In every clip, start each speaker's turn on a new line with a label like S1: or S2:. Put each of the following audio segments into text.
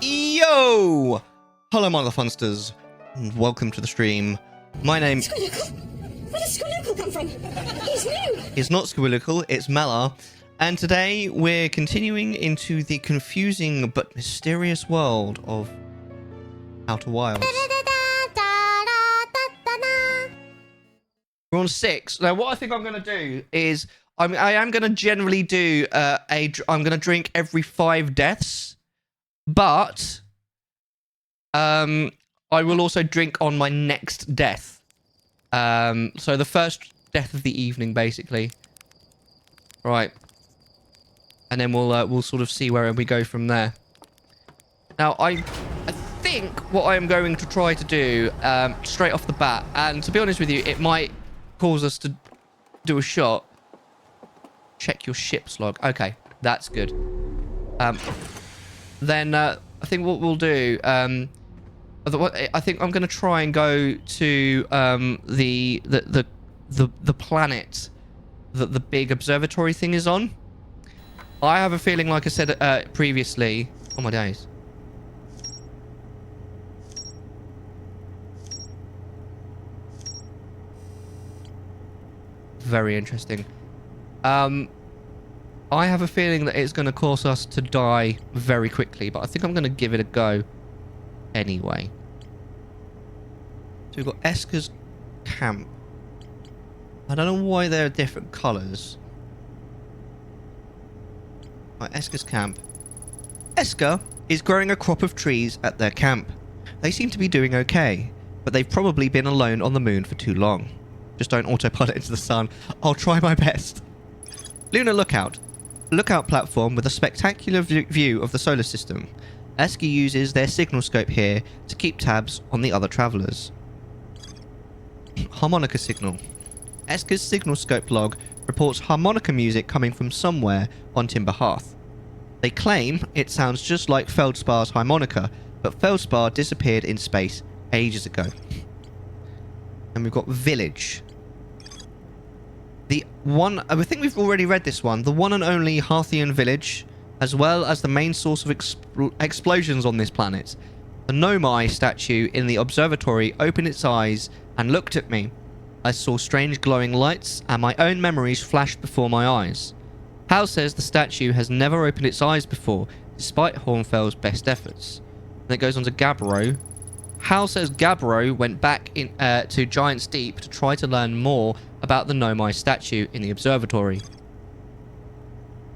S1: Yo! Hello, motherfunsters. Welcome to the stream. My name...
S2: Squillicle? Where does Squillicle come from? He's new!
S1: It's not Squillicle, it's Mellar. And today we're continuing into the confusing but mysterious world of Outer Wilds. We're on 6. Now, what I think I'm going to do is... I am going to generally do I'm going to drink every 5 deaths. But... I will also drink on my next death. So the first death of the evening, basically. Right. And then we'll sort of see where we go from there. Now, I think what I am going to try to do, straight off the bat, and to be honest with you, it might cause us to do a shot. Check your ship's log. Okay, that's good. Then I think what we'll do, I think I'm going to try and go to the planet that the big observatory thing is on. I have a feeling, like I said previously... Oh my days. Very interesting. I have a feeling that it's going to cause us to die very quickly, but I think I'm going to give it a go anyway. So we've got Esker's camp. I don't know why they're different colours. Right, Esker's camp. Esker is growing a crop of trees at their camp. They seem to be doing okay, but they've probably been alone on the moon for too long. Just don't autopilot into the sun. I'll try my best. Lunar Lookout. Lookout platform with a spectacular view of the solar system. Esker uses their signal scope here to keep tabs on the other travellers. Harmonica signal. Esker's signal scope log reports harmonica music coming from somewhere on Timber Hearth. They claim it sounds just like Feldspar's harmonica, but Feldspar disappeared in space ages ago. And we've got Village. The one... I think we've already read this one. The one and only Hearthian village, as well as the main source of explosions on this planet. The Nomai statue in the observatory opened its eyes and looked at me. I saw strange glowing lights, and my own memories flashed before my eyes. Hal says the statue has never opened its eyes before, despite Hornfell's best efforts. And it goes on to Gabbro. Hal says Gabbro went back to Giant's Deep to try to learn more about the Nomai statue in the observatory.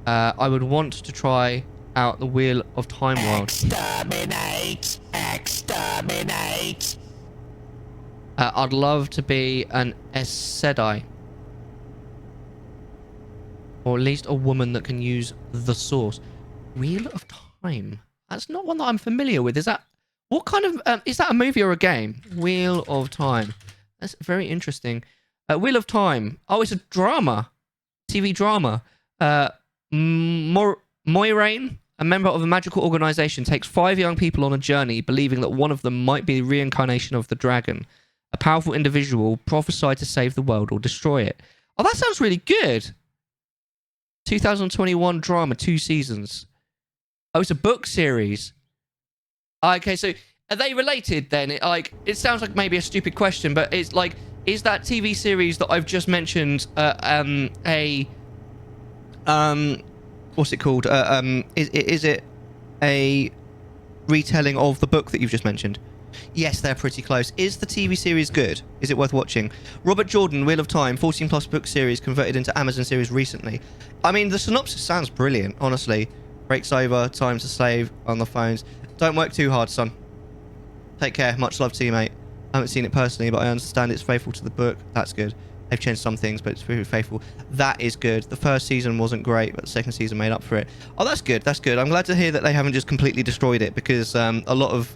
S1: I would want to try out the Wheel of Time world.
S2: Exterminate! Exterminate!
S1: I'd love to be an Aes Sedai. Or at least a woman that can use the source. Wheel of Time. That's not one that I'm familiar with. Is that... What kind of... is that a movie or a game? Wheel of Time. That's very interesting. Wheel of Time. Oh, it's a drama. TV drama. Moiraine, a member of a magical organization, takes 5 young people on a journey, believing that one of them might be the reincarnation of the dragon. A powerful individual prophesied to save the world or destroy it. Oh, that sounds really good. 2021 drama, 2 seasons. Oh, it's a book series. Okay, so are they related then? It sounds like maybe a stupid question, but it's like, is that TV series that I've just mentioned what's it called? Is it a retelling of the book that you've just mentioned? Yes, they're pretty close. Is the TV series good? Is it worth watching? Robert Jordan, Wheel of Time, 14+ book series converted into Amazon series recently. I mean, the synopsis sounds brilliant, honestly. Breaks over, time's a slave on the phones. Don't work too hard, son. Take care. Much love to you, mate. I haven't seen it personally, but I understand it's faithful to the book. That's good. They've changed some things, but it's very faithful. That is good. The first season wasn't great, but the second season made up for it. Oh, that's good. That's good. I'm glad to hear that they haven't just completely destroyed it, because a lot of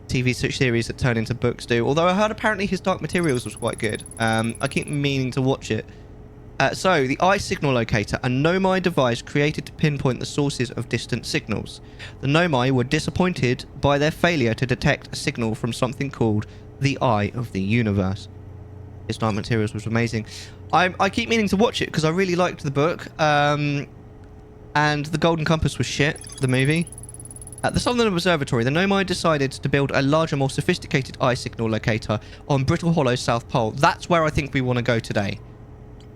S1: TV series that turn into books do. Although I heard apparently his Dark Materials was quite good. I keep meaning to watch it. So, the Eye Signal Locator, a Nomai device created to pinpoint the sources of distant signals. The Nomai were disappointed by their failure to detect a signal from something called the Eye of the Universe. His Dark Materials was amazing. I keep meaning to watch it because I really liked the book. And The Golden Compass was shit, the movie. At the Southern Observatory, the Nomai decided to build a larger, more sophisticated eye signal locator on Brittle Hollow's South Pole. That's where I think we want to go today.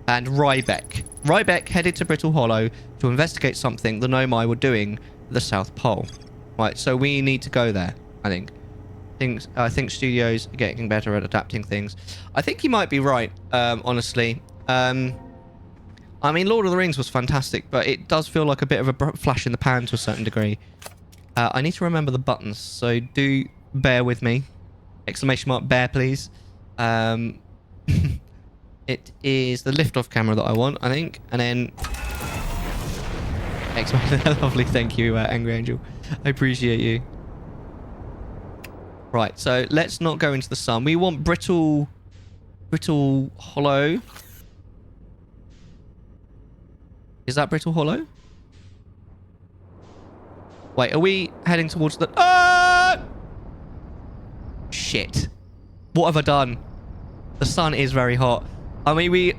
S1: And Rybeck headed to Brittle Hollow to investigate something the Nomai were doing at the South Pole. Right, so we need to go there, I think. I think studios are getting better at adapting things. I think he might be right, honestly. I mean, Lord of the Rings was fantastic, but it does feel like a bit of a flash in the pan to a certain degree. I need to remember the buttons, so do bear with me. Exclamation mark, bear, please. It is the lift-off camera that I want, I think. And then... exclamation, lovely, thank you, Angry Angel. I appreciate you. Right, so let's not go into the sun. We want Brittle Hollow. Is that Brittle Hollow? Wait, are we heading towards the... Ah! Shit. What have I done? The sun is very hot. I mean, we...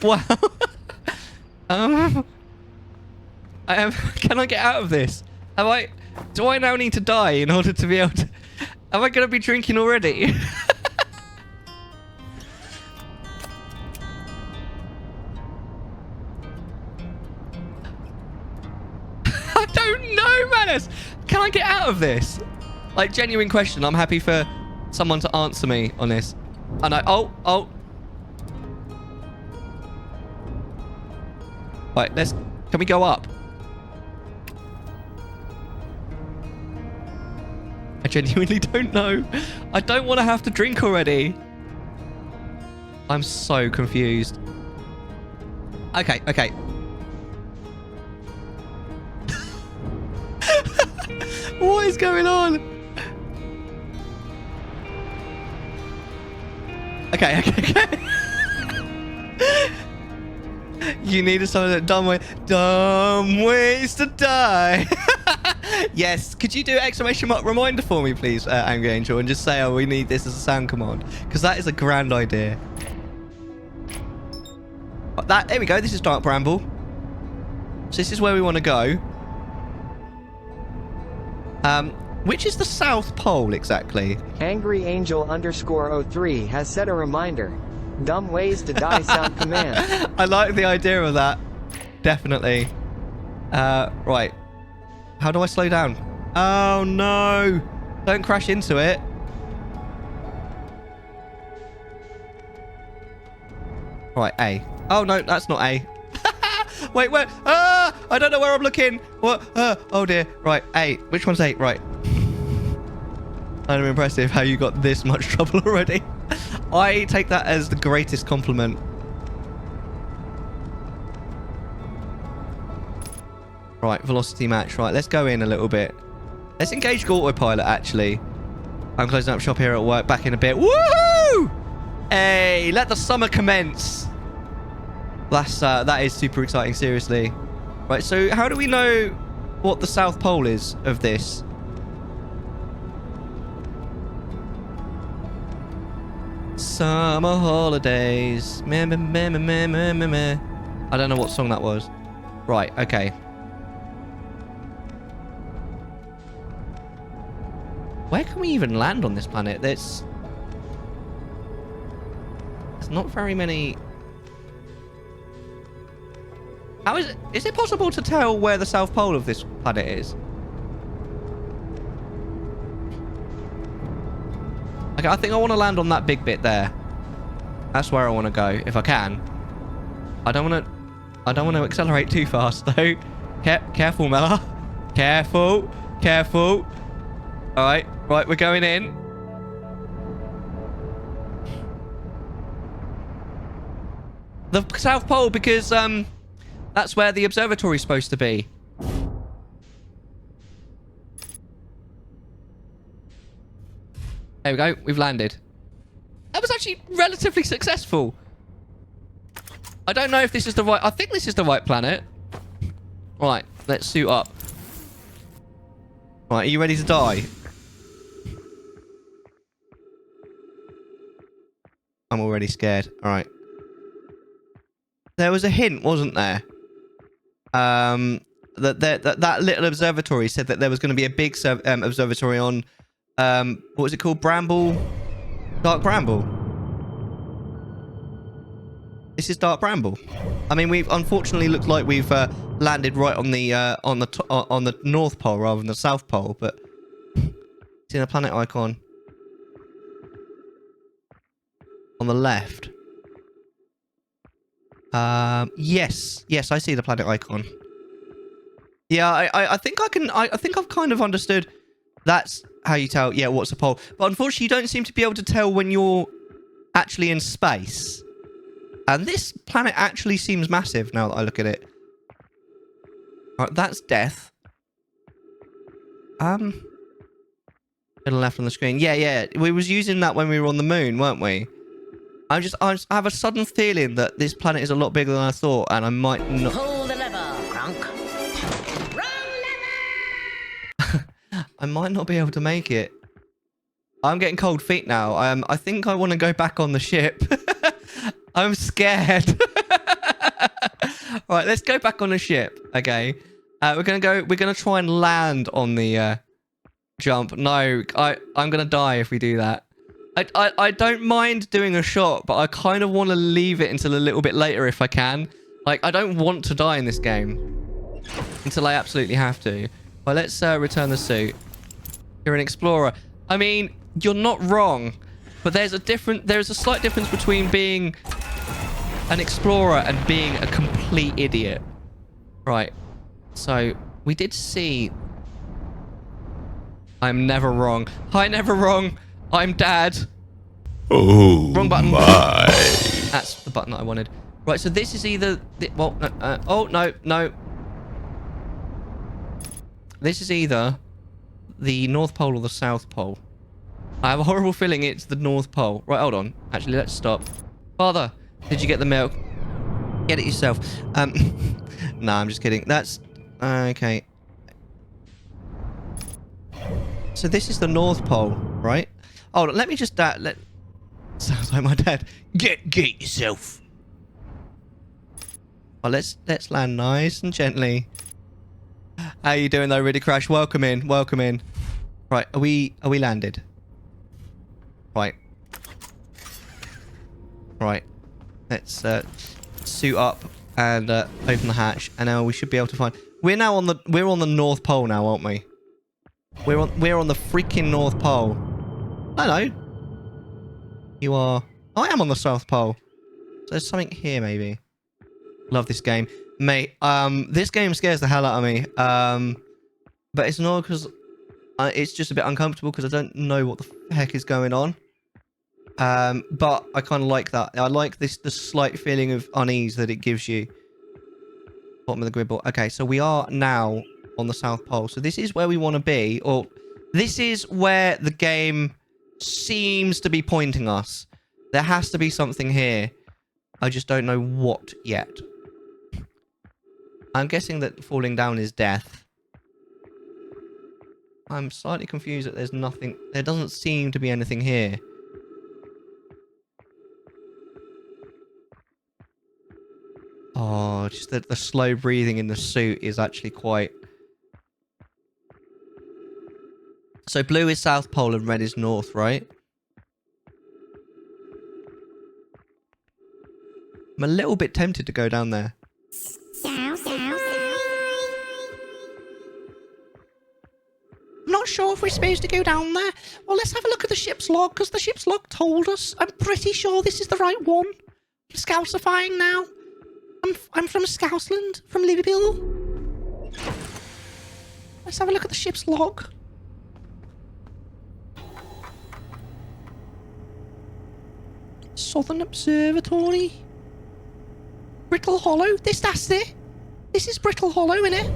S1: Wow. Can I get out of this? Do I now need to die in order to be able to... Am I going to be drinking already? I don't know, Manus. Can I get out of this? Like, genuine question. I'm happy for someone to answer me on this. And oh. Right, can we go up? I genuinely don't know. I don't want to have to drink already. I'm so confused. Okay. What is going on? Okay. You needed some of that dumb ways to die. Yes, could you do exclamation mark reminder for me, please, Angry Angel, and just say, oh, we need this as a sound command, because that is a grand idea. There we go. This is Dark Bramble. So this is where we want to go. Which is the South Pole exactly?
S3: Angry Angel _03 has set a reminder. Dumb ways to die sound command.
S1: I like the idea of that. Definitely. Right. How do I slow down? Oh, no. Don't crash into it. Right, A. Oh, no, that's not A. Wait, where? Ah! I don't know where I'm looking. What? Oh, dear. Right, A. Which one's A? Right. Kind of impressive how you got this much trouble already. I take that as the greatest compliment. Right, velocity match. Right, let's go in a little bit. Let's engage autopilot, actually. I'm closing up shop here at work. Back in a bit. Woohoo! Hey, let the summer commence. That is super exciting, seriously. Right, so how do we know what the South Pole is of this? Summer holidays. Meh, meh, meh, meh, meh, meh, meh. I don't know what song that was. Right, okay. Where can we even land on this planet? There's not very many... How is it? Is it possible to tell where the South Pole of this planet is? Okay, I think I want to land on that big bit there. That's where I want to go, if I can. I don't want to accelerate too fast, though. Careful, Mellar. Careful. All right, we're going in. The South Pole, because that's where the observatory is supposed to be. There we go. We've landed. That was actually relatively successful. I don't know if this is the right... I think this is the right planet. Right. Let's suit up. Right. Are you ready to die? I'm already scared. All right. There was a hint, wasn't there? That little observatory said that there was going to be a big observatory on, what was it called? Dark Bramble. This is Dark Bramble. I mean, we've unfortunately looked like we've landed right on the North Pole rather than the South Pole, but see the planet icon on the left. Yes, I see the planet icon. Yeah, I think I think I've kind of understood. That's how you tell, yeah, what's a pole. But unfortunately, you don't seem to be able to tell when you're actually in space. And this planet actually seems massive now that I look at it. Right, that's death. Middle left on the screen. Yeah. We was using that when we were on the moon, weren't we? I have a sudden feeling that this planet is a lot bigger than I thought, and I might not.
S4: Pull the lever, Crunk.
S1: I might not be able to make it. I'm getting cold feet now. I think I want to go back on the ship. I'm scared. Right, let's go back on the ship. Okay. We're gonna try and land on the jump. No, I'm gonna die if we do that. I don't mind doing a shot, but I kind of want to leave it until a little bit later if I can. Like, I don't want to die in this game until I absolutely have to. Well, let's return the suit. You're an explorer. I mean, you're not wrong, but there's a slight difference between being an explorer and being a complete idiot. Right. So, we did see... I'm never wrong. Hi, never wrong. I'm Dad.
S5: Oh,
S1: Wrong button.
S5: my.
S1: That's the button that I wanted. Right, so this is either... well, oh, no. This is either the North Pole or the South Pole. I have a horrible feeling it's the North Pole. Right, hold on. Actually, let's stop. Father, did you get the milk? Get it yourself. Nah, I'm just kidding. That's... okay. So this is the North Pole, right? Oh, let me just... Sounds like my dad. Get yourself. Well, let's land nice and gently. How you doing though, Really Crash? Welcome in. Right, are we landed? Right. Let's suit up and open the hatch, and now we should be able to find. We're on the North Pole now, aren't we? We're on the freaking North Pole. Hello. You are. I am on the South Pole. So there's something here, maybe. Love this game, mate. This game scares the hell out of me. But it's not because it's just a bit uncomfortable because I don't know what the heck is going on. But I kind of like that. I like the slight feeling of unease that it gives you. Bottom of the grid ball. Okay, so we are now on the South Pole. So this is where we want to be, or this is where the game seems to be pointing us. There has to be something here. I just don't know what yet. I'm guessing that falling down is death. I'm slightly confused that there's nothing. There doesn't seem to be anything here. Oh, just the slow breathing in the suit is actually quite... So blue is South Pole and red is North, right? I'm a little bit tempted to go down there. I'm not sure if we're supposed to go down there. Well, let's have a look at the ship's log, because the ship's log told us. I'm pretty sure this is the right one. I'm scousifying now. I'm from Scousland, from Liverpool. Let's have a look at the ship's log. Southern Observatory. Brittle Hollow. That's it. This is Brittle Hollow, innit?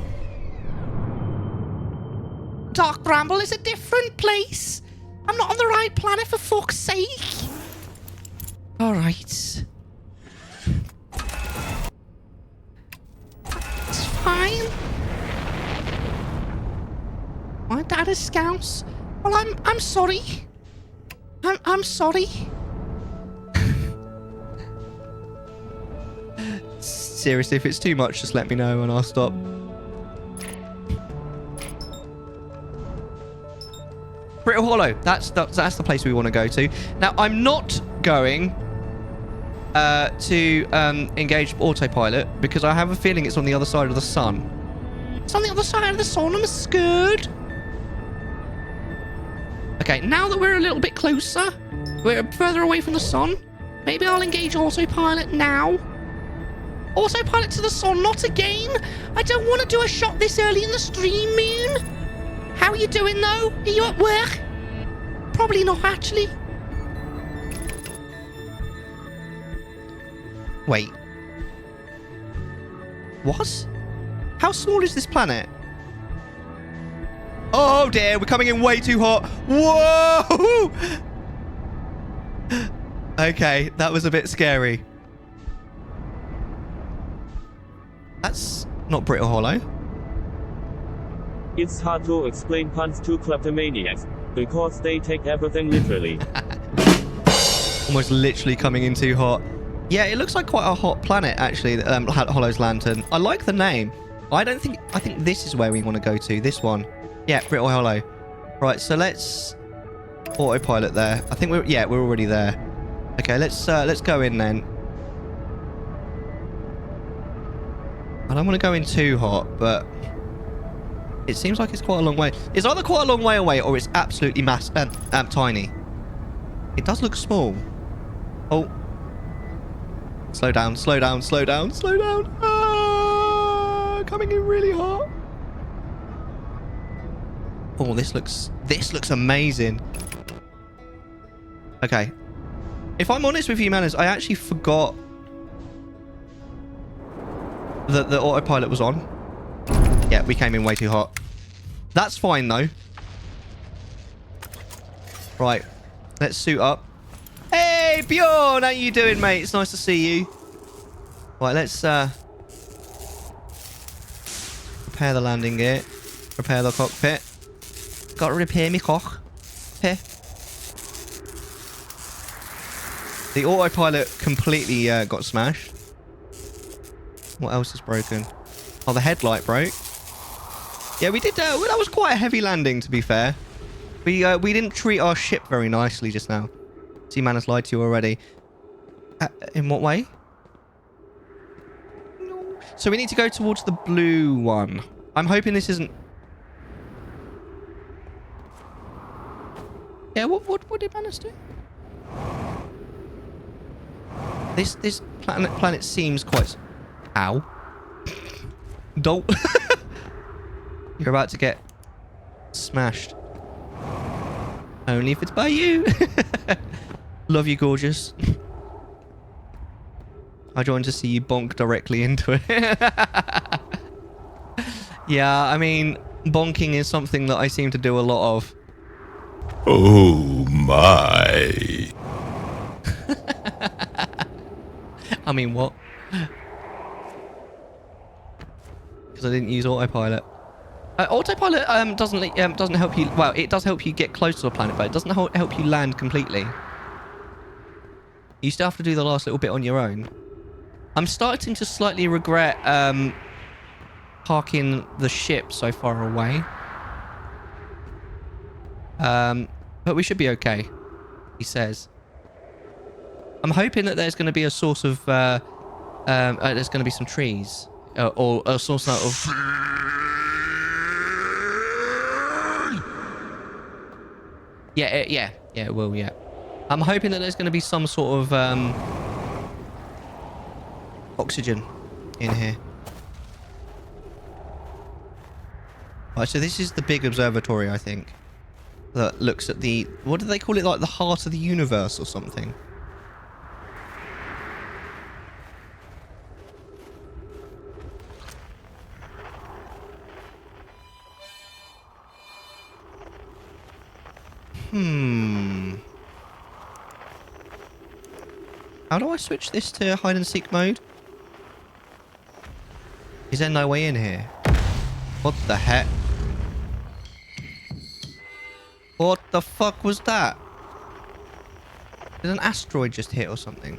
S1: Dark Bramble is a different place. I'm not on the right planet, for fuck's sake. Alright. It's fine. My dad is Scouse. Well, I'm sorry. I'm sorry. Seriously, if it's too much, just let me know and I'll stop. Brittle Hollow. That's the place we want to go to. Now, I'm not going to engage autopilot because I have a feeling it's on the other side of the sun. It's on the other side of the sun. I'm scared. Okay, now that we're a little bit closer, we're further away from the sun, maybe I'll engage autopilot now. Autopilot to the sun, not again. I don't want to do a shot this early in the stream, Moon. How are you doing, though? Are you at work? Probably not, actually. Wait. What? How small is this planet? Oh, dear. We're coming in way too hot. Whoa! Okay, that was a bit scary. That's not Brittle Hollow.
S4: It's hard to explain puns to kleptomaniacs, because they take everything literally.
S1: Almost literally coming in too hot. Yeah, it looks like quite a hot planet, actually, Hollow's Lantern. I like the name. I think this is where we want to go to, this one. Yeah, Brittle Hollow. Right, so let's autopilot there. I think we're already there. Okay, let's go in then. I don't want to go in too hot, but it seems like it's quite a long way. It's either quite a long way away or it's absolutely tiny. It does look small. Oh. Slow down, slow down, slow down, slow down. Ah, coming in really hot. Oh, this looks amazing. Okay. If I'm honest with you, Manners, I actually forgot that the autopilot was on. Yeah, we came in way too hot. That's fine, though. Right. Let's suit up. Hey, Bjorn! How you doing, mate? It's nice to see you. Right, let's prepare the landing gear. Prepare the cockpit. Got to repair me cock. Here. The autopilot completely got smashed. What else is broken? Oh, the headlight broke. Yeah, we did. That was quite a heavy landing, to be fair. We didn't treat our ship very nicely just now. See, man has lied to you already. In what way? No. So we need to go towards the blue one. I'm hoping this isn't. Yeah. What did Manus do? This planet seems quite. Ow. Don't. You're about to get smashed. Only if it's by you. Love you, gorgeous. I joined to see you bonk directly into it. Yeah, I mean, bonking is something that I seem to do a lot of.
S5: Oh my.
S1: I mean, what? Because I didn't use autopilot. Autopilot doesn't help you. Well, it does help you get close to the planet, but it doesn't help you land completely. You still have to do the last little bit on your own. I'm starting to slightly regret parking the ship so far away. But we should be okay, he says. I'm hoping that there's going to be a source of... there's going to be some trees. Or a source out of... Yeah, it will, yeah. I'm hoping that there's going to be some sort of oxygen in here. Right, so this is the big observatory, I think, that looks at the... What do they call it? Like the heart of the universe or something? How do I switch this to hide and seek mode? Is there no way in here? What the heck? What the fuck was that? Did an asteroid just hit or something?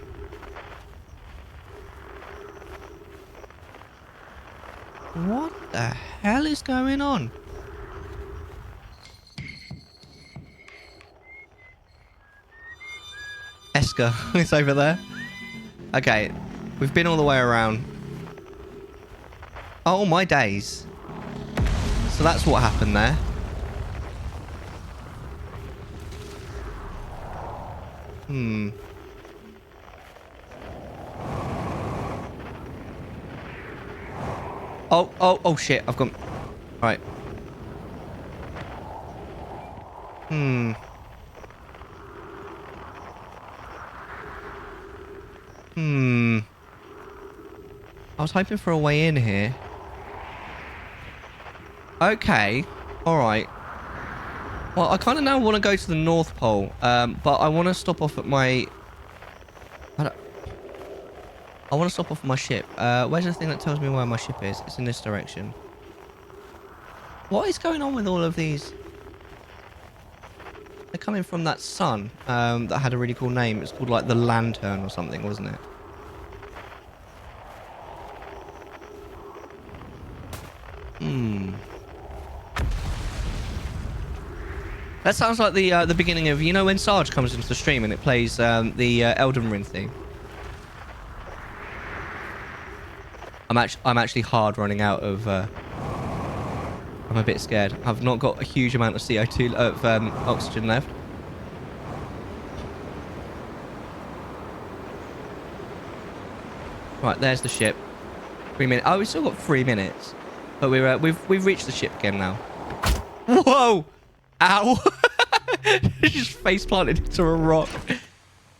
S1: What the hell is going on? Esker is over there. Okay, we've been all the way around. Oh my days. So that's what happened there. Oh shit, I've gone... Right. I was hoping for a way in here. Okay. Alright. Well, I kind of now want to go to the North Pole, but I want to stop off at my... I want to stop off at my ship. Where's the thing that tells me where my ship is? It's in this direction. What is going on with all of these? They're coming from that sun that had a really cool name. It's called like the Lantern or something, wasn't it? That sounds like the beginning of, you know, when Sarge comes into the stream and it plays the Elden Ring theme. I'm actually hard running out of. I'm a bit scared. I've not got a huge amount of CO2 of oxygen left. Right, there's the ship. 3 minutes. Oh, we've still got 3 minutes, but we've reached the ship again now. Whoa! Ow! Just face planted into a rock. You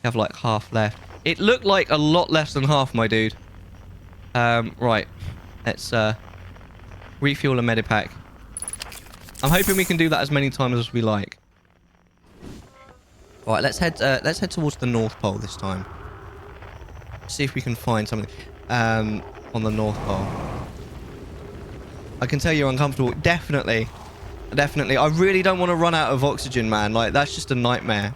S1: have like half left. It looked like a lot less than half, my dude. Right. Let's refuel a medipack. I'm hoping we can do that as many times as we like. Alright, let's head towards the North Pole this time. See if we can find something on the North Pole. I can tell you're uncomfortable. Definitely. Definitely. I really don't want to run out of oxygen, man. Like, that's just a nightmare.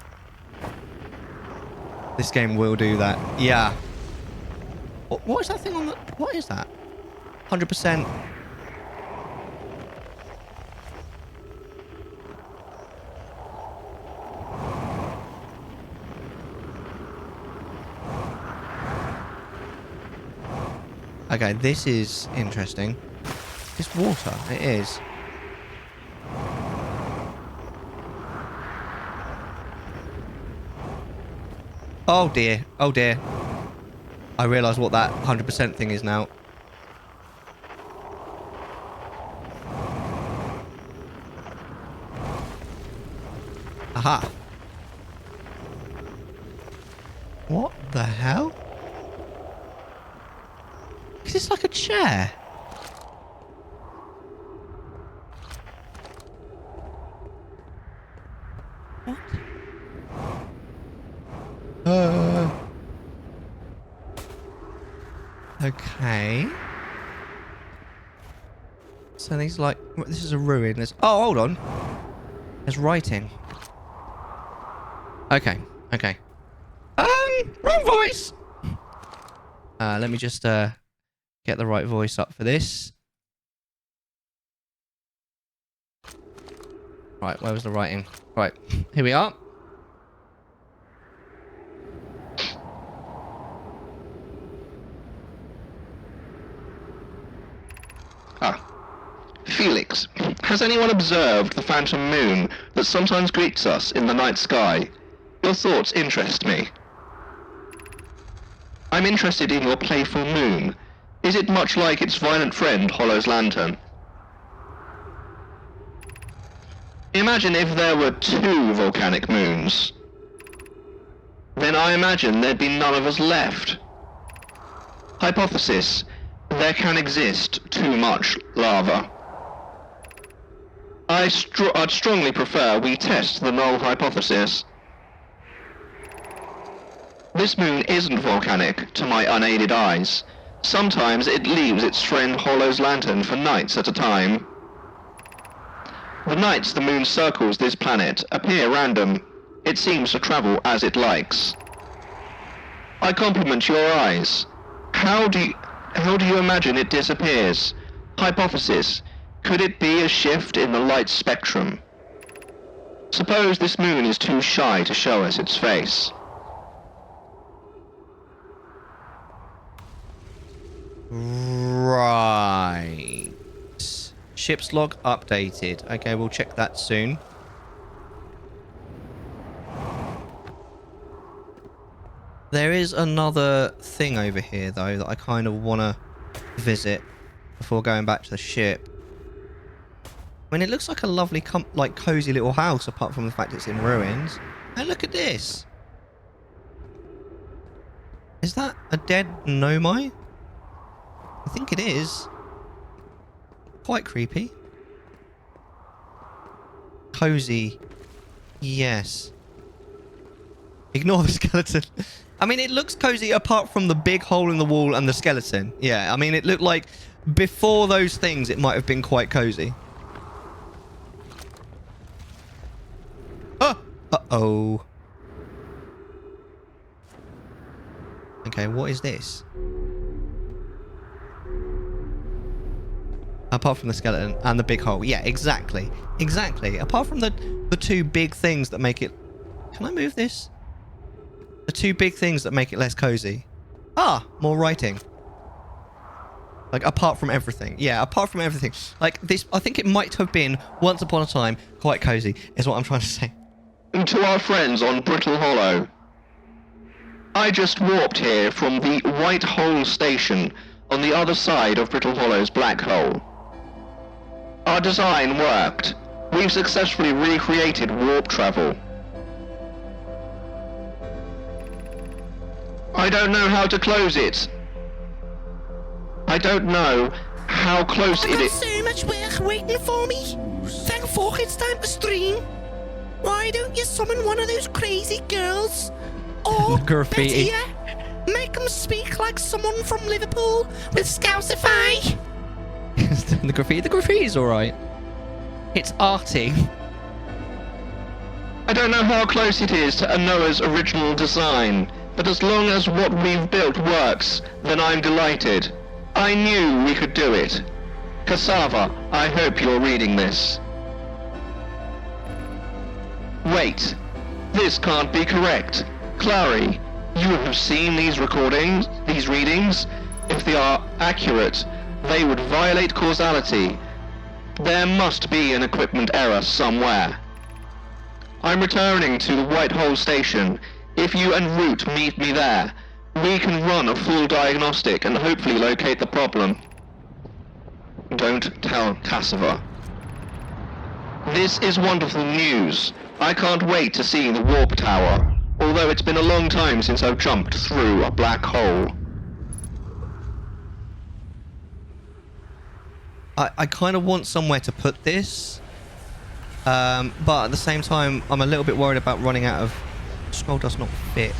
S1: This game will do that. Yeah. What is that thing on the... What is that? 100%. Okay, this is interesting. It's water. It is. Oh dear. Oh dear. I realise what that 100% thing is now. Aha. What the hell? Is this like a chair? What? Okay. So these like... This is a ruin. There's... Oh, hold on. There's writing. Okay. Okay. Wrong voice! Let me just get the right voice up for this. Right, where was the writing? Right, here we are.
S6: Felix, has anyone observed the phantom moon that sometimes greets us in the night sky? Your thoughts interest me. I'm interested in your playful moon. Is it much like its violent friend, Hollow's lantern? Imagine if there were 2 volcanic moons. Then I imagine there'd be none of us left. Hypothesis: there can exist too much lava. I'd strongly prefer we test the null hypothesis. This moon isn't volcanic, to my unaided eyes. Sometimes it leaves its friend Hollow's lantern for nights at a time. The nights the moon circles this planet appear random. It seems to travel as it likes. I compliment your eyes. How do you imagine it disappears? Hypothesis. Could it be a shift in the light spectrum? Suppose this moon is too shy to show us its face.
S1: Right. Ship's log updated. Okay, we'll check that soon. There is another thing over here, though, that I kind of want to visit before going back to the ship. I mean, it looks like a lovely, cozy little house, apart from the fact it's in ruins. And look at this. Is that a dead Nomai? I think it is. Quite creepy. Cozy. Yes. Ignore the skeleton. I mean, it looks cozy apart from the big hole in the wall and the skeleton. Yeah, I mean, it looked like before those things, it might have been quite cozy. Oh! Uh-oh. Okay, what is this? Apart from the skeleton and the big hole. Yeah, exactly. Exactly. Apart from the two big things that make it... Can I move this? The two big things that make it less cozy. Ah, more writing. Like, apart from everything. Yeah, apart from everything. Like, this... I think it might have been, once upon a time, quite cozy, is what I'm trying to say.
S6: And to our friends on Brittle Hollow. I just warped here from the White Hole Station on the other side of Brittle Hollow's black hole. Our design worked. We've successfully recreated warp travel. I don't know how to close it. I don't know how close it is.
S7: So much work waiting for me. Thankful it's time to stream. Why don't you summon one of those crazy girls? Or,
S1: Graffiti.
S7: better yet, make them speak like someone from Liverpool with Scousify.
S1: The graffiti's alright. It's arty.
S6: I don't know how close it is to Anoa's original design, but as long as what we've built works, then I'm delighted. I knew we could do it. Cassava, I hope you're reading this. Wait, this can't be correct. Clary, you have seen these recordings, these readings? If they are accurate, they would violate causality. There must be an equipment error somewhere. I'm returning to the White Hole Station. If you and Root meet me there, we can run a full diagnostic and hopefully locate the problem. Don't tell Cassava. This is wonderful news. I can't wait to see the warp tower, although it's been a long time since I've jumped through a black hole.
S1: I kind of want somewhere to put this, but at the same time, I'm a little bit worried about running out of... Scroll does not fit.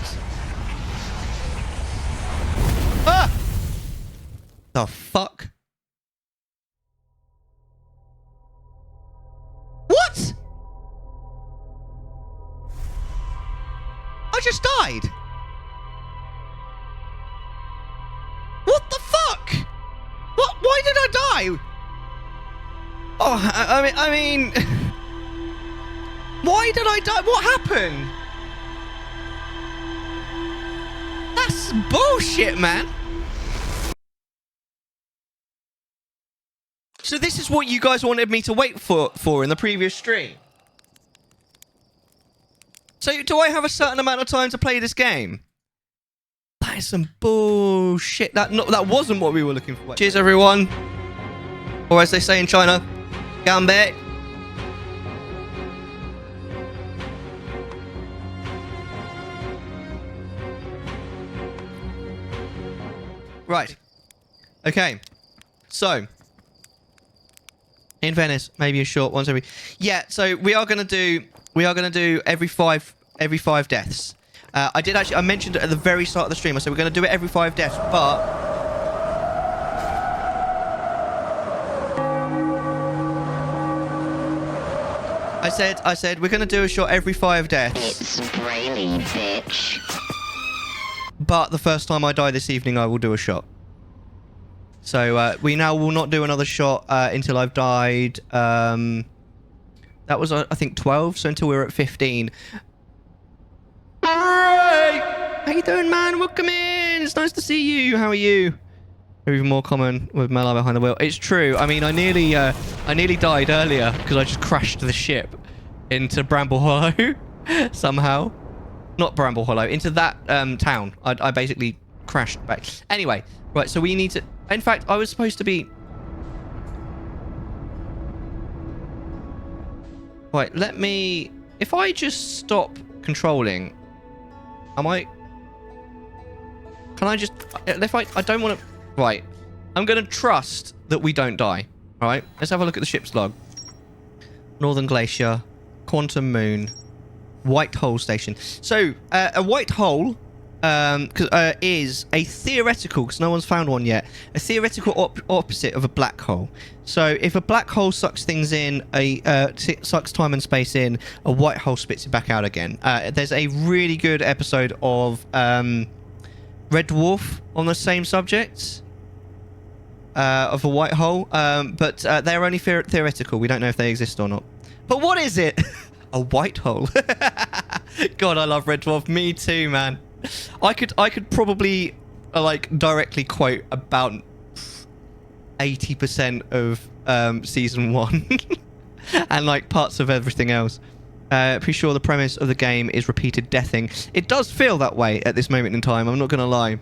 S1: Ah! The fuck? What? I just died. What the fuck? What? Why did I die? Oh, I mean, why did I die? What happened? That's bullshit, man. So this is what you guys wanted me to wait for in the previous stream. So do I have a certain amount of time to play this game? That is some bullshit. That wasn't what we were looking for. Cheers, everyone. Or as they say in China, Ganbei. Right. Okay. So in Venice, maybe a short once every. Yeah. So we are gonna do every five deaths. I mentioned it at the very start of the stream. I said we're gonna do it every 5 deaths, but. I said we're gonna do a shot every 5 deaths.
S8: It's brainy, bitch.
S1: But the first time I die this evening, I will do a shot. So we now will not do another shot until I've died. That was, I think, 12. So until we're at 15. How you doing, man? Welcome in. It's nice to see you. How are you? Even more common with Mellar behind the wheel. It's true. I mean, I nearly died earlier because I just crashed the ship into Bramble Hollow somehow. Not Bramble Hollow, into that town. I basically crashed back. Anyway, right. So we need to. In fact, I was supposed to be. Right. Let me. If I just stop controlling, am I? Can I just? If I don't want to. Right. I'm going to trust that we don't die. All right. Let's have a look at the ship's log. Northern Glacier, Quantum Moon, White Hole Station. So, a white hole is a theoretical, because no one's found one yet, a theoretical opposite of a black hole. So, if a black hole sucks things in, sucks time and space in, a white hole spits it back out again. There's a really good episode of Red Dwarf on the same subject. Of a white hole, but they're only theoretical. We don't know if they exist or not. But what is it? A white hole. God, I love Red Dwarf. Me too, man. I could probably like directly quote about 80% of season 1 and like parts of everything else. Pretty sure the premise of the game is repeated deathing. It does feel that way at this moment in time. I'm not gonna lie.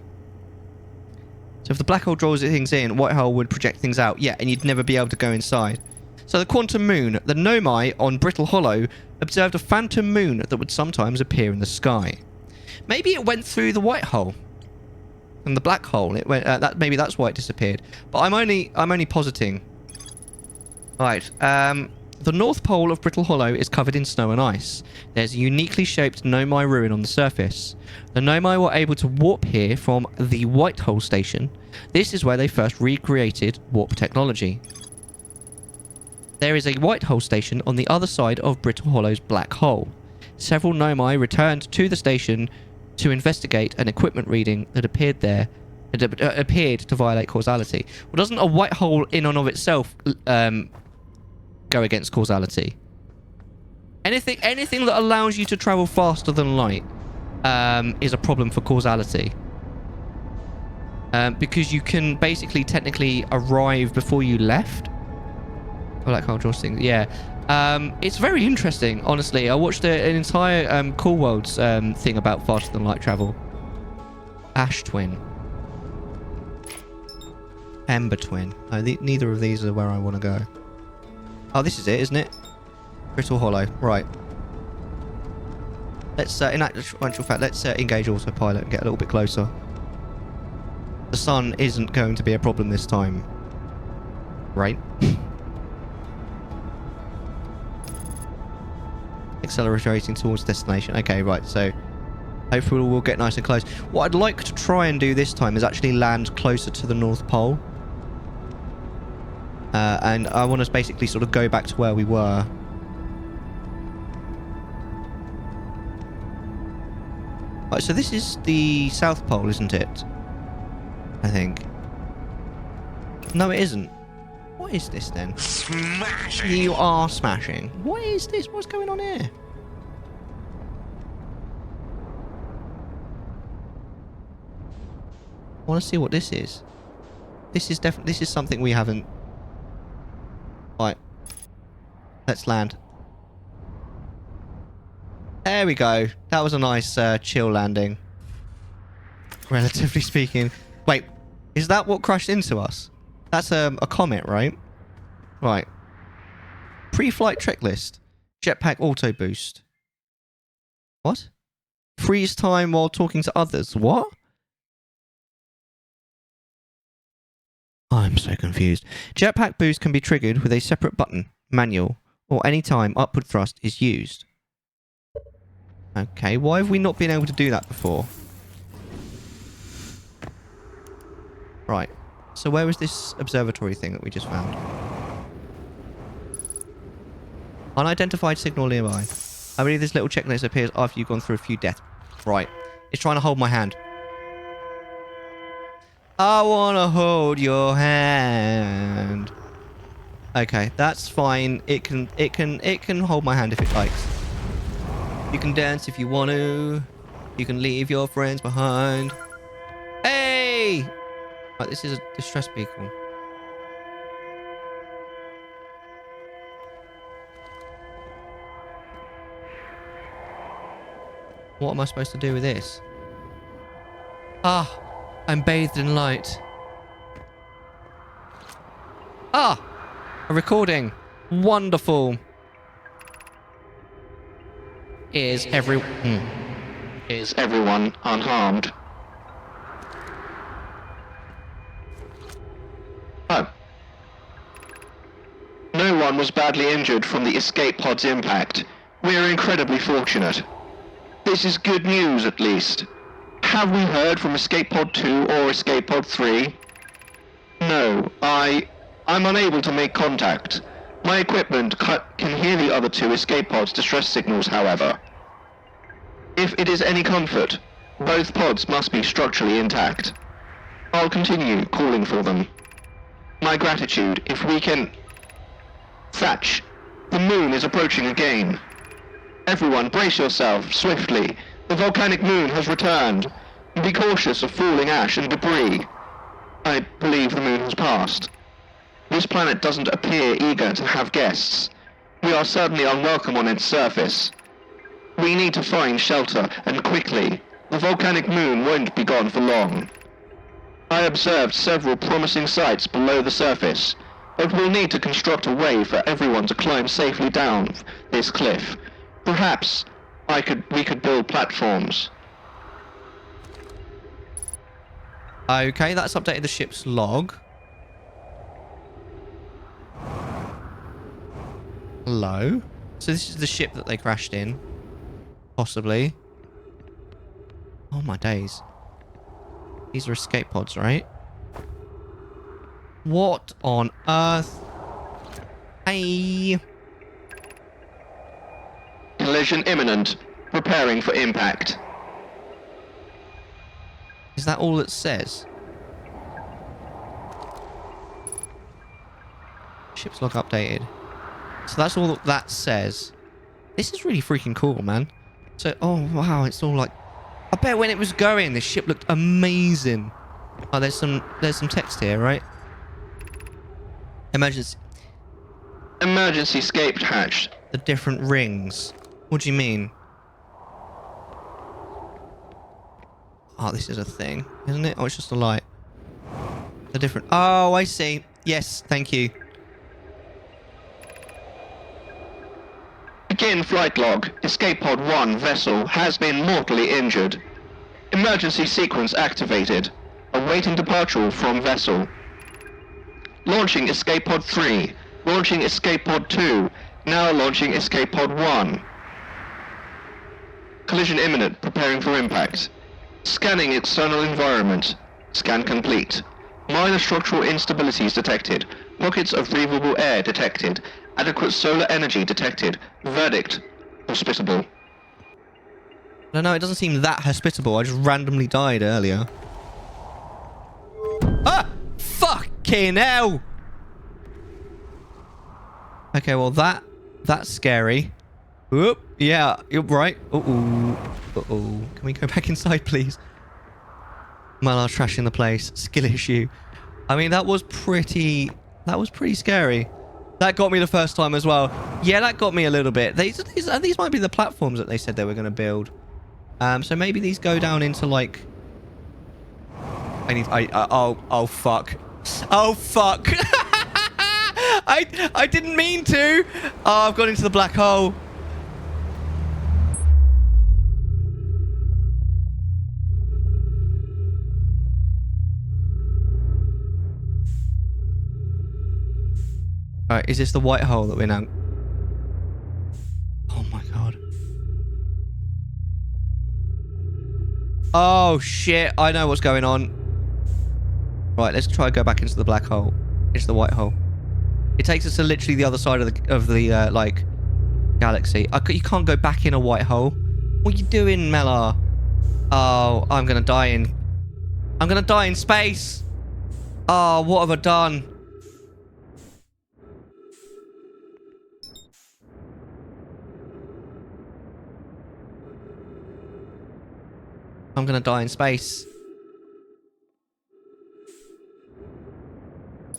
S1: So if the black hole draws things in, white hole would project things out. Yeah, and you'd never be able to go inside. So the Quantum Moon, the Nomai on Brittle Hollow observed a phantom moon that would sometimes appear in the sky. Maybe it went through the white hole and the black hole. It went. Maybe that's why it disappeared. But I'm only positing. All right. The North Pole of Brittle Hollow is covered in snow and ice. There's a uniquely shaped Nomai ruin on the surface. The Nomai were able to warp here from the White Hole Station. This is where they first recreated warp technology. There is a White Hole Station on the other side of Brittle Hollow's black hole. Several Nomai returned to the station to investigate an equipment reading that appeared there. Appeared to violate causality. Well, doesn't a white hole in and of itself go against causality? Anything that allows you to travel faster than light is a problem for causality. Because you can basically technically arrive before you left. Black hole draws things. Yeah. It's very interesting, honestly. I watched an entire Cool Worlds thing about faster than light travel. Ash Twin. Ember Twin. No, neither of these are where I want to go. Oh, this is it, isn't it? Brittle Hollow. Right. Let's, in actual fact, let's engage autopilot and get a little bit closer. The sun isn't going to be a problem this time. Right? Accelerating towards destination. Okay, right, so hopefully we'll get nice and close. What I'd like to try and do this time is actually land closer to the North Pole. And I want to basically sort of go back to where we were. Right, so this is the South Pole, isn't it? I think. No, it isn't. What is this then? Smashing! You are smashing. What is this? What's going on here? I want to see what this is. This is definitely. This is something we haven't. Right. Let's land. There we go. That was a nice chill landing. Relatively speaking. Wait, is that what crashed into us? That's a comet, right? Right. Pre-flight checklist. Jetpack auto boost. What? Freeze time while talking to others. What? I'm so confused. Jetpack boost can be triggered with a separate button, manual, or any time upward thrust is used. Okay, why have we not been able to do that before? Right. So where was this observatory thing that we just found? Unidentified signal nearby. I believe this little checklist appears after you've gone through a few deaths. Right. It's trying to hold my hand. I wanna hold your hand. Okay, that's fine. It can hold my hand if it likes. You can dance if you want to. You can leave your friends behind. Hey! Right, this is a distress beacon. What am I supposed to do with this? Ah, I'm bathed in light. Ah, a recording. Wonderful. Is everyone
S6: unharmed? Oh. No one was badly injured from the escape pod's impact. We are incredibly fortunate. This is good news, at least. Have we heard from Escape Pod 2 or Escape Pod 3? No, I'm unable to make contact. My equipment can hear the other two escape pods' distress signals, however. If it is any comfort, both pods must be structurally intact. I'll continue calling for them. My gratitude, if we can... Thatch, the moon is approaching again. Everyone, brace yourself, swiftly. The volcanic moon has returned. Be cautious of falling ash and debris. I believe the moon has passed. This planet doesn't appear eager to have guests. We are certainly unwelcome on its surface. We need to find shelter, and quickly. The volcanic moon won't be gone for long. I observed several promising sites below the surface, but we'll need to construct a way for everyone to climb safely down this cliff. Perhaps we could build platforms.
S1: Okay, that's updated the ship's log. Hello? So this is the ship that they crashed in. Possibly. Oh my days. These are escape pods, right? What on earth? Hey.
S6: Collision imminent. Preparing for impact.
S1: Is that all it says? Ship's log updated. So that's all that says. This is really freaking cool, man. So, oh wow, it's all like... I bet when it was going, this ship looked amazing. Oh, there's some text here, right? Emergency
S6: escape hatch.
S1: The different rings. What do you mean? Oh, this is a thing, isn't it? Oh, it's just a light. The different... Oh, I see. Yes, thank you.
S6: Begin flight log. Escape pod 1 vessel has been mortally injured. Emergency sequence activated. Awaiting departure from vessel. Launching escape pod 3. Launching escape pod 2. Now launching escape pod 1. Collision imminent. Preparing for impact. Scanning external environment. Scan complete. Minor structural instabilities detected. Pockets of breathable air detected. Adequate solar energy detected. Verdict. Hospitable.
S1: No, it doesn't seem that hospitable. I just randomly died earlier. Ah! Fucking hell! Okay, well that's scary. Whoop. Yeah, you're right. Uh-oh. Uh-oh. Can we go back inside, please? Mellar trashing the place. Skill issue. I mean, that was pretty scary. That got me the first time as well. Yeah, that got me a little bit. These might be the platforms that they said they were going to build. So maybe these go down into like... Oh, fuck. Oh, fuck. I didn't mean to. Oh, I've gone into the black hole. Alright, is this the white hole that we're now... Oh my god. Oh shit, I know what's going on. Right, let's try and go back into the black hole. Into the white hole. It takes us to literally the other side of the like, galaxy. You can't go back in a white hole. What are you doing, Mellar? Oh, I'm gonna die in space. Oh, what have I done? I'm gonna die in space.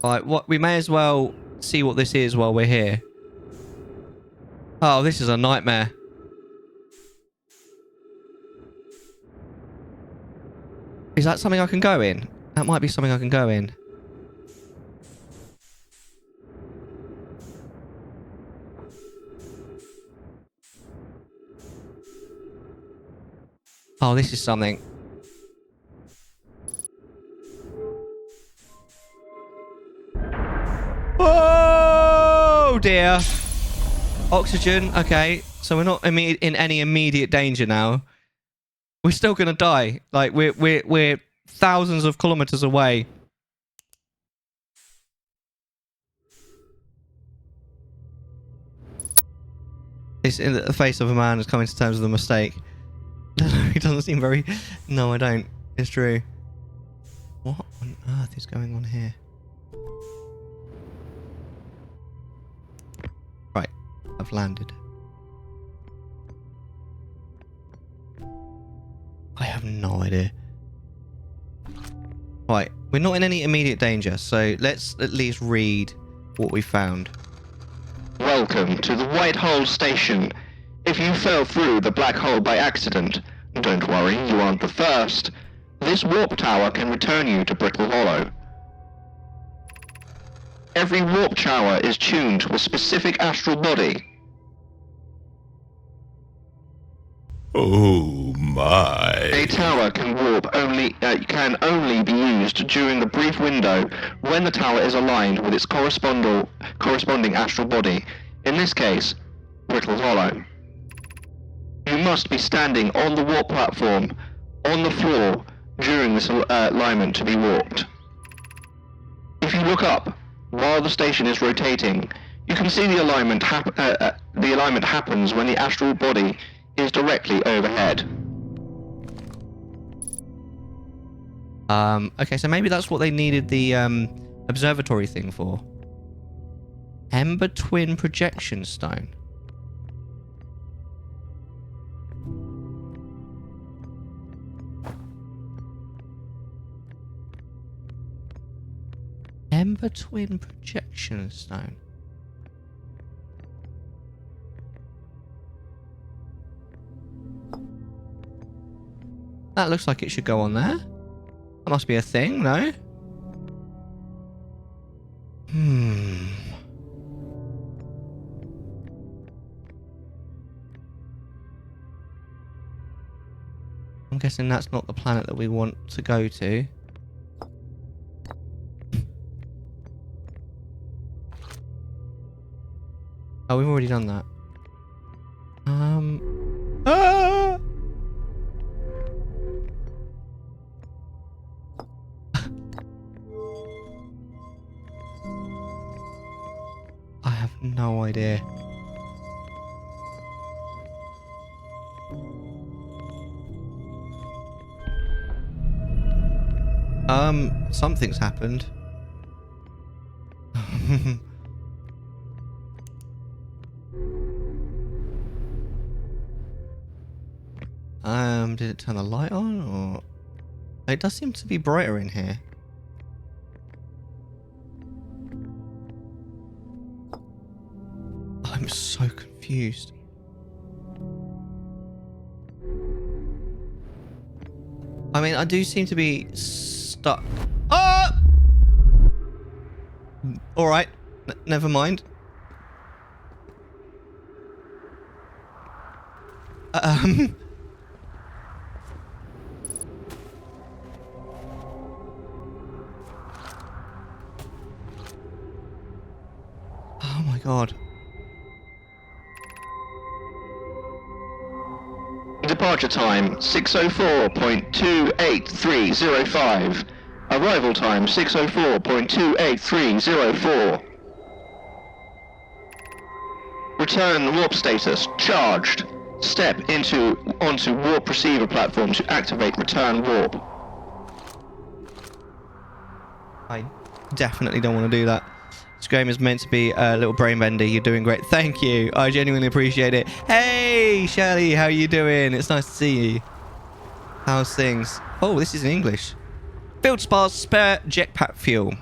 S1: Right, what we may as well see what this is while we're here. Oh, this is a nightmare. Is that something I can go in? That might be something I can go in. Oh, this is something. Oh dear. Oxygen. Okay, so we're not in any immediate danger now. We're still gonna die. Like we're thousands of kilometers away. It's in the face of a man who's coming to terms with a mistake. He doesn't seem very... No, I don't. It's true. What on earth is going on here? Right. I've landed. I have no idea. Right. We're not in any immediate danger, so let's at least read what we found.
S6: Welcome to the White Hole Station. If you fell through the black hole by accident, don't worry, you aren't the first. This warp tower can return you to Brittle Hollow. Every warp tower is tuned to a specific astral body.
S5: Oh
S6: A
S5: my.
S6: tower can only be used during the brief window when the tower is aligned with its corresponding astral body. In this case, Brittle Hollow. You must be standing on the warp platform, on the floor, during this alignment to be warped. If you look up while the station is rotating, you can see the alignment happens when the astral body is directly overhead.
S1: Okay, so maybe that's what they needed the observatory thing for. Ember Twin Projection Stone. Ember Twin Projection Stone. That looks like it should go on there. That must be a thing, no? I'm guessing that's not the planet that we want to go to. Oh, we've already done that. Ah! I have no idea. Something's happened. Did it turn the light on, or... It does seem to be brighter in here. I'm so confused. I mean, I do seem to be stuck. Ah! Alright. Never mind. Oh my god.
S6: Departure time 6:04.28305. Arrival time 6:04.28304. Return warp status charged. Step onto warp receiver platform to activate return warp.
S1: Fine. Definitely don't want to do that. This game is meant to be a little brain bender. You're doing great. Thank you. I genuinely appreciate it. Hey, Shelley, how you doing? It's nice to see you. How's things? Oh, this is in English. Field spas spare jetpack fuel.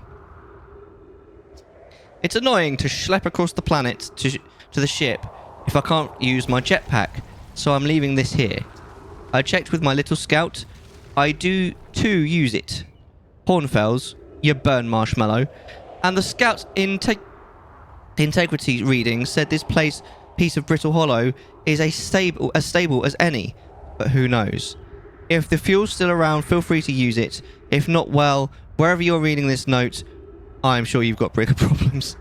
S1: It's annoying to schlep across the planet to the ship if I can't use my jetpack, so I'm leaving this here. I checked with my little scout. I do too use it. Hornfells, you burn marshmallow. And the scout's integrity reading said this piece of brittle hollow is as stable as any, but who knows? If the fuel's still around, feel free to use it. If not, well, wherever you're reading this note, I'm sure you've got bigger problems.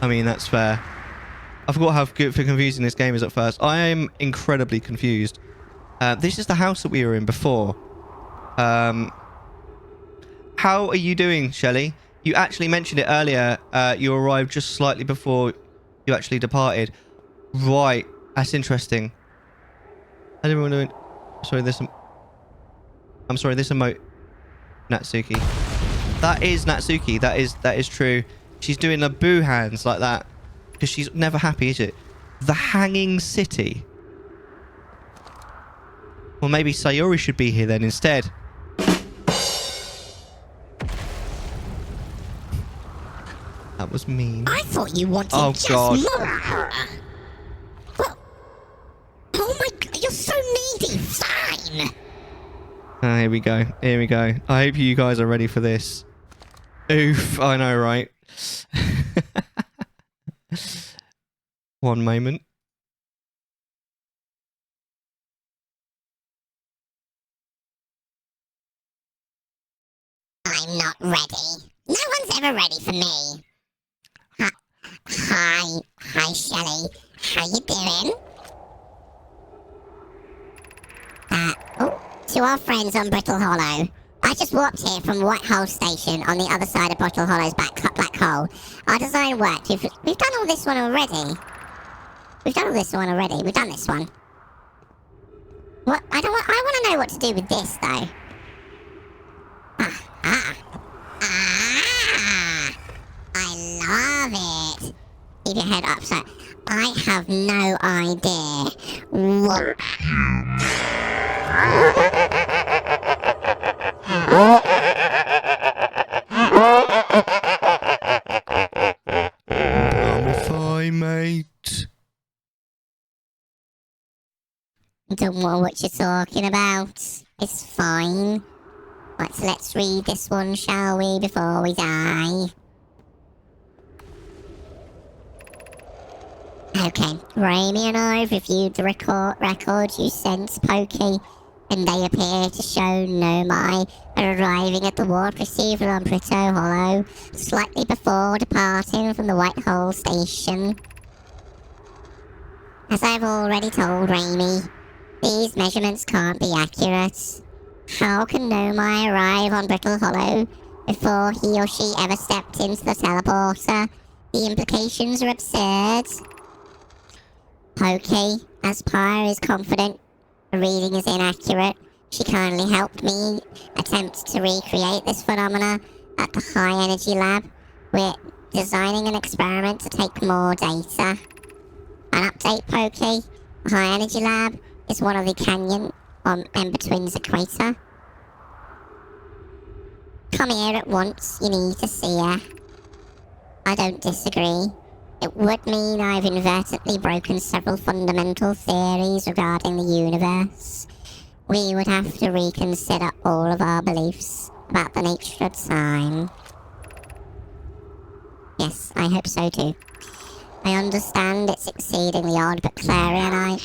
S1: I mean, that's fair. I forgot how confusing this game is at first. I am incredibly confused. This is the house that we were in before. How are you doing, Shelley? You actually mentioned it earlier. You arrived just slightly before you actually departed. Right. That's interesting. How's everyone doing? Sorry, this emote. Natsuki. That is Natsuki. That is true. She's doing the boo hands like that. Because she's never happy, is it? The Hanging City. Well, maybe Sayori should be here then instead. That was mean.
S2: I thought you wanted just
S1: God.
S2: more. Well, oh my god, you're so needy. Fine.
S1: Here we go. Here we go. I hope you guys are ready for this. Oof. I know, right? One moment.
S2: I'm not ready. No one's ever ready for me. Hi, Shelley. How you doing? To our friends on Brittle Hollow. I just warped here from White Hole Station on the other side of Brittle Hollow's black hole. Our design worked. We've done all this one already. We've done this one. What? I want to know what to do with this though. I love it. Keep your head up, sir. I have no idea what.
S1: Amplify, mate.
S2: Don't know what you're talking about. It's fine. Let's read this one, shall we, before we die? Okay, Raimi and I have reviewed the record you sent Pokey, and they appear to show Nomai arriving at the warp receiver on Brittle Hollow slightly before departing from the White Hole Station. As I've already told Raimi, these measurements can't be accurate. How can Nomai arrive on Brittle Hollow before he or she ever stepped into the teleporter? The implications are absurd. Pokey, as Pyre is confident the reading is inaccurate, she kindly helped me attempt to recreate this phenomena at the High Energy Lab. We're designing an experiment to take more data. An update, Pokey. The High Energy Lab is one of the canyon on Ember Twin's equator. Come here at once, you need to see her. I don't disagree. It would mean I've inadvertently broken several fundamental theories regarding the universe. We would have to reconsider all of our beliefs about the nature of time. Yes, I hope so too. I understand it's exceedingly odd, but Clary and I...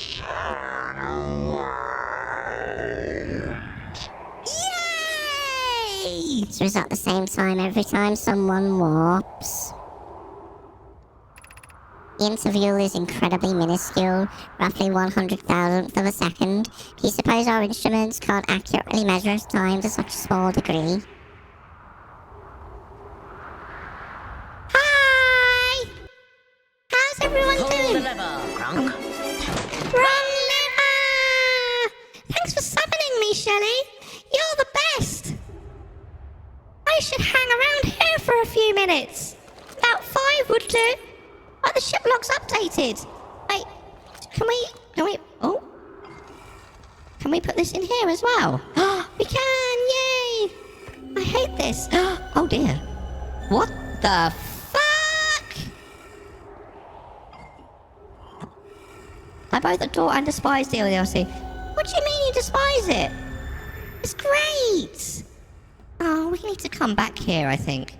S2: Yay! So it's at the same time every time someone warps. The interval is incredibly minuscule, roughly 100,000th of a second. Do you suppose our instruments can't accurately measure time to such a small degree? Hi! How's everyone doing?
S8: Pull the lever, Crunk.
S2: Run, Liver! Thanks for summoning me, Shelley. You're the best. I should hang around here for
S8: for a few minutes. About 5 would do. Like the ship log's updated. Wait, can we, oh. Can we put this in here as well? We can, yay! I hate this. Oh dear. What the fuck? I both adore and despise the DLC. What do you mean you despise it? It's great! Oh, we need to come back here, I think.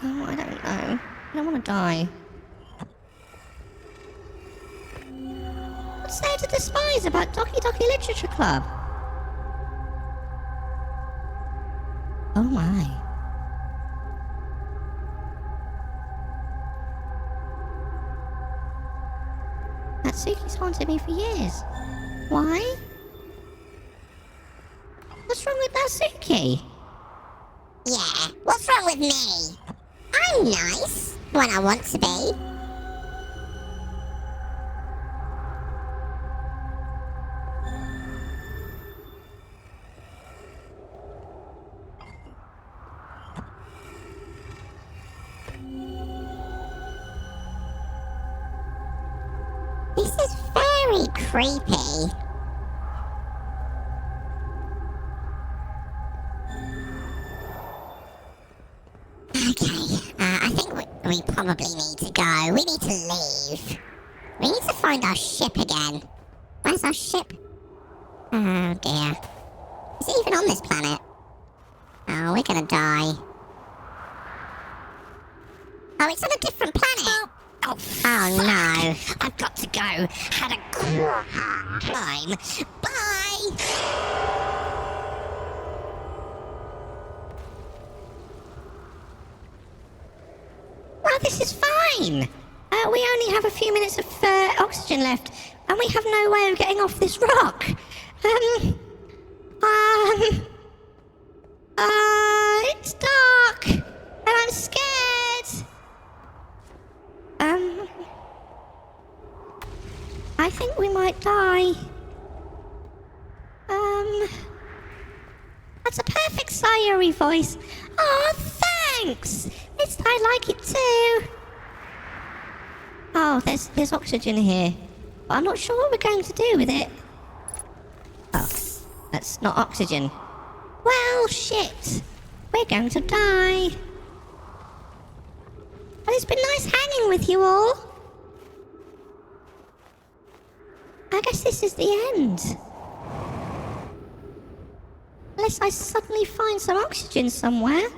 S8: Oh, I don't know. I don't want to die. What's there to despise about Doki Doki Literature Club? Oh my. Natsuki's haunted me for years. Why? What's wrong with Natsuki?
S2: Yeah, what's wrong with me? I'm nice when I want to be. This is very creepy. Okay, I think we probably need to go. We need to leave. We need to find our ship again. Where's our ship? Oh dear. Is it even on this planet? Oh, we're gonna die. Oh, it's on a different planet. Oh no.
S8: I've got to go. Had a good time. Bye! Well, this is fine. We only have a few minutes of oxygen left, and we have no way of getting off this rock. It's dark, and I'm scared. I think we might die. That's a perfect Sayuri voice. Oh, thanks. I like it too. Oh, there's oxygen here. But I'm not sure what we're going to do with it. Oh, that's not oxygen. Well, shit. We're going to die. But it's been nice hanging with you all. I guess this is the end. Unless I suddenly find some oxygen somewhere.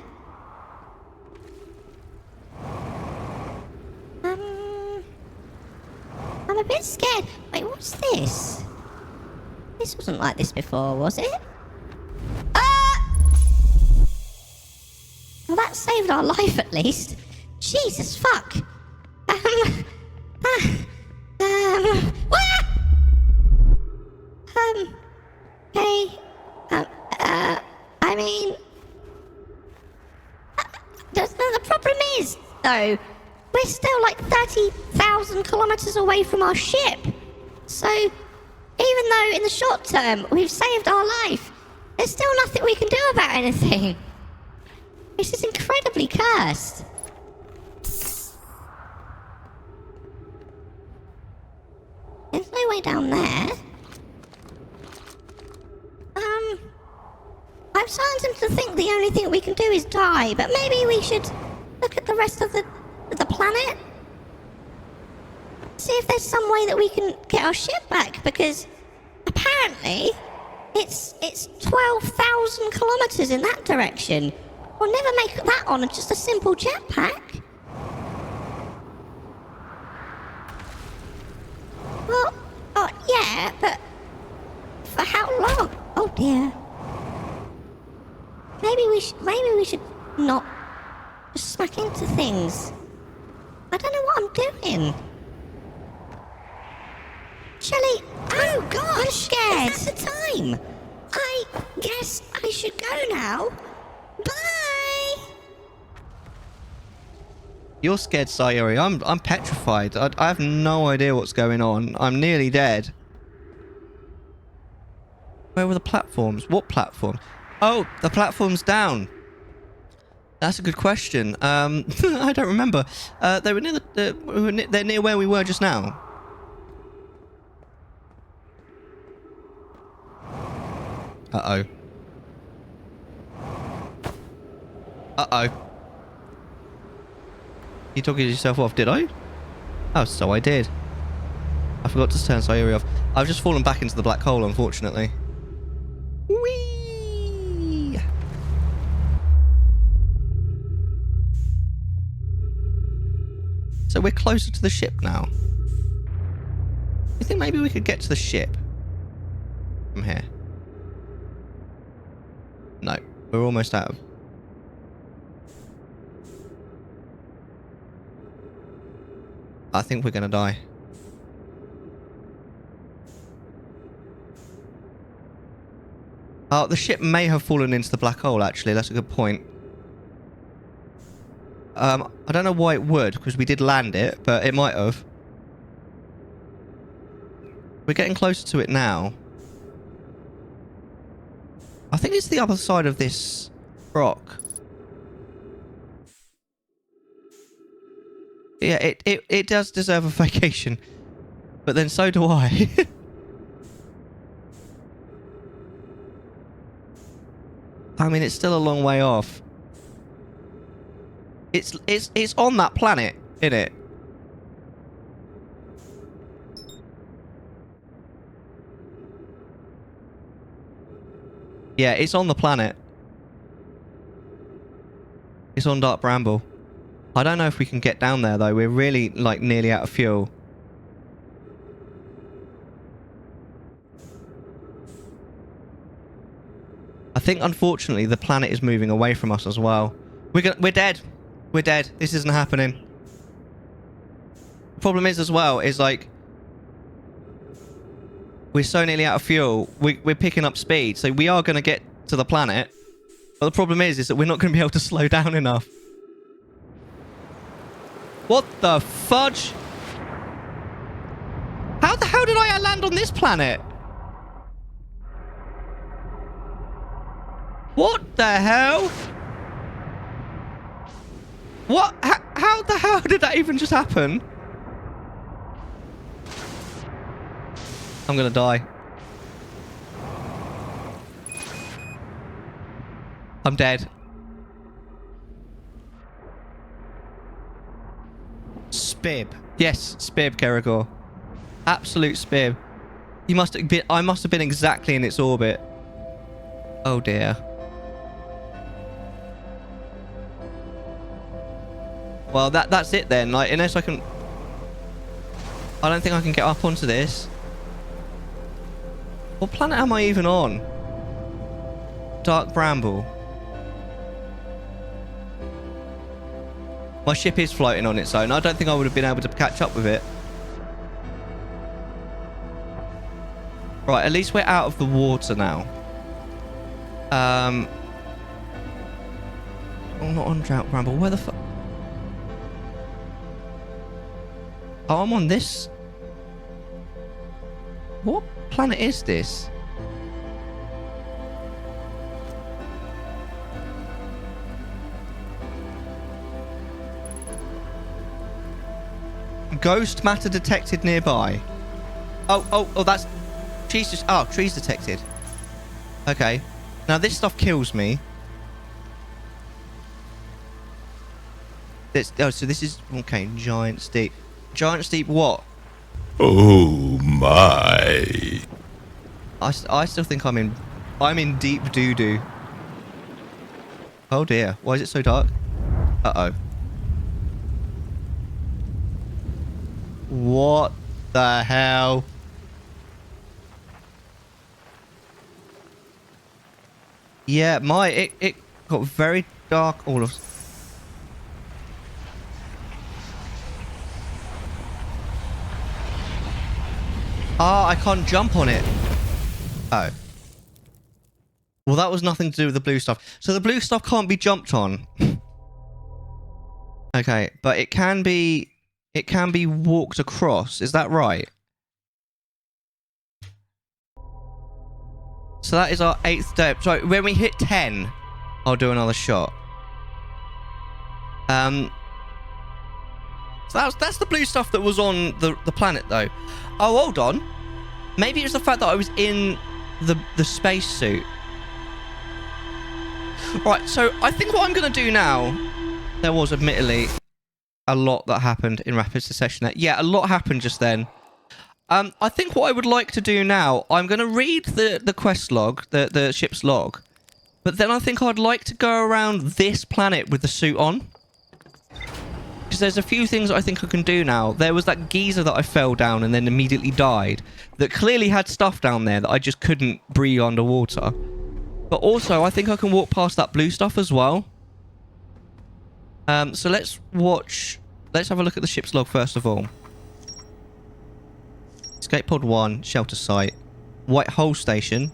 S8: I'm a bit scared. Wait, what's this? This wasn't like this before, was it? Well, that saved our life at least. Jesus fuck. Hey, I mean, the problem is, though, we're still like 30,000 kilometers away from our ship. So, even though in the short term we've saved our life, there's still nothing we can do about anything. This is incredibly cursed. There's no way down there. I'm starting to think the only thing we can do is die, but maybe we should look at the rest of the planet. See if there's some way that we can get our ship back, because apparently it's 12,000 kilometers in that direction. We'll never make that on just a simple jetpack. Well, oh yeah, but for how long? Oh dear. Maybe we should not just smack into things. I don't know what I'm doing. Shelley, oh God, I'm scared. Is that the time? I guess I should go now. Bye.
S1: You're scared, Sayuri. I'm petrified. I have no idea what's going on. I'm nearly dead. Where were the platforms? What platform? Oh, the platform's down. That's a good question. I don't remember. They were near they're near where we were just now. Uh-oh. Uh-oh. You talking yourself off, did I? Oh, so I did. I forgot to turn Sayuri off. I've just fallen back into the black hole, unfortunately. Whee! So we're closer to the ship now. You think maybe we could get to the ship from here? No, we're almost out of... I think we're gonna die. Oh, the ship may have fallen into the black hole, actually. That's a good point. I don't know why it would, because we did land it, but it might have. We're getting closer to it now. I think it's the other side of this rock. Yeah, it does deserve a vacation. But then so do I. I mean, it's still a long way off. It's on that planet, isn't it? Yeah, it's on the planet. It's on Dark Bramble. I don't know if we can get down there, though. We're really, like, nearly out of fuel. I think, unfortunately, the planet is moving away from us as well. We're dead. We're dead. This isn't happening. The problem is, as well, is, like... We're so nearly out of fuel. We're picking up speed, so we are going to get to the planet. But the problem is that we're not going to be able to slow down enough. What the fudge? How the hell did I land on this planet? What the hell? What? How the hell did that even just happen? I'm gonna die. I'm dead. Spib. Yes, Spib, Kerrigan. Absolute Spib. You must have been... I must have been exactly in its orbit. Oh dear. Well, that's it then. Like, unless I can... I don't think I can get up onto this. What planet am I even on? Dark Bramble. My ship is floating on its own. I don't think I would have been able to catch up with it. Right, at least we're out of the water now. Oh, not on Dark Bramble. Where the fuck? Oh, I'm on this. What planet is this? Ghost matter detected nearby. Oh, that's... Trees just... Oh, trees detected. Okay. Now, this stuff kills me. Oh, so this is... Okay, giant steep. Giant steep what?
S5: Oh my.
S1: I still think I'm in deep doo-doo. Oh dear. Why is it so dark? Uh-oh. What the hell? Yeah, it got very dark all of... Ah, I can't jump on it. Oh. Well, that was nothing to do with the blue stuff. So the blue stuff can't be jumped on. Okay, but it can be walked across. Is that right? So that is our 8th day. So when we hit 10, I'll do another shot. So that's the blue stuff that was on the planet, though. Oh, hold on. Maybe it was the fact that I was in the spacesuit. Right, so I think what I'm going to do now... There was, admittedly, a lot that happened in rapid succession there. Yeah, a lot happened just then. I think what I would like to do now... I'm going to read the quest log, the ship's log. But then I think I'd like to go around this planet with the suit on. Because there's a few things I think I can do now. There was that geezer that I fell down and then immediately died. That clearly had stuff down there that I just couldn't breathe underwater. But also, I think I can walk past that blue stuff as well. So let's watch... Let's have a look at the ship's log first of all. Escape pod 1, shelter site. White hole station.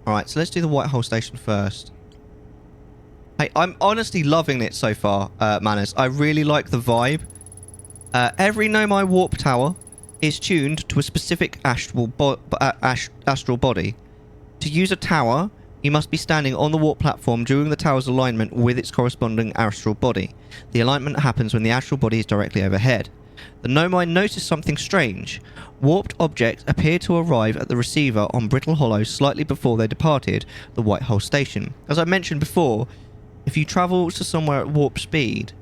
S1: Alright, so let's do the white hole station first. Hey, I'm honestly loving it so far, Manners. I really like the vibe. Every Nomai warp tower is tuned to a specific astral body. To use a tower, you must be standing on the warp platform during the tower's alignment with its corresponding astral body. The alignment happens when the astral body is directly overhead. The Nomai noticed something strange. Warped objects appeared to arrive at the receiver on Brittle Hollow slightly before they departed the White Hole Station. As I mentioned before, if you travel to somewhere at warp speed,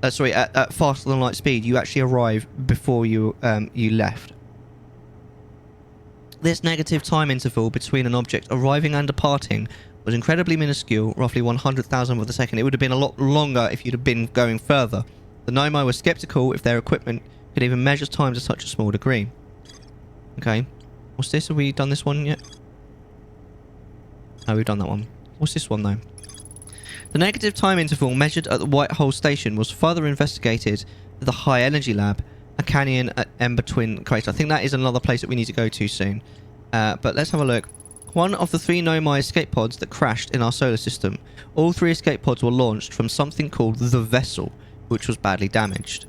S1: at faster than light speed, you actually arrive before you left. This negative time interval between an object arriving and departing was incredibly minuscule, roughly 100,000th of a second. It would have been a lot longer if you'd have been going further. The Nomai were skeptical if their equipment could even measure time to such a small degree. Okay. What's this? Have we done this one yet? No, we've done that one. What's this one, though? The negative time interval measured at the White Hole Station was further investigated at the High Energy Lab, a canyon at Ember Twin Crater. I think that is another place that we need to go to soon. But let's have a look. One of the 3 Nomai escape pods that crashed in our solar system. All 3 escape pods were launched from something called the Vessel, which was badly damaged.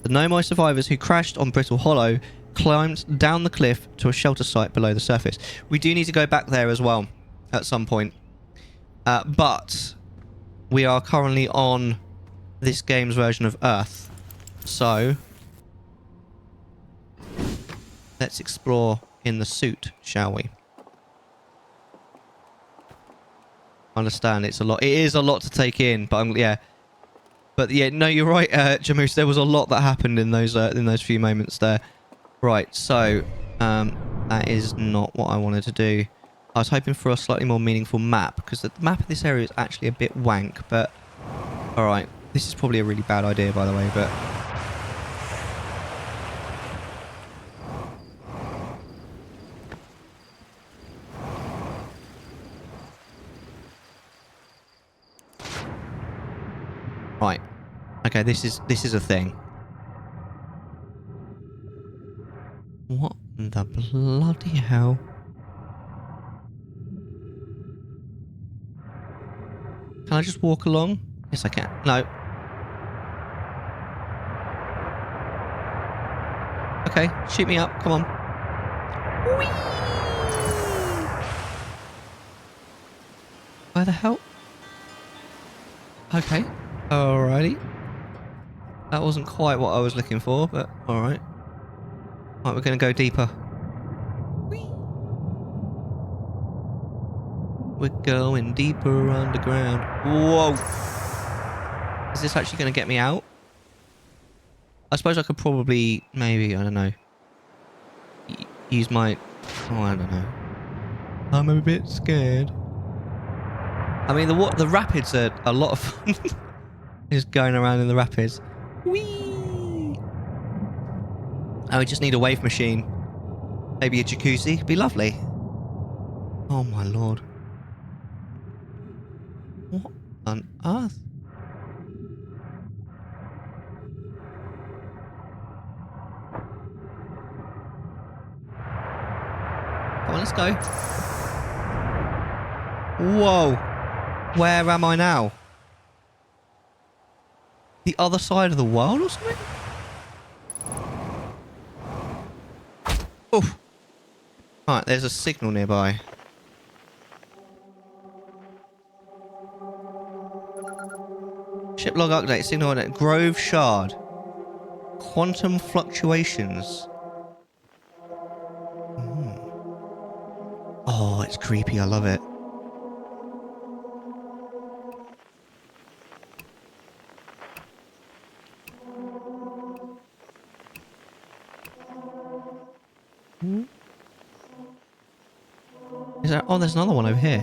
S1: The Nomai survivors who crashed on Brittle Hollow climbed down the cliff to a shelter site below the surface. We do need to go back there as well at some point. But we are currently on this game's version of Earth. So let's explore in the suit, shall we? I understand it's a lot. It is a lot to take in, but yeah. But yeah, no, you're right, Jamoose. There was a lot that happened in those few moments there. Right, so that is not what I wanted to do. I was hoping for a slightly more meaningful map, because the map of this area is actually a bit wank. But all right, this is probably a really bad idea, by the way. But right. Okay, this is a thing. What the bloody hell? Can I just walk along? Yes, I can. No. Okay, shoot me up. Come on. Whee! Where the hell? Okay. Alrighty. That wasn't quite what I was looking for, but alright. Right, we're going to go deeper. Whee! We're going deeper underground. Whoa! Is this actually going to get me out? I suppose I could probably, maybe, I don't know. Use my... Oh, I don't know. I'm a bit scared. I mean, the rapids are a lot of fun. Just going around in the rapids. Whee! Oh, we just need a wave machine. Maybe a jacuzzi. Be lovely. Oh my lord. What on earth? Come on, let's go. Whoa. Where am I now? The other side of the world or something? Oof. Right, there's a signal nearby. Ship log update. Signal on it. Grove Shard. Quantum fluctuations. Oh, it's creepy. I love it. Is that? Oh, there's another one over here.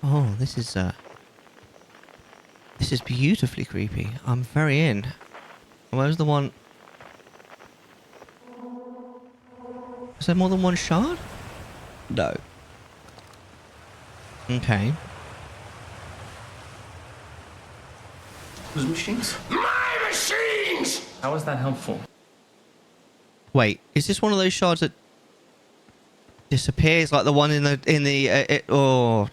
S1: Oh, this is beautifully creepy. I'm very in. Where's the one? Is there more than one shard? No. Okay.
S9: Those machines?
S7: My machines!
S9: How is that helpful?
S1: Wait, is this one of those shards that disappears like the one in the oh.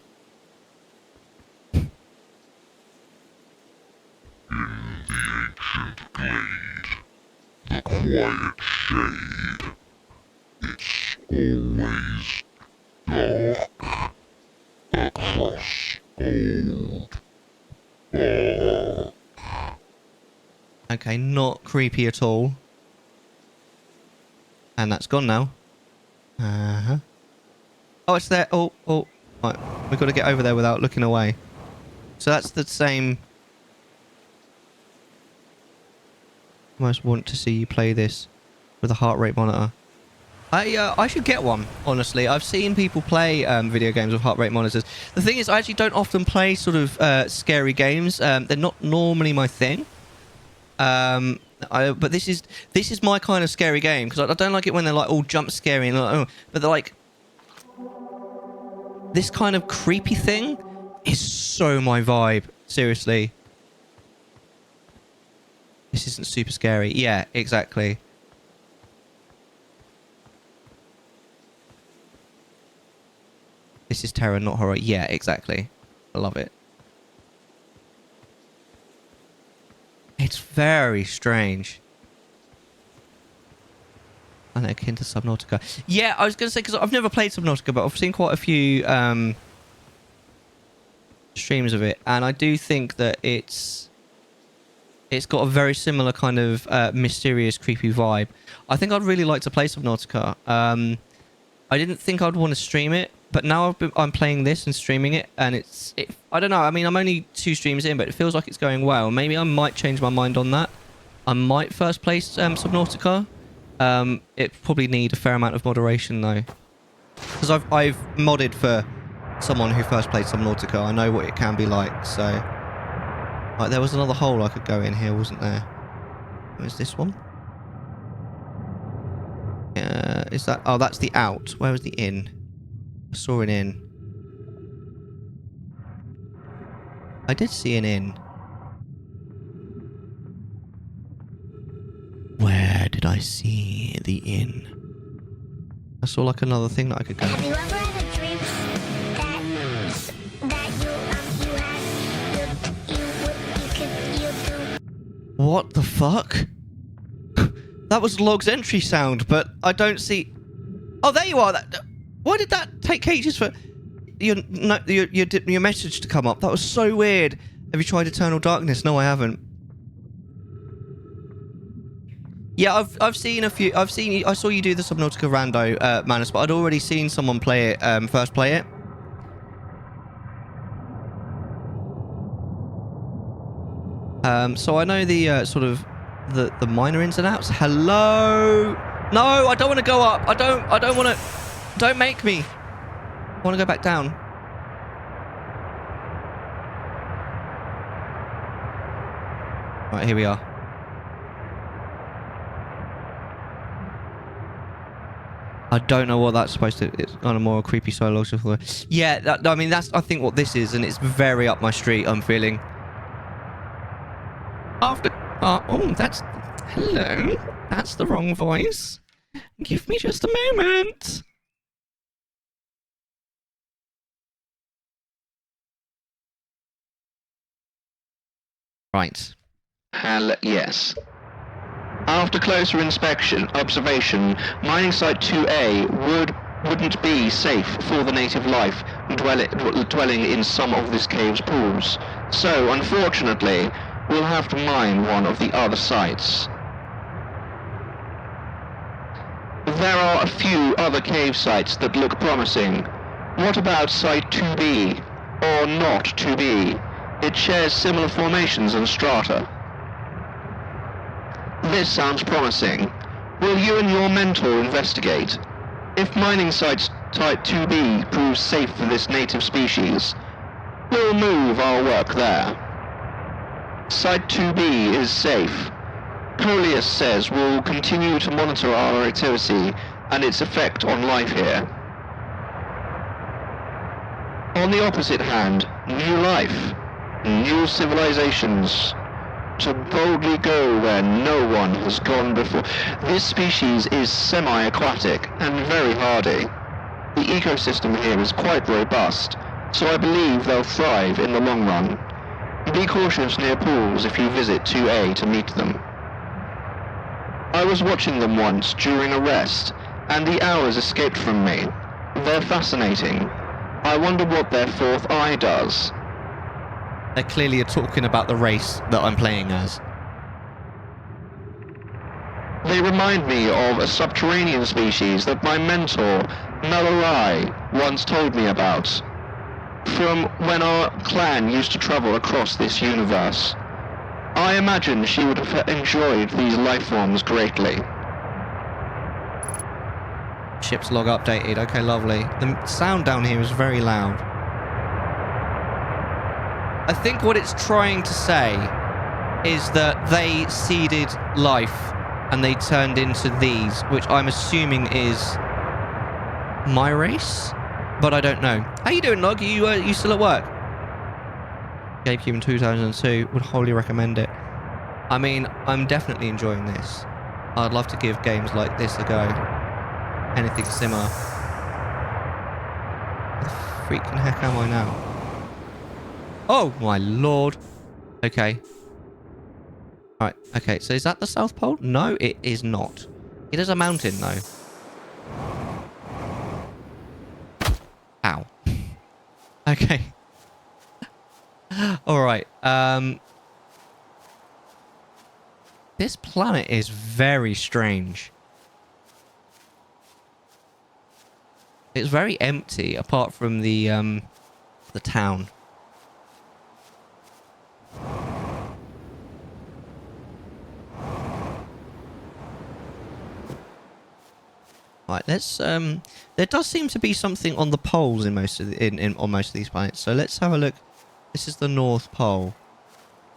S5: The quiet shade. It's always dark across old.
S1: Okay, not creepy at all. And that's gone now. Uh-huh. Oh, it's there. Oh. Right, we've got to get over there without looking away. So that's the same. I most want to see you play this with a heart rate monitor. I should get one, honestly. I've seen people play video games with heart rate monitors. The thing is, I actually don't often play sort of scary games. They're not normally my thing. But this is my kind of scary game, because I don't like it when they're like all jump scary and like, oh, but they're like this kind of creepy thing is so my vibe. Seriously, this isn't super scary. Yeah, exactly. This is terror, not horror. Yeah, exactly. I love it. It's very strange. And akin to Subnautica. Yeah, I was going to say, because I've never played Subnautica, but I've seen quite a few streams of it. And I do think that it's got a very similar kind of mysterious, creepy vibe. I think I'd really like to play Subnautica. I didn't think I'd want to stream it, but now I'm playing this and streaming it, and I don't know. I mean, I'm only 2 streams in, but it feels like it's going well. Maybe I might change my mind on that. I might first play Subnautica. It probably need a fair amount of moderation though, because I've modded for someone who first played Subnautica. I know what it can be like. So, like, there was another hole I could go in here, wasn't there? Where's this one? Is that? Oh, that's the out. Where was the in? I saw an in. I did see an in. Where did I see the inn? I saw like another thing that I could go.
S2: Have you ever had a dream that
S1: What the fuck? That was Log's entry sound, but I don't see. Oh, there you are. Why did that take ages for your message to come up? That was so weird. Have you tried Eternal Darkness? No, I haven't. Yeah, I've seen a few. I saw you do the Subnautica Rando, Manus, but I'd already seen someone play it. First play it. So I know the sort of the minor ins and outs. Hello. No, I don't want to go up. I don't want to. Don't make me. I want to go back down. Right, here we are. I don't know what that's supposed to. It's kind of more creepy psychological. Yeah, I mean that's. I think what this is, and it's very up my street. I'm feeling. After. Oh, that's. Hello. That's the wrong voice. Give me just a moment. Right.
S6: Yes. After closer observation, mining site 2A would wouldn't be safe for the native life dwelling in some of this cave's pools. So, unfortunately, we'll have to mine one of the other sites. There are a few other cave sites that look promising. What about Site 2B? Or not 2B? It shares similar formations and strata. This sounds promising. Will you and your mentor investigate? If mining site Type 2B proves safe for this native species, we'll move our work there. Site 2B is safe. Coleus says we'll continue to monitor our activity and its effect on life here. On the opposite hand, new life, new civilizations, to boldly go where no one has gone before. This species is semi-aquatic and very hardy. The ecosystem here is quite robust, so I believe they'll thrive in the long run. Be cautious near pools if you visit 2A to meet them. I was watching them once during a rest, and the hours escaped from me. They're fascinating. I wonder what their fourth eye does.
S1: They clearly are talking about the race that I'm playing as.
S6: They remind me of a subterranean species that my mentor, Mellar, once told me about, from when our clan used to travel across this universe. I imagine she would have enjoyed these life forms greatly.
S1: Ship's log updated. Okay, lovely. The sound down here is very loud. I think what it's trying to say is that they seeded life and they turned into these, which I'm assuming is my race, but I don't know. How you doing, Log? You still at work? GameCube in 2002. Would wholly recommend it. I mean, I'm definitely enjoying this. I'd love to give games like this a go. Anything similar. Where the freaking heck am I now? Oh my lord. Okay. Alright, okay, so is that the South Pole? No, it is not. It is a mountain though. Ow. Okay. Alright, this planet is very strange. It's very empty apart from the town. Right, let's there does seem to be something on the poles in most of the, on most of these planets. So let's have a look. This is the North Pole.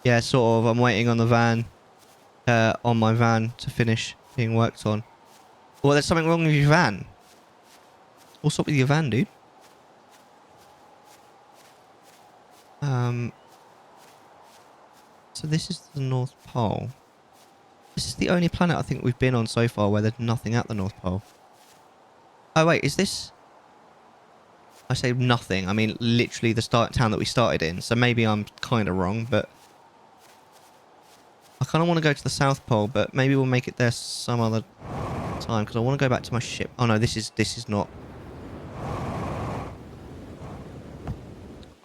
S1: Yeah, sort of. I'm waiting on the van, on my van to finish being worked on. Well, there's something wrong with your van. What's up with your van, dude? So this is the North Pole. This is the only planet I think we've been on so far where there's nothing at the North Pole. Oh wait, is this... I say nothing, I mean literally the town that we started in, so maybe I'm kind of wrong, but... I kind of want to go to the South Pole, but maybe we'll make it there some other time, because I want to go back to my ship. Oh no, this is not...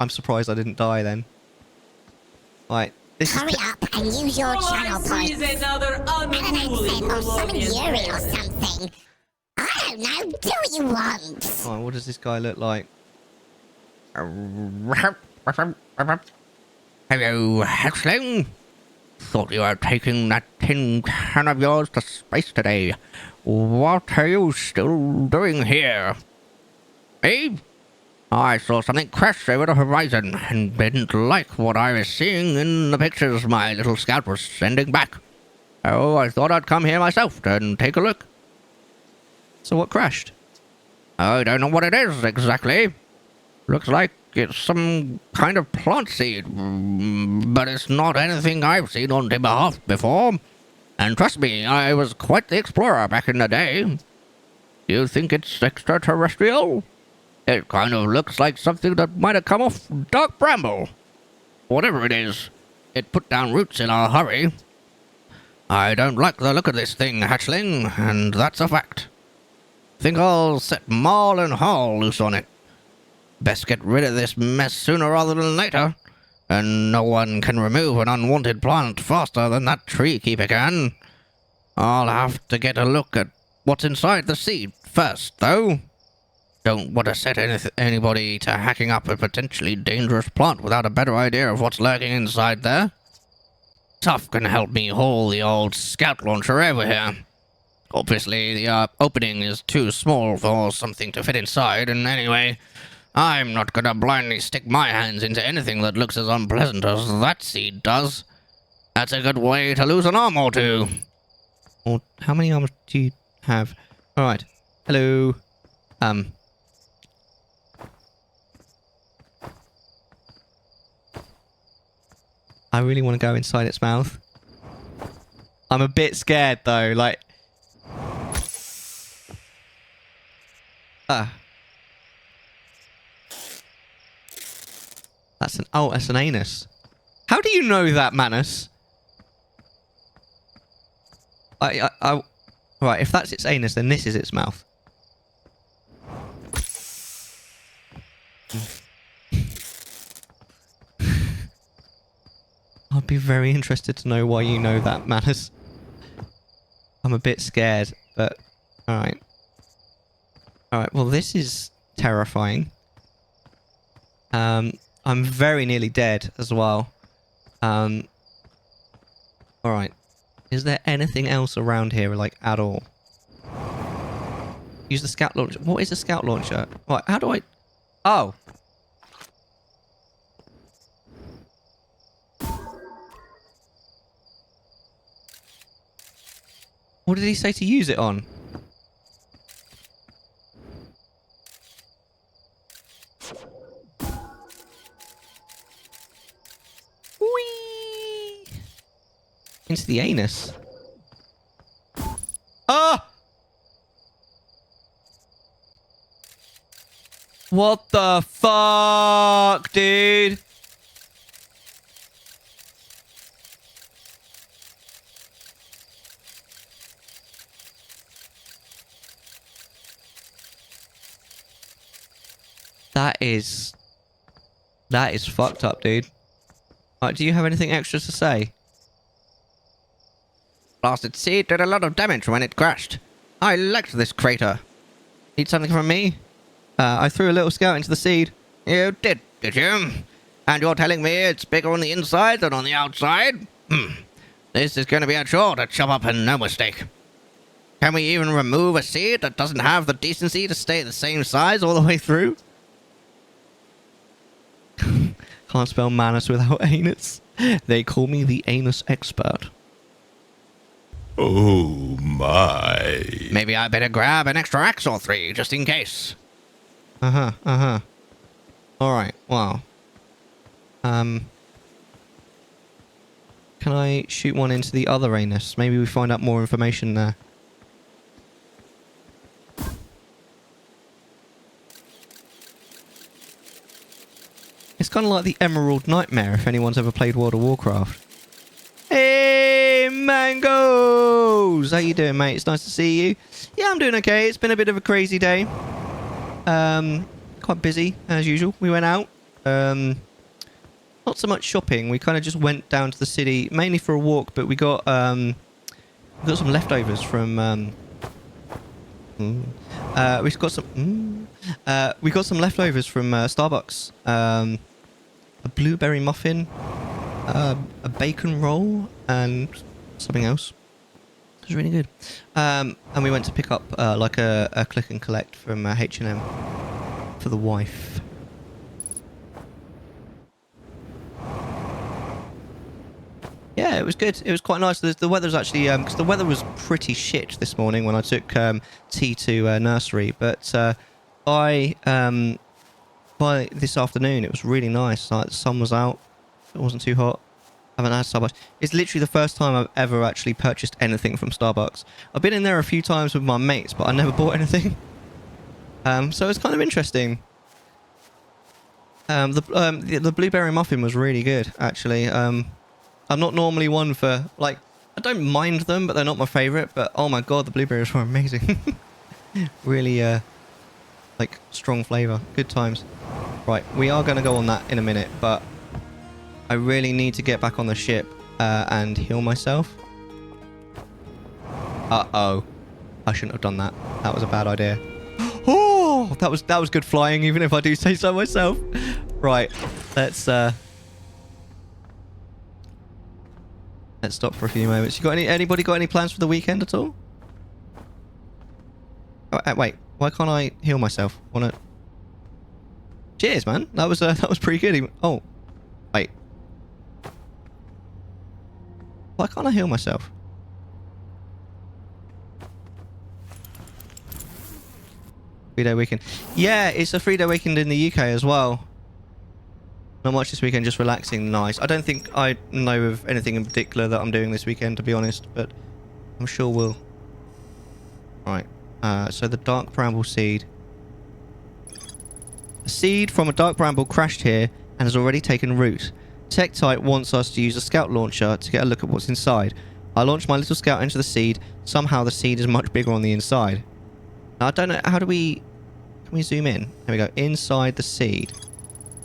S1: I'm surprised I didn't die then. Right, this
S2: Hurry up and use your channel points.
S10: Another
S2: Accent or summon Yuri or something. I don't know, do what you want.
S1: Oh, what does this guy look like?
S7: Hello, Hatchling. Thought you were taking that tin can of yours to space today. What are you still doing here? Eh? I saw something crash over the horizon and didn't like what I was seeing in the pictures my little scout was sending back. Oh, I thought I'd come here myself and take a look.
S1: So what crashed?
S7: I don't know what it is exactly. Looks like it's some kind of plant seed, but it's not anything I've seen on Timber Hearth before. And trust me, I was quite the explorer back in the day. You think it's extraterrestrial? It kind of looks like something that might have come off Dark Bramble. Whatever it is, it put down roots in a hurry. I don't like the look of this thing, Hatchling, and that's a fact. Think I'll set Maul and Hall loose on it. Best get rid of this mess sooner rather than later. And no one can remove an unwanted plant faster than that tree keeper can. I'll have to get a look at what's inside the seed first, though. Don't want to set anybody to hacking up a potentially dangerous plant without a better idea of what's lurking inside there. Tough can help me haul the old scout launcher over here. Obviously, the opening is too small for something to fit inside, and anyway, I'm not gonna blindly stick my hands into anything that looks as unpleasant as that seed does. That's a good way to lose an arm or two.
S1: Or how many arms do you have? Alright. Hello. I really want to go inside its mouth. I'm a bit scared though, like... That's an anus. How do you know that, Manus? Right, if that's its anus, then this is its mouth. I'd be very interested to know why you know that, Manus. I'm a bit scared, but... Alright. Alright, well this is terrifying. I'm very nearly dead as well. Alright. Is there anything else around here, like, at all? Use the scout launcher. What is a scout launcher? Right, how do I... Oh! What did he say to use it on? Whee! Into the anus. Ah! What the fuck, dude? That is fucked up, dude. Alright, do you have anything extra to say?
S7: Blasted seed did a lot of damage when it crashed. I liked this crater.
S1: Need something from me? I threw a little scout into the seed.
S7: You did you? And you're telling me it's bigger on the inside than on the outside? This is going to be a chore to chop up and no mistake. Can we even remove a seed that doesn't have the decency to stay the same size all the way through?
S1: Can't spell Manus without anus. They call me the anus expert.
S5: Oh my.
S7: Maybe I better grab an extra axe or three, just in case.
S1: Alright, wow. Can I shoot one into the other anus? Maybe we find out more information there. It's kind of like the Emerald Nightmare, if anyone's ever played World of Warcraft. Hey, Mangoes! How you doing, mate? It's nice to see you. Yeah, I'm doing okay. It's been a bit of a crazy day. Quite busy, as usual. We went out. Not so much shopping. We kind of just went down to the city, mainly for a walk, but we got some leftovers from... we got some leftovers from Starbucks. A blueberry muffin, a bacon roll, and something else. It was really good. And we went to pick up like a click and collect from H&M for the wife. Yeah, it was good. It was quite nice. The weather's actually... because the weather was pretty shit this morning when I took T to nursery. But by this afternoon, it was really nice. Like, the sun was out. It wasn't too hot. I haven't had Starbucks. It's literally the first time I've ever actually purchased anything from Starbucks. I've been in there a few times with my mates, but I never bought anything. So it's kind of interesting. The blueberry muffin was really good, actually. I'm not normally one for, like, I don't mind them, but they're not my favourite. But, oh my god, the blueberries were amazing. Really, like, strong flavour. Good times. Right, we are going to go on that in a minute, but I really need to get back on the ship and heal myself. Uh-oh. I shouldn't have done that. That was a bad idea. Oh, that was good flying, even if I do say so myself. Right, let's stop for a few moments. You got anybody got any plans for the weekend at all? Oh, wait, why can't I heal myself? Wanna? Cheers, man. That was pretty good. Oh, wait. Why can't I heal myself? Three-day weekend. Yeah, it's a 3-day weekend in the UK as well. Not much this weekend, just relaxing. Nice. I don't think I know of anything in particular that I'm doing this weekend, to be honest, but I'm sure we'll. Right. So the dark bramble seed. A seed from a dark bramble crashed here and has already taken root. Tektite wants us to use a scout launcher to get a look at what's inside. I launched my little scout into the seed. Somehow the seed is much bigger on the inside. Now, I don't know, how do we... Can we zoom in? There we go. Inside the seed.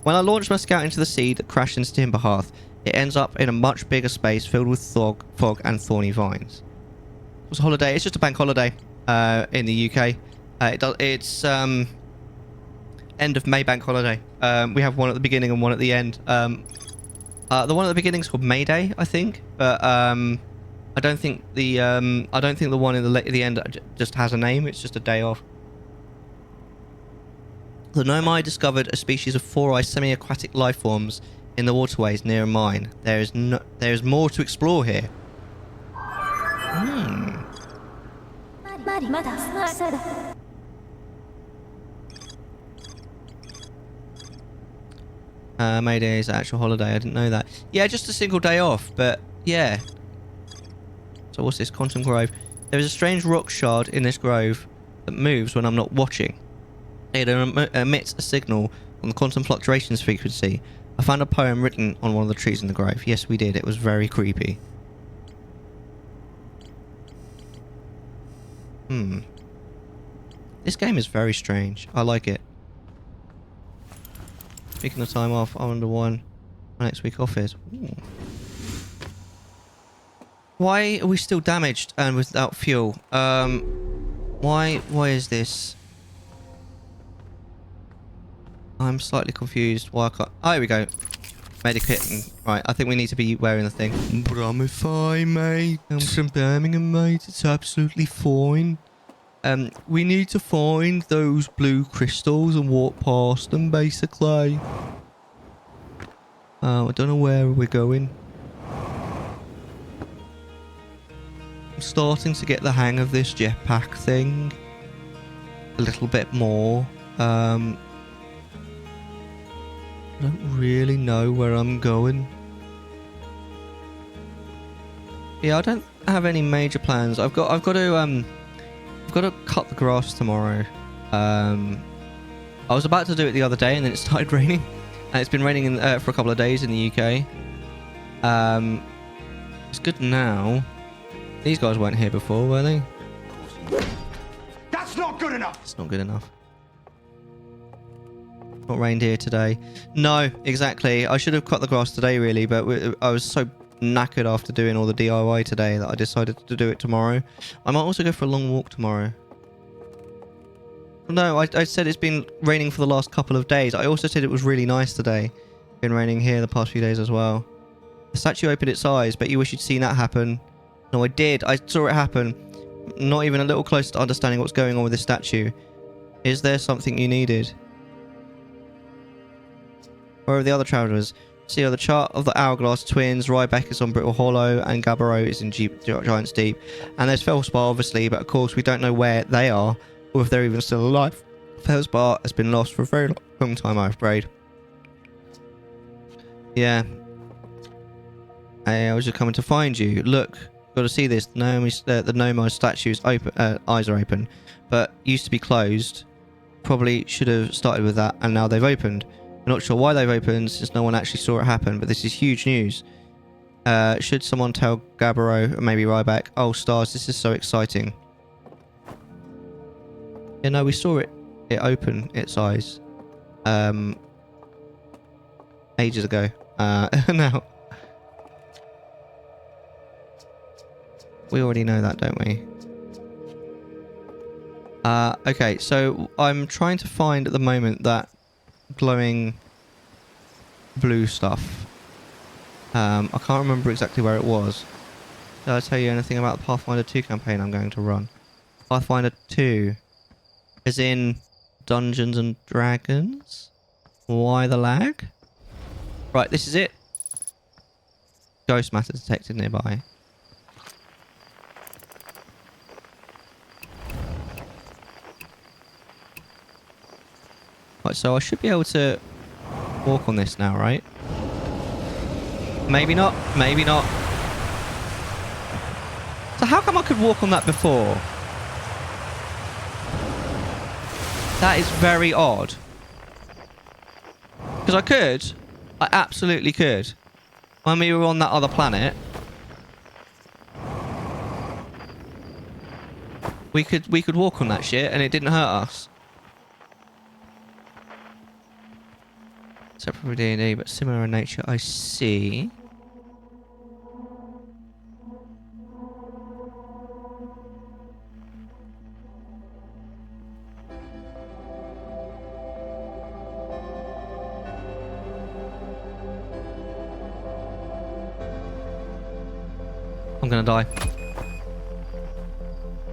S1: When I launched my scout into the seed that crashed into Timber Hearth, it ends up in a much bigger space filled with fog and thorny vines. It was a holiday. It's just a bank holiday in the UK. It's end of May bank holiday. We have one at the beginning and one at the end. The one at the beginning is called May Day, I think, but I don't think the one in the end just has a name. It's just a day off. The Nomai discovered a species of four-eyed semi-aquatic life forms in the waterways near mine. There is more to explore here. May Day is an actual holiday. I didn't know that. Yeah, just a single day off, but yeah. So what's this? Quantum Grove. There is a strange rock shard in this grove that moves when I'm not watching. It emits a signal on the quantum fluctuations frequency. I found a poem written on one of the trees in the grove. Yes, we did. It was very creepy. This game is very strange. I like it. Speaking of time off, I wonder when my next week off is. Ooh. Why are we still damaged and without fuel? Why is this? I'm slightly confused. Why I can't... Oh, here we go. Medikit. Right, I think we need to be wearing the thing. But I'm fine, mate. I'm from Birmingham, mate. It's absolutely fine. We need to find those blue crystals and walk past them, basically. I don't know where we're going. I'm starting to get the hang of this jetpack thing a little bit more. I don't really know where I'm going. Yeah, I don't have any major plans. I've got to cut the grass tomorrow. I was about to do it the other day and then it started raining. And it's been raining for a couple of days in the UK. It's good now. These guys weren't here before, were they?
S10: That's not good enough.
S1: It's not good enough. Not rained here today. No, exactly. I should have cut the grass today, really, but I was so knackered after doing all the DIY today that I decided to do it tomorrow. I might also go for a long walk tomorrow. No, I said it's been raining for the last couple of days. I also said it was really nice today. Been raining here the past few days as well. The statue opened its eyes, but you wish you'd seen that happen. No, I did. I saw it happen. Not even a little close to understanding what's going on with this statue. Is there something you needed? Where are the other travellers? See on the chart of the Hourglass Twins, Ryback is on Brittle Hollow and Gabbro is in Giant's Deep. And there's Felspar, obviously, but of course we don't know where they are or if they're even still alive. Felspar has been lost for a very long time, I'm afraid. Yeah. I was just coming to find you. Look, got to see this. The Nomai statue's eyes are open, but used to be closed. Probably should have started with that, and now they've opened. I'm not sure why they've opened, since no one actually saw it happen, but this is huge news. Should someone tell Gabbro, or maybe Ryback? Oh, stars, this is so exciting. Yeah, no, we saw it open its eyes ages ago. Now we already know that, don't we? Okay, so I'm trying to find at the moment that glowing blue stuff. I can't remember exactly where it was. Did I tell you anything about the Pathfinder 2 campaign I'm going to run? Pathfinder 2, as in Dungeons and Dragons? Why the lag? Right, this is it. Ghost matter detected nearby. Right, so I should be able to walk on this now, right? Maybe not, maybe not. So how come I could walk on that before? That is very odd. Because I could. I absolutely could. When we were on that other planet, we could walk on that shit and it didn't hurt us. Separate from D&D, but similar in nature, I see. I'm gonna die.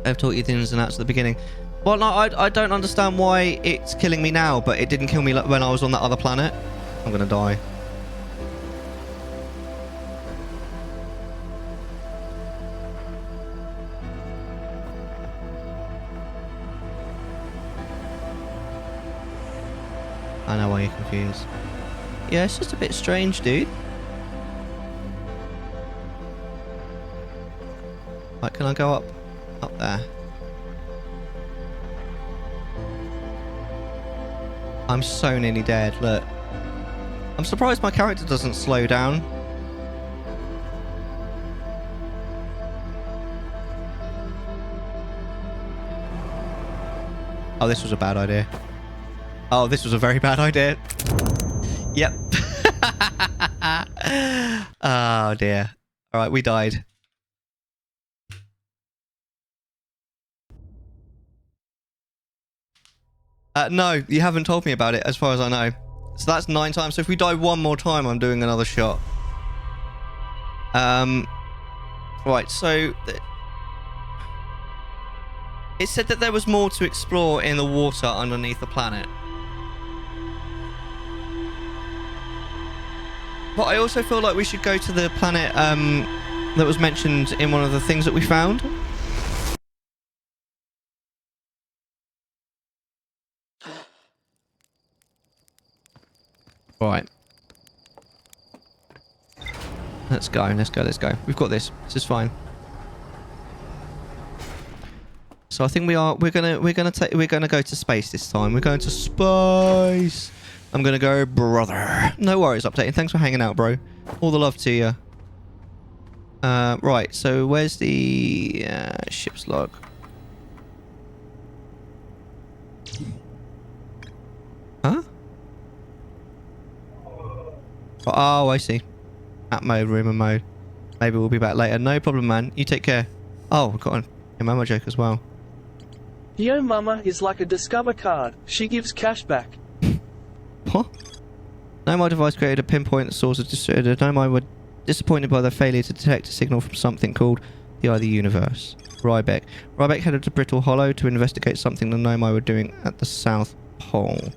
S1: I've taught you the ins and outs at the beginning. Well, no, I don't understand why it's killing me now, but it didn't kill me when I was on that other planet. I'm gonna die. I know why you're confused. Yeah, it's just a bit strange, dude. Right, can I go up there? I'm so nearly dead, look. I'm surprised my character doesn't slow down. Oh, this was a bad idea. Oh, this was a very bad idea. Yep. Oh, dear. Alright, we died. No, you haven't told me about it, as far as I know. So that's 9 times. So if we die one more time, I'm doing another shot. Right, so... It said that there was more to explore in the water underneath the planet. But I also feel like we should go to the planet that was mentioned in one of the things that we found. Right. Let's go, let's go, let's go. We've got this. This is fine. So I think we're gonna go to space this time. We're going to space. I'm gonna go, brother. No worries, updating. Thanks for hanging out, bro. All the love to you. Right, so where's the ship's log? Huh? Oh, I see. Map mode, rumor mode. Maybe we'll be back later. No problem, man. You take care. Oh, we've got a mama joke as well.
S10: Yo mama is like a Discover card. She gives cash back.
S1: What? Nomai device created a pinpoint source of disorder. Nomai were disappointed by their failure to detect a signal from something called the Eye of the Universe. Rybeck. Rybeck headed to Brittle Hollow to investigate something the Nomai were doing at the South Pole.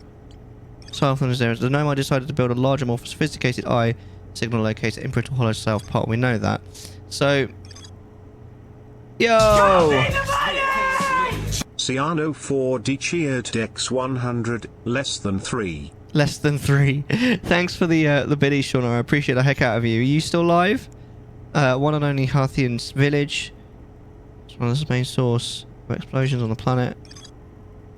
S1: South on his areas, the Nomai decided to build a larger, more sophisticated eye signal located in Brittle Hollow South Pole. We know that. So... Yo!
S11: Ciano 4D cheered Dex 100, less than 3.
S1: Less than 3. Thanks for the biddy, Shauna. I appreciate the heck out of you. Are you still live? One and only Harthian's village. It's one of the main source of explosions on the planet.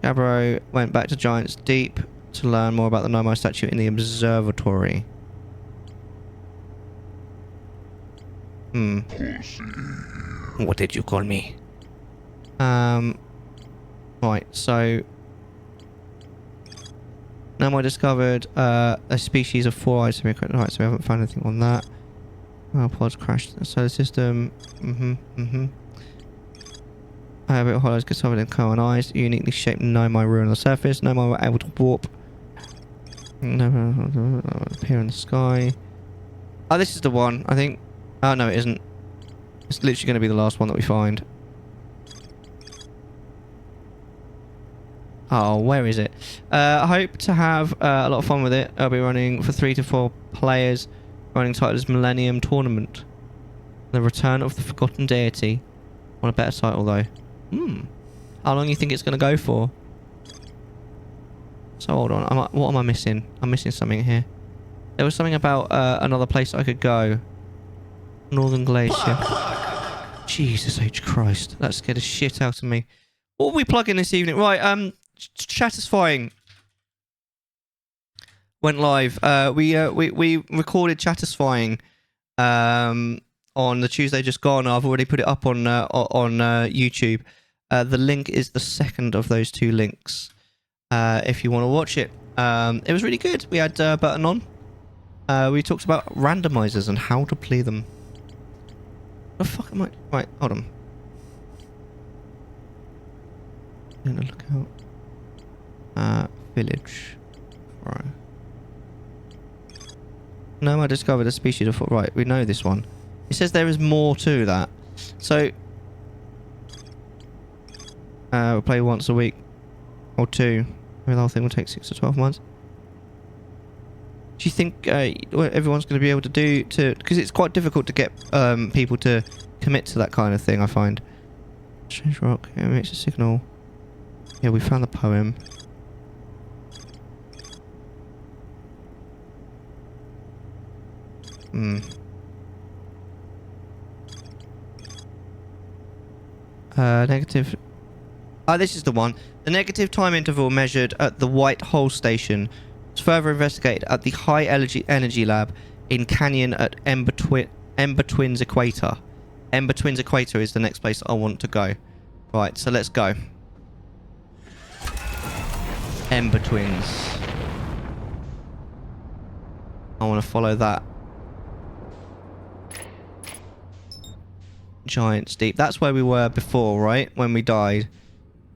S1: Gabbro went back to Giant's Deep to learn more about the Nomai statue in the observatory. What did you call me? Right, so... Now I discovered a species of four-eyed semi-aquatic. Right, so we haven't found anything on that. Our pods crashed the solar system. A bit of hollows discovered in colonized. Uniquely shaped Nomai ruin on the surface. Nomai were able to warp. No, appear in the sky. Oh, this is the one, I think. Oh, no, it isn't. It's literally going to be the last one that we find. Oh, where is it? I hope to have a lot of fun with it. I'll be running for 3 to 4 players. Running title is Millennium Tournament. The Return of the Forgotten Deity. Want a better title, though. How long do you think it's going to go for? So, hold on. What am I missing? I'm missing something here. There was something about another place I could go. Northern Glacier. Jesus H. Christ. That scared the shit out of me. What are we plugging this evening? Right, Chattisfying went live. We recorded Chattisfying on the Tuesday just gone. I've already put it up on YouTube. The link is the second of those 2 links. If you want to watch it. It was really good. We had Burton on. We talked about randomizers and how to play them. What the fuck am I? Right, hold on. I'm gonna look out. Village. Right. No, I discovered a species of... Right, we know this one. It says there is more to that. So... we'll play once a week. Or 2. The whole thing will take 6 to 12 months. Do you think everyone's going to be able to do... Because it's quite difficult to get people to commit to that kind of thing, I find. Strange rock. It makes a signal. Yeah, we found the poem. Negative... Ah, this is the one. The negative time interval measured at the White Hole Station was further investigated at the High Energy Lab in Canyon at Ember Twins Equator. Ember Twins Equator is the next place I want to go. Right, so let's go. Ember Twins. I want to follow that. Giants Deep. That's where we were before, right? When we died.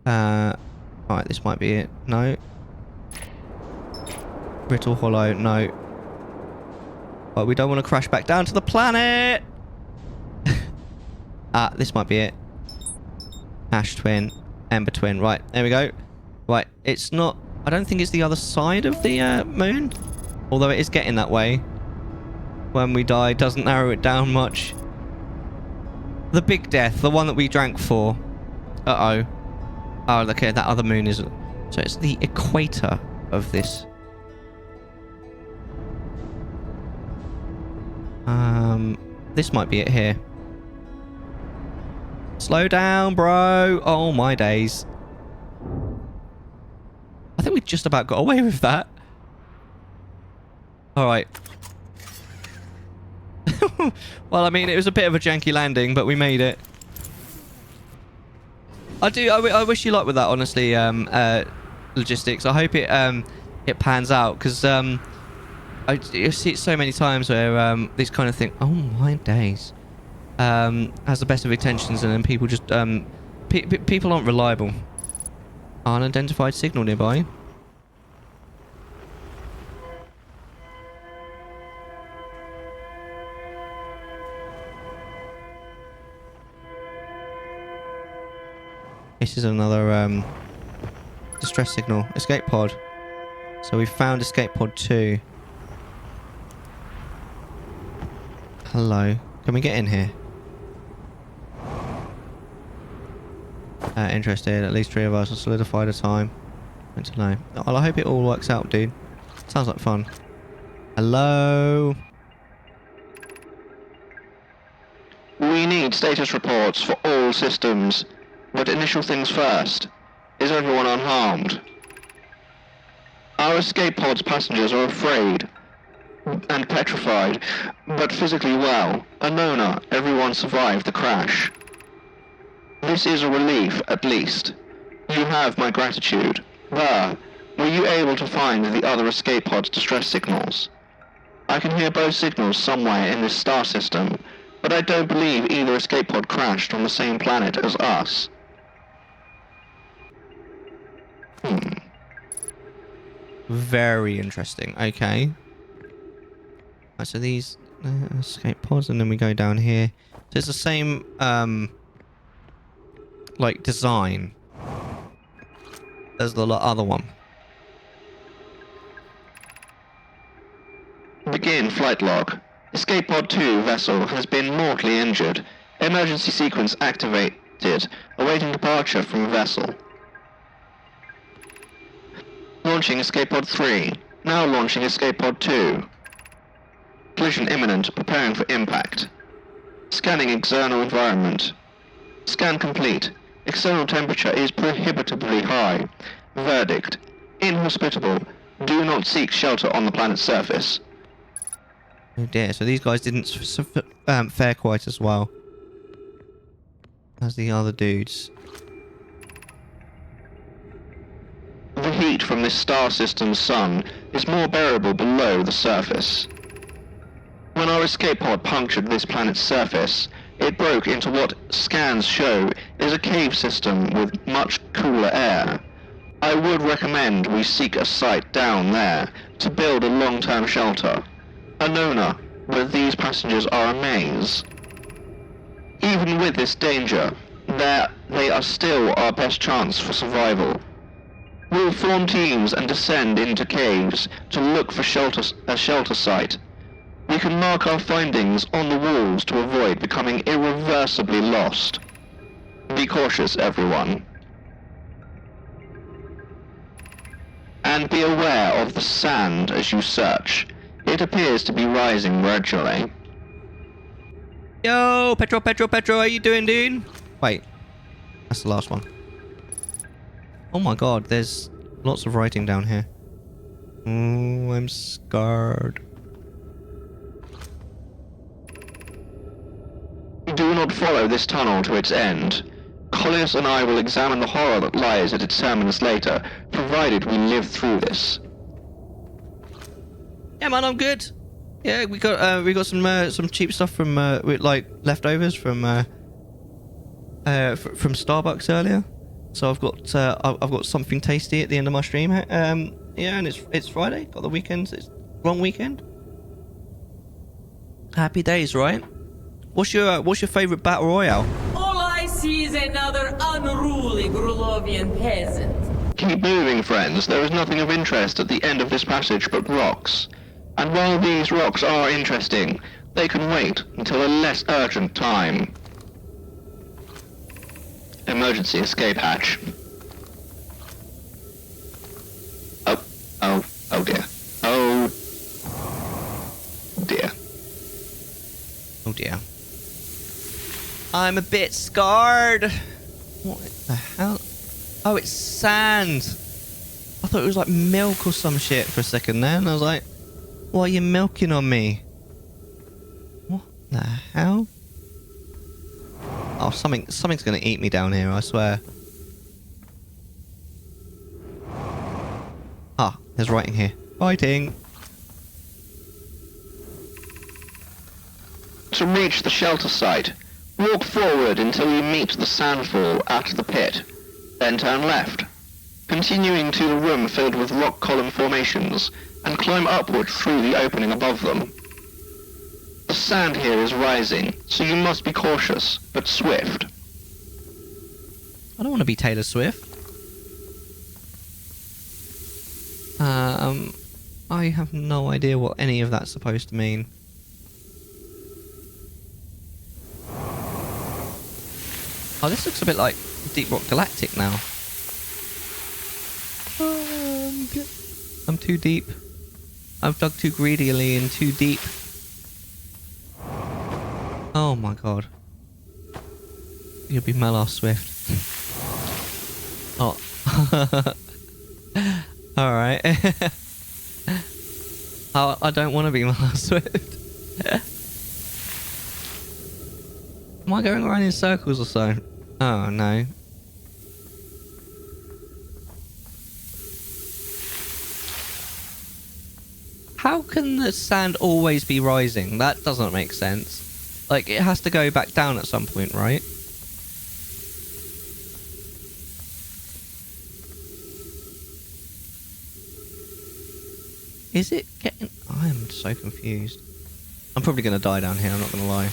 S1: Right, this might be it. No. Brittle Hollow. No. But we don't want to crash back down to the planet! This might be it. Ash Twin. Ember Twin. Right, there we go. Right, it's not... I don't think it's the other side of the moon. Although it is getting that way. When we die, doesn't narrow it down much. The Big Death, the one that we drank for. Uh-oh. Oh, okay, that other moon is... So it's the equator of this. This might be it here. Slow down, bro. Oh, my days. I think we just about got away with that. Alright. Well, I mean, it was a bit of a janky landing, but we made it. I wish you luck with that, honestly, logistics. I hope it pans out, because I see it so many times where these kind of thing, oh my days, has the best of intentions, and then people just people aren't reliable. Unidentified signal nearby. This is another distress signal. Escape pod. So we found escape pod 2. Hello. Can we get in here? Interested. At least 3 of us will solidify the time. Meant to know. Well, I hope it all works out, dude. Sounds like fun. Hello?
S6: We need status reports for all systems. But initial things first. Is everyone unharmed? Our escape pod's passengers are afraid and petrified, but physically well. Anona, everyone survived the crash. This is a relief, at least. You have my gratitude. But, were you able to find the other escape pod's distress signals? I can hear both signals somewhere in this star system, but I don't believe either escape pod crashed on the same planet as us.
S1: Very interesting. Okay. Right, so these escape pods, and then we go down here. So it's the same, like, design as the other one.
S6: Begin flight log. Escape pod 2 vessel has been mortally injured. Emergency sequence activated. Awaiting departure from vessel. Launching escape pod 3. Now launching escape pod 2. Collision imminent. Preparing for impact. Scanning external environment. Scan complete. External temperature is prohibitively high. Verdict. Inhospitable. Do not seek shelter on the planet's surface.
S1: Oh dear, so these guys didn't fare quite as well as the other dudes.
S6: The heat from this star system's sun is more bearable below the surface. When our escape pod punctured this planet's surface, it broke into what scans show is a cave system with much cooler air. I would recommend we seek a site down there to build a long-term shelter. Anona, where these passengers are a maze. Even with this danger, they are still our best chance for survival. We'll form teams and descend into caves to look for a shelter site. We can mark our findings on the walls to avoid becoming irreversibly lost. Be cautious, everyone. And be aware of the sand as you search. It appears to be rising gradually.
S1: Yo, Petro, how you doing, dude? Wait, that's the last one. Oh my god, there's lots of writing down here. Oh, I'm scared.
S6: Do not follow this tunnel to its end. Collius and I will examine the horror that lies at its terminus later, provided we live through this.
S1: Yeah, man, I'm good. Yeah, we got some cheap stuff from with, like, leftovers from Starbucks earlier. So I've got something tasty at the end of my stream. Yeah, and it's Friday. Got the weekend. It's a long weekend. Happy days, right? What's your favorite battle royale?
S12: All I see is another unruly Grulovian peasant.
S6: Keep moving, friends. There is nothing of interest at the end of this passage but rocks. And while these rocks are interesting, they can wait until a less urgent time. Emergency escape hatch. Oh dear. Oh dear.
S1: Oh dear. I'm a bit scarred. What the hell? Oh, it's sand. I thought it was like milk or some shit for a second there, and I was like, why are you milking on me? What the hell? Oh, something's gonna eat me down here, I swear. Ah, there's writing here. Writing.
S6: To reach the shelter site, walk forward until you meet the sandfall at the pit, then turn left, continuing to the room filled with rock column formations, and climb upward through the opening above them. The sand here is rising, so you must be cautious, but swift.
S1: I don't want to be Taylor Swift. I have no idea what any of that's supposed to mean. Oh, this looks a bit like Deep Rock Galactic now. I'm too deep. I've dug too greedily and too deep. Oh my god. You'll be Mellar Swift. Oh. Alright. Oh, I don't want to be Mellar Swift. Am I going around in circles or so? Oh no. can the sand always be rising? That doesn't make sense. Like, it has to go back down at some point, right? Is it getting... I am so confused. I'm probably going to die down here, I'm not going to lie.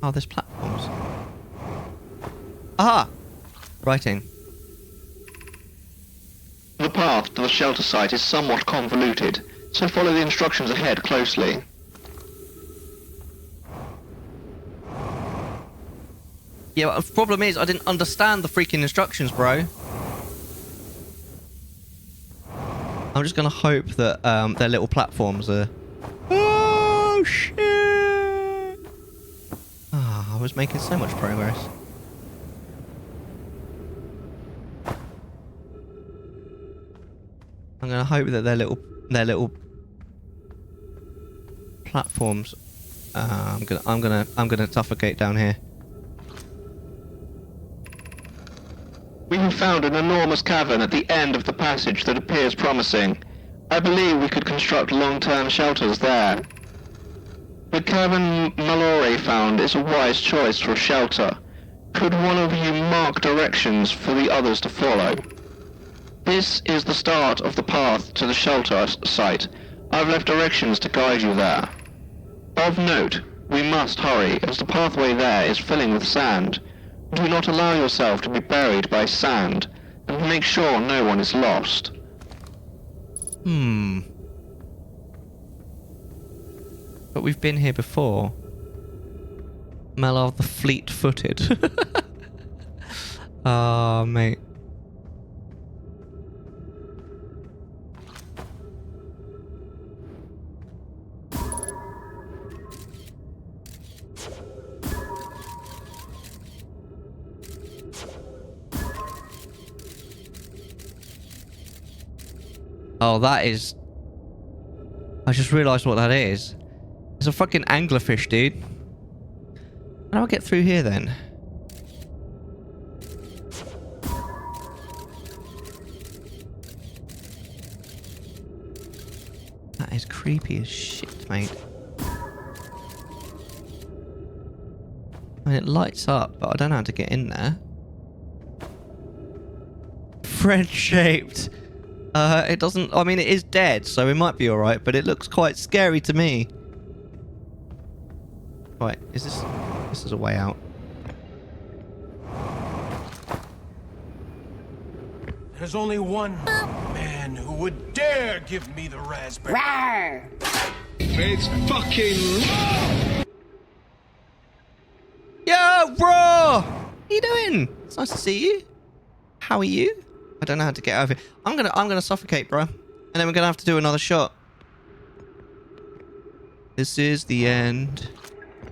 S1: Oh, there's platforms. Aha! Writing.
S6: The path to the shelter site is somewhat convoluted, so follow the instructions ahead closely.
S1: Yeah, but the problem is I didn't understand the freaking instructions, bro. I'm just gonna hope that their little platforms are... Oh, shit! Ah, I was making so much progress. I'm gonna hope that their little platforms... I'm gonna suffocate down here.
S6: We have found an enormous cavern at the end of the passage that appears promising. I believe we could construct long-term shelters there. The cavern Mellar found is a wise choice for a shelter. Could one of you mark directions for the others to follow? This is the start of the path to the shelter site. I've left directions to guide you there. Of note, we must hurry, as the pathway there is filling with sand. Do not allow yourself to be buried by sand, and make sure no one is lost.
S1: But we've been here before. Mellar the fleet-footed. Ah, mate. Oh, that is... I just realised what that is. It's a fucking anglerfish, dude. How do I get through here, then? That is creepy as shit, mate. I mean, it lights up, but I don't know how to get in there. Friend-shaped. It doesn't... I mean, it is dead, so it might be alright, but it looks quite scary to me. Right, is this... This is a way out.
S11: There's only one man who would dare give me the raspberry.
S2: Rawr!
S11: It's fucking...
S1: Yo, bro! How you doing? It's nice to see you. How are you? I don't know how to get out of here. I'm gonna suffocate, bro. And then we're gonna have to do another shot. This is the end.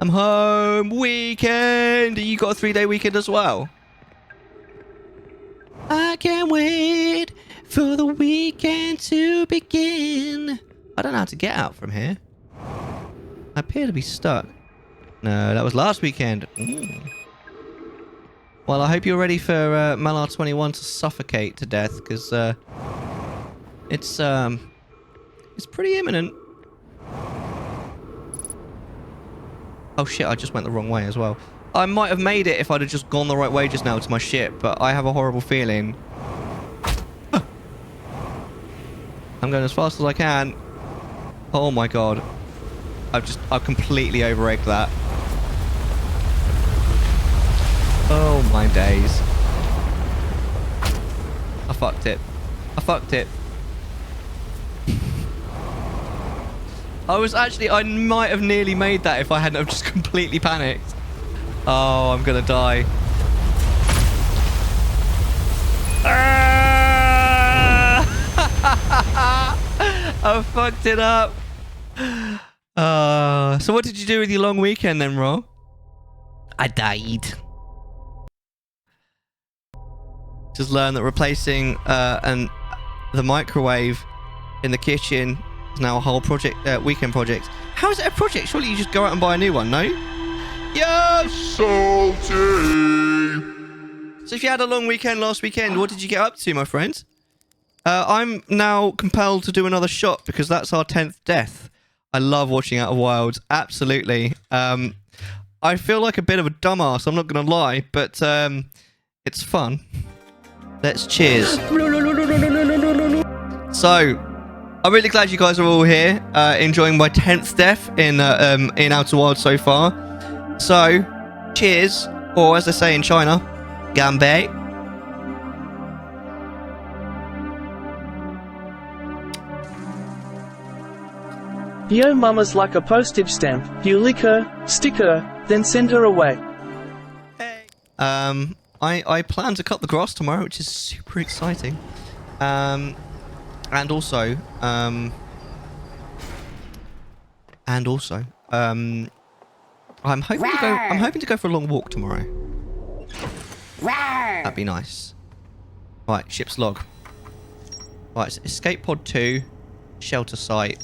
S1: I'm home. Weekend. You got a 3-day weekend as well? I can't wait for the weekend to begin. I don't know how to get out from here. I appear to be stuck. No, that was last weekend. Ooh. Well, I hope you're ready for Mellar 21 to suffocate to death, because it's pretty imminent. Oh shit, I just went the wrong way as well. I might have made it if I'd have just gone the right way just now to my ship, but I have a horrible feeling. I'm going as fast as I can. Oh my god. I've completely over-egged that. Oh my days. I fucked it. I fucked it. I might have nearly made that if I hadn't have just completely panicked. Oh, I'm gonna die. I fucked it up. So what did you do with your long weekend then, Ro? I died. Just learned that replacing the microwave in the kitchen is now a whole project, weekend project. How is it a project? Surely you just go out and buy a new one, no? Yo!
S5: Salty.
S1: So if you had a long weekend last weekend, what did you get up to, my friends? I'm now compelled to do another shot because that's our 10th death. I love watching Out of Wilds. Absolutely. I feel like a bit of a dumbass, I'm not going to lie, but it's fun. Let's cheers. So, I'm really glad you guys are all here, enjoying my 10th death in Outer Wilds so far. So, cheers, or as they say in China, Ganbei.
S10: Yo mama's like a postage stamp. You lick her, stick her, then send her away.
S1: I plan to cut the grass tomorrow, which is super exciting. And also, I'm hoping to go for a long walk tomorrow. That'd be nice. Right, ship's log. Right, so escape pod 2, shelter site,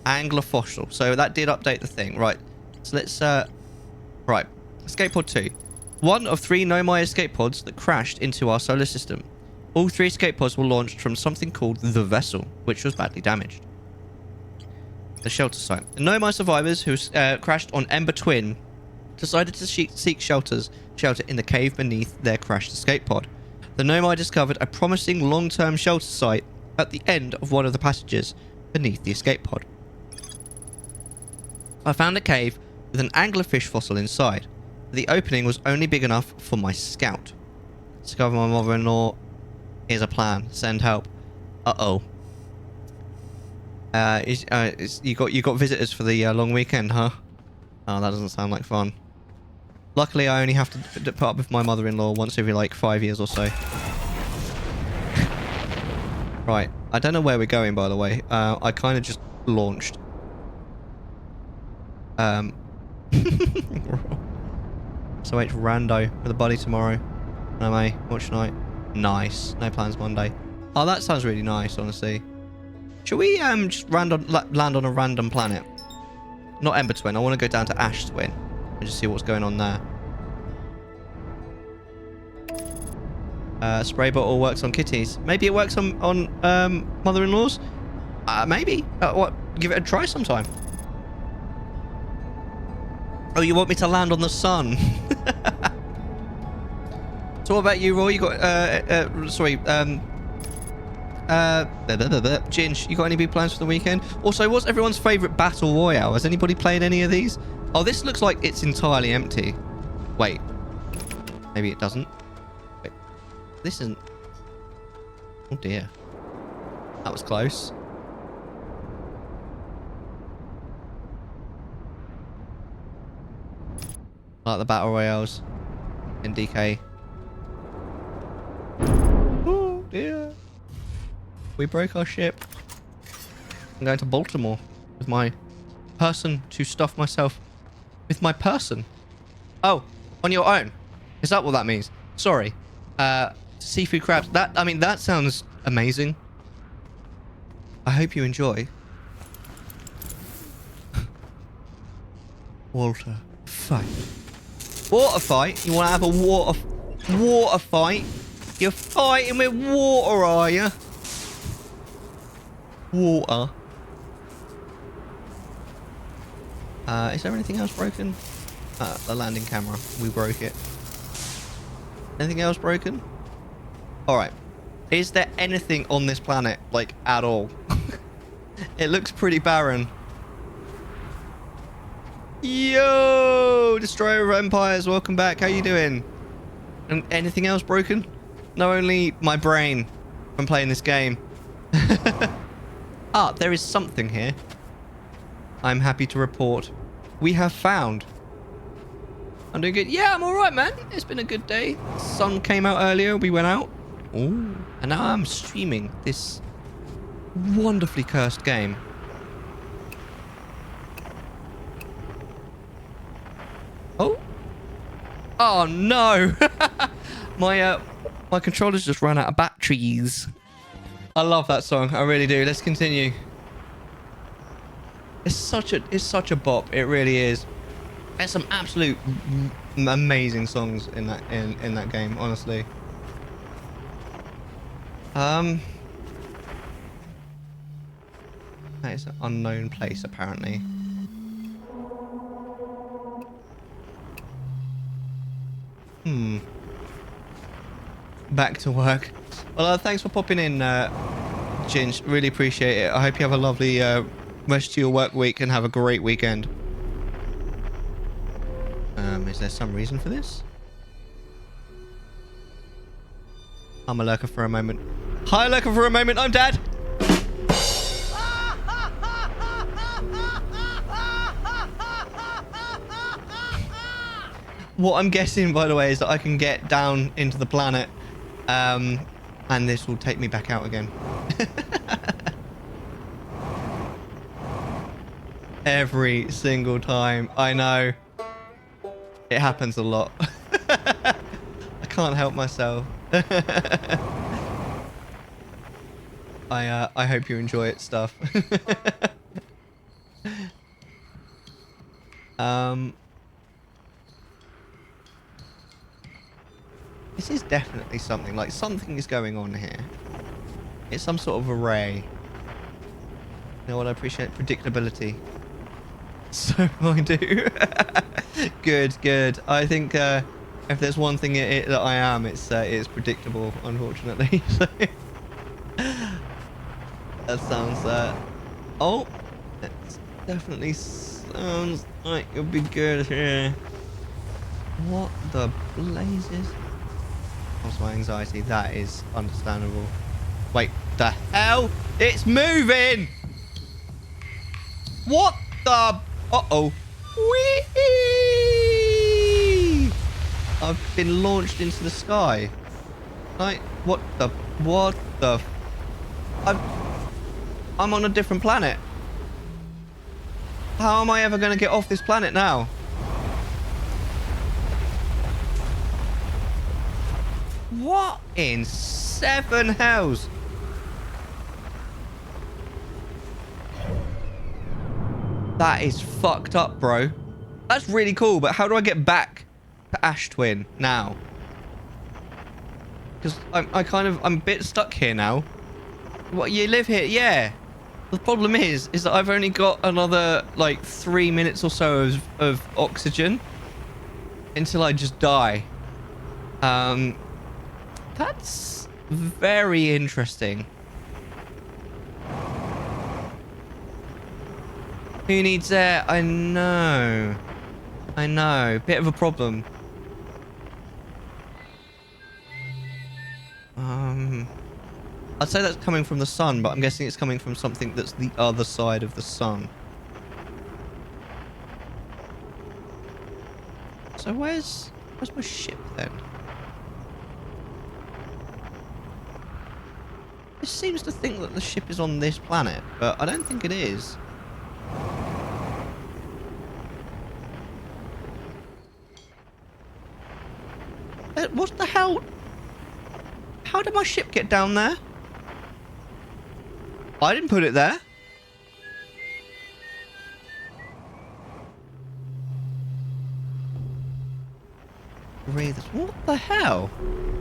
S1: angler fossil. So that did update the thing, right? So let's right, escape pod 2. One of 3 Nomai escape pods that crashed into our solar system. All 3 escape pods were launched from something called the vessel, which was badly damaged. The shelter site. The Nomai survivors who crashed on Ember Twin decided to seek shelter in the cave beneath their crashed escape pod. The Nomai discovered a promising long-term shelter site at the end of one of the passages beneath the escape pod. I found a cave with an anglerfish fossil inside. The opening was only big enough for my scout. Discover my mother-in-law. Here's a plan. Send help. Uh-oh. You got visitors for the long weekend, huh? Oh, that doesn't sound like fun. Luckily, I only have to put up with my mother-in-law once every, like, 5 years or so. Right. I don't know where we're going, by the way. I kind of just launched. So it's rando with a buddy tomorrow. Anime, watch night. Nice. No plans Monday. Oh, that sounds really nice, honestly. Should we just land on a random planet? Not Ember Twin. I want to go down to Ash Twin and just see what's going on there. Spray bottle works on kitties. Maybe it works on mother-in-laws. Maybe. What? Give it a try sometime. Oh, you want me to land on the sun? So what about you, Roy? You got Ginge, you got any big plans for the weekend? Also, what's everyone's favourite battle royale? Has anybody played any of these? Oh, this looks like it's entirely empty. Wait. Maybe it doesn't. Wait. This isn't... Oh dear. That was close. I like the battle royales in DK. Oh dear. We broke our ship. I'm going to Baltimore with my person to stuff myself with my person. Oh, on your own. Is that what that means? Sorry. Seafood crabs. That sounds amazing. I hope you enjoy. Walter, fight. Water fight? You want to have a water fight? You're fighting with water, are you? Water. Is there anything else broken? The landing camera. We broke it. Anything else broken? Alright. Is there anything on this planet, like, at all? It looks pretty barren. Yo! Destroyer of Empires, welcome back. How you doing? And anything else broken? No, only my brain from playing this game. Ah, there is something here. I'm happy to report. We have found. I'm doing good. Yeah, I'm alright, man. It's been a good day. Sun came out earlier. We went out. Ooh. And now I'm streaming this wonderfully cursed game. Oh. Oh, no. My controller's just run out of batteries. I love that song. I really do. Let's continue. It's such a bop. It really is. There's some absolute amazing songs in that game, honestly. That is an unknown place, apparently. Back to work. Well, thanks for popping in, Ginge. Really appreciate it. I hope you have a lovely rest of your work week and have a great weekend. Is there some reason for this? I'm a lurker for a moment. Hi, lurker for a moment. I'm Dad. What I'm guessing, by the way, is that I can get down into the planet, and this will take me back out again. Every single time. I know. It happens a lot. I can't help myself. I hope you enjoy it, stuff. This is definitely something. Like, something is going on here. It's some sort of array. You know what? I appreciate predictability. So I do. Good. I think if there's one thing that I am, it's predictable, unfortunately. So that sounds. Oh, that definitely sounds like it'll be good here. What the blazes? What's my anxiety? That is understandable. Wait, the hell? It's moving! What the? Uh-oh. Whee! I've been launched into the sky. Like, what the? I'm on a different planet. How am I ever going to get off this planet now? What in seven hells? That is fucked up, bro. That's really cool, but how do I get back to Ash Twin now? Because I'm a bit stuck here now. What, you live here? Yeah. The problem is that I've only got another, like, 3 minutes or so of oxygen until I just die. That's very interesting. Who needs air? I know. Bit of a problem. I'd say that's coming from the sun, but I'm guessing it's coming from something that's the other side of the sun. So where's my ship then? This seems to think that the ship is on this planet, but I don't think it is. What the hell? How did my ship get down there? I didn't put it there. What the hell?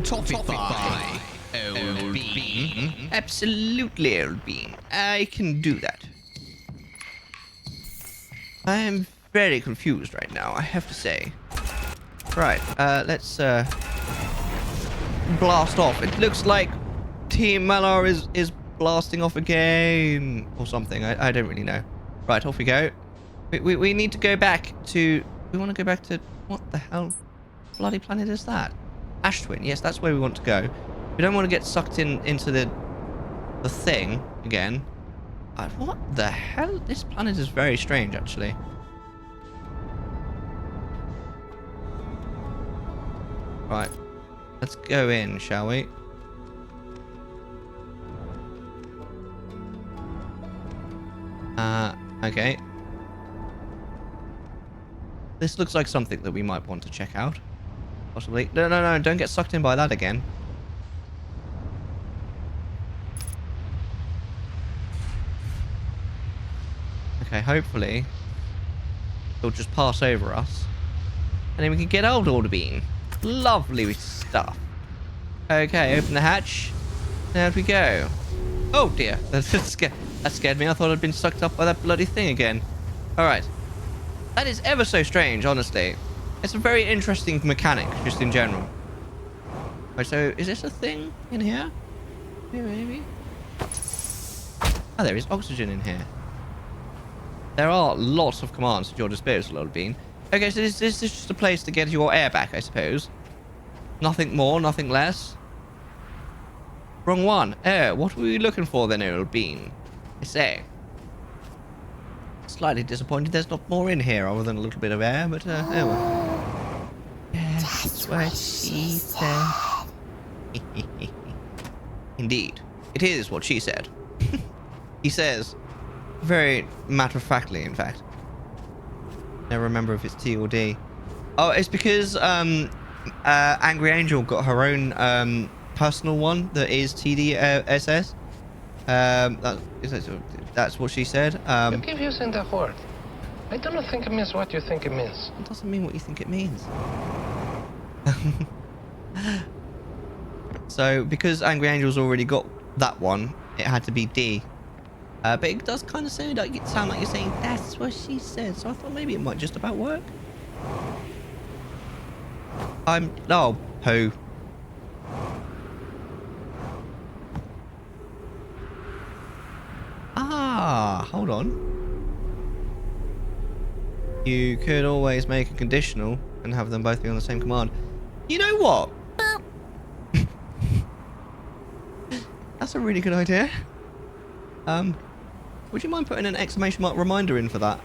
S7: Toffify, old bean.
S1: Absolutely, old bean. I can do that. I am very confused right now, I have to say. Right, let's blast off. It looks like Team Mellar is blasting off again or something. I don't really know. Right, off we go. We need to go back to. We want to go back to what the hell? Bloody planet is that? Ash Twin. Yes, that's where we want to go. We don't want to get sucked into the thing again. What the hell? This planet is very strange, actually. Right. Let's go in, shall we? Okay. This looks like something that we might want to check out. Possibly. No, don't get sucked in by that again. Okay, hopefully it'll just pass over us. And then we can get old Order Bean. Lovely stuff. Okay, open the hatch. There we go. Oh dear, that scared me. I thought I'd been sucked up by that bloody thing again. Alright. That is ever so strange, honestly. It's a very interesting mechanic, just in general. Right, so is this a thing in here? Maybe. Oh, there is oxygen in here. There are lots of commands at your disposal, Lord Bean. Okay, so this is just a place to get your air back, I suppose. Nothing more, nothing less. Wrong one. What were we looking for then, Old Bean? I say. Slightly disappointed there's not more in here other than a little bit of air, but oh well. That's what she said. Indeed. It is what she said. He says, very matter-of-factly, in fact. Never remember if it's T or D. Oh, it's because Angry Angel got her own personal one that is TDSS. That's what she said.
S13: You keep using that word. I don't think it means what you think it means.
S1: It doesn't mean what you think it means. So, because Angry Angel's already got that one, it had to be D. But it does kind of sound like you're saying, that's what she said. So I thought maybe it might just about work. Oh, poo. Ah, hold on. You could always make a conditional and have them both be on the same command. You know what? That's a really good idea. Would you mind putting an exclamation mark reminder in for that?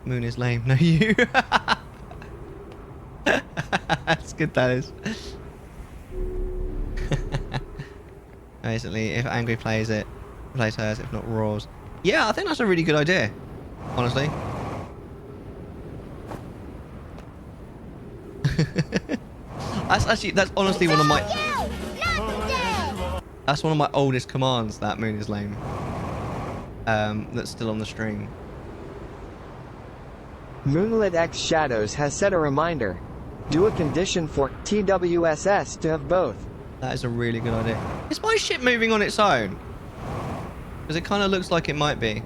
S1: Moon is lame. No, you. That's good, that is. Basically, if Angry plays it, plays hers, if not roars. Yeah, I think that's a really good idea. Honestly. That's honestly one of my... That's one of my oldest commands, that Moon is lame. That's still on the string.
S3: Moonlit X Shadows has set a reminder. Do a condition for TWSS to have both.
S1: That is a really good idea. Is my ship moving on its own? Because it kind of looks like it might be.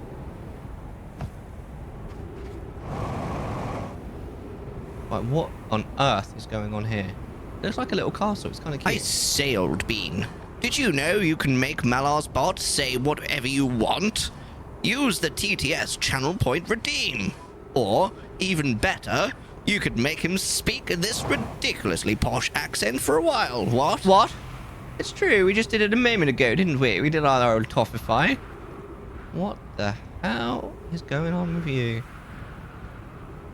S1: Right, what on earth is going on here? It looks like a little castle. It's kind of cute.
S7: I say, Old Bean, did you know you can make Mellar's bot say whatever you want? Use the TTS channel point redeem. Or, even better, you could make him speak this ridiculously posh accent for a while. What?
S1: It's true. We just did it a moment ago, didn't we? We did our old toffify. What the hell is going on with you?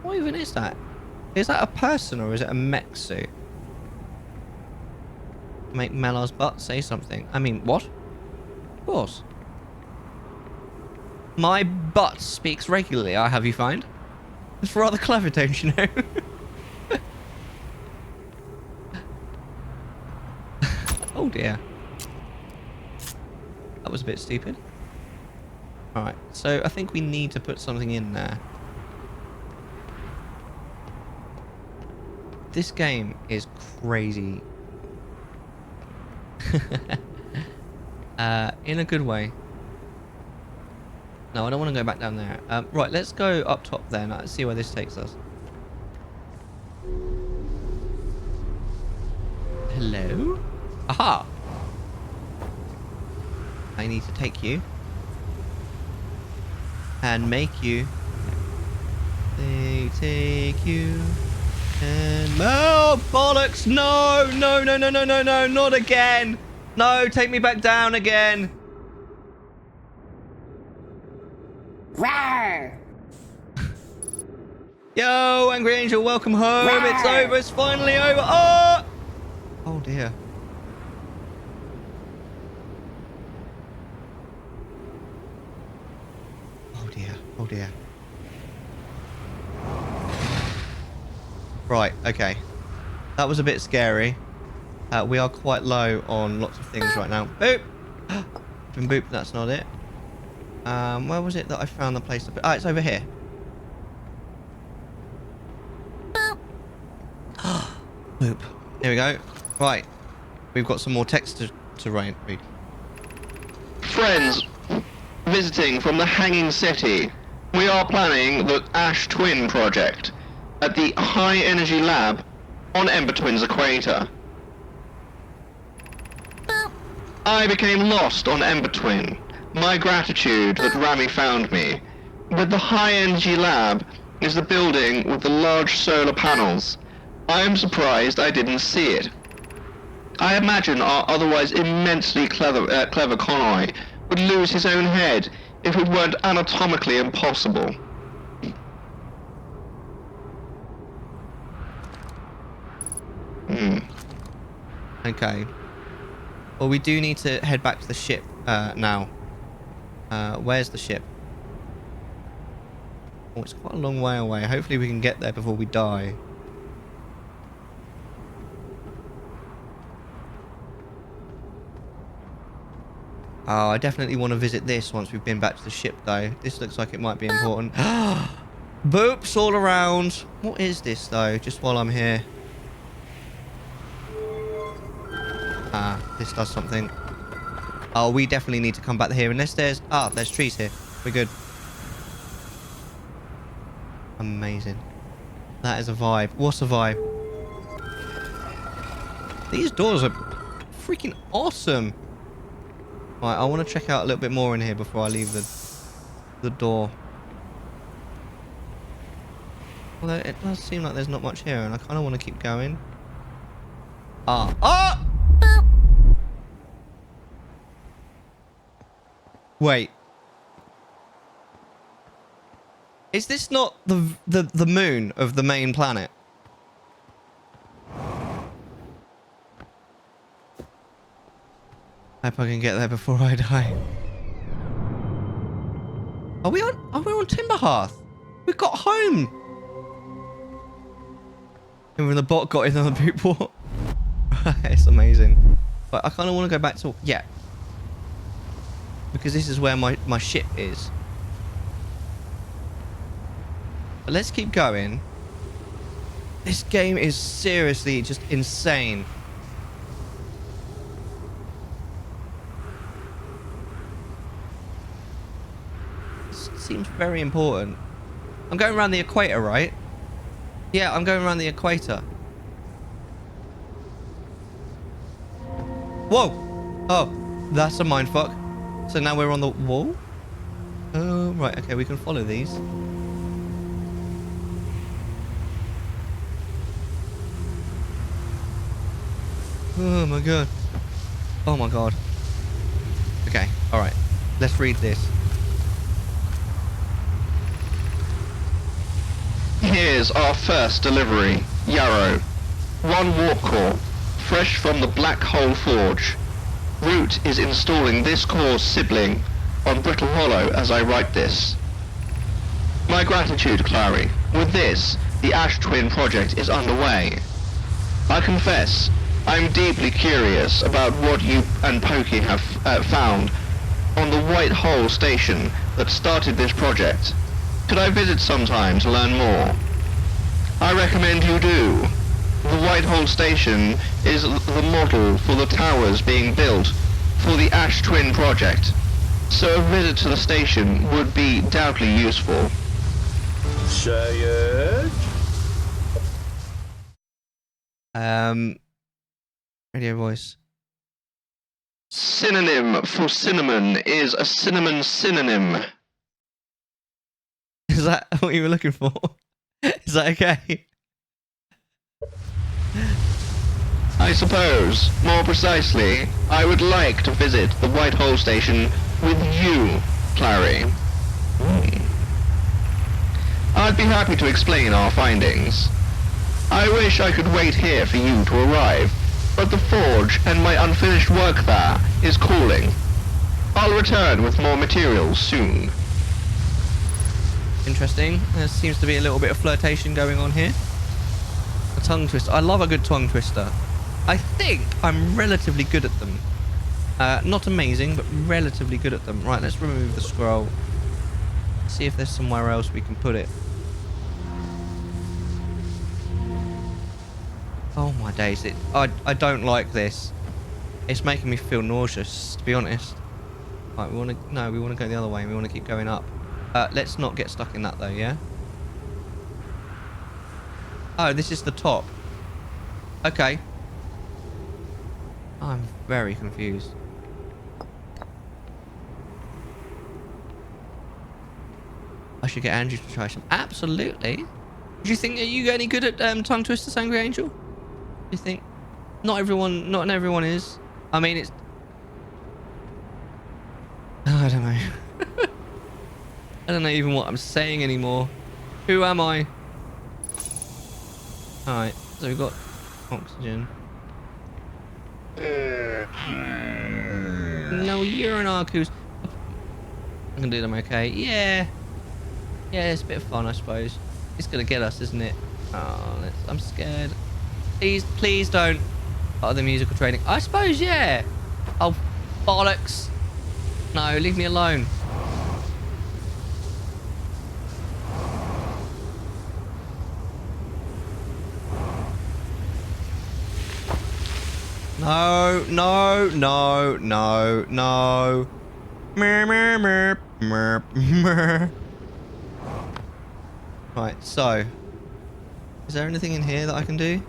S1: What even is that? Is that a person or is it a mech suit? Make Mellar's butt say something. I mean, what? Of course. My butt speaks regularly, I have you find. It's rather clever, don't you know? Oh dear. That was a bit stupid. Alright, so I think we need to put something in there. This game is crazy. In a good way. No, I don't want to go back down there. Right, let's go up top then. Let's see where this takes us. Hello? Aha! I need to take you. And make you. They take you. And... Oh, bollocks! No! No, no, no, no, no, no! Not again! No, take me back down again!
S8: Rawr!
S1: Yo, Angry Angel, welcome home. Rawr. It's over. It's finally over. Oh! Oh, dear. Oh, dear. Oh, dear. Right, okay. That was a bit scary. We are quite low on lots of things right now. Boop! Been boop, that's not it. Where was it that I found the place to put... Ah, it's over here. Boop. Here we go. Right. We've got some more text to read.
S6: Friends visiting from the Hanging City. We are planning the Ash Twin project at the High Energy Lab on Ember Twin's equator. I became lost on Ember Twin. My gratitude that Rami found me. But the High Energy Lab is the building with the large solar panels. I am surprised I didn't see it. I imagine our otherwise immensely clever Conroy would lose his own head if it weren't anatomically impossible.
S1: Okay. Well, we do need to head back to the ship now. Where's the ship? Oh, it's quite a long way away. Hopefully we can get there before we die. Oh, I definitely want to visit this once we've been back to the ship, though. This looks like it might be important. Boops all around. What is this, though? Just while I'm here. Ah, this does something. Oh, we definitely need to come back here. Unless there's... Ah, there's trees here. We're good. Amazing. That is a vibe. What's a vibe? These doors are freaking awesome. Right, I want to check out a little bit more in here before I leave the door. Although it does seem like there's not much here, and I kind of want to keep going. Ah. Ah! Wait. Is this not the moon of the main planet? I hope I can get there before I die. Are we on Timber Hearth? We've got home. And when the bot got in on the boot port. It's amazing. But I kind of want to go back to... Yeah. Because this is where my ship is. But let's keep going. This game is seriously just insane. This seems very important. I'm going around the equator, right? Yeah, I'm going around the equator. Whoa! Oh, that's a mindfuck. So now we're on the wall? Oh, right. Okay, we can follow these. Oh my god. Oh my god. Okay, alright. Let's read this.
S6: Here's our first delivery. Yarrow. 1 warp core. Fresh from the Black Hole Forge. Root is installing this core's sibling on Brittle Hollow as I write this. My gratitude, Clary. With this, the Ash Twin project is underway. I confess, I'm deeply curious about what you and Pokey have found on the White Hole station that started this project. Could I visit sometime to learn more? I recommend you do. The White Hole station is the model for the towers being built for the Ash Twin project, so a visit to the station would be doubly useful.
S11: Say it.
S1: Radio voice.
S6: Synonym for cinnamon is a cinnamon synonym.
S1: Is that what you were looking for? Is that okay?
S6: I suppose, more precisely, I would like to visit the White Hole station with you, Clary. I'd be happy to explain our findings. I wish I could wait here for you to arrive, but the forge and my unfinished work there is calling. I'll return with more materials soon.
S1: Interesting. There seems to be a little bit of flirtation going on here. A tongue twister. I love a good tongue twister. I think I'm relatively good at them. Not amazing, but relatively good at them. Right, let's remove the scroll. See if there's somewhere else we can put it. Oh my days! I don't like this. It's making me feel nauseous, to be honest. Right, we want to go the other way. We want to keep going up. Let's not get stuck in that though, yeah? Oh, this is the top. Okay. I'm very confused. I should get Andrew to try some. Absolutely. Do you think, are you any good at tongue twisters, Angry Angel? Do you think? Not everyone is. I mean, it's... I don't know. I don't know even what I'm saying anymore. Who am I? Alright, so we've got oxygen. No, you're an Arcus. I can do them okay. Yeah. Yeah, it's a bit of fun, I suppose. It's gonna get us, isn't it? Oh, I'm scared. Please don't. Oh, the musical training. I suppose, yeah. Oh, bollocks. No, leave me alone. No, no, no, no, no. Mer, mer, mer, mer, mer. Right, so. Is there anything in here that I can do?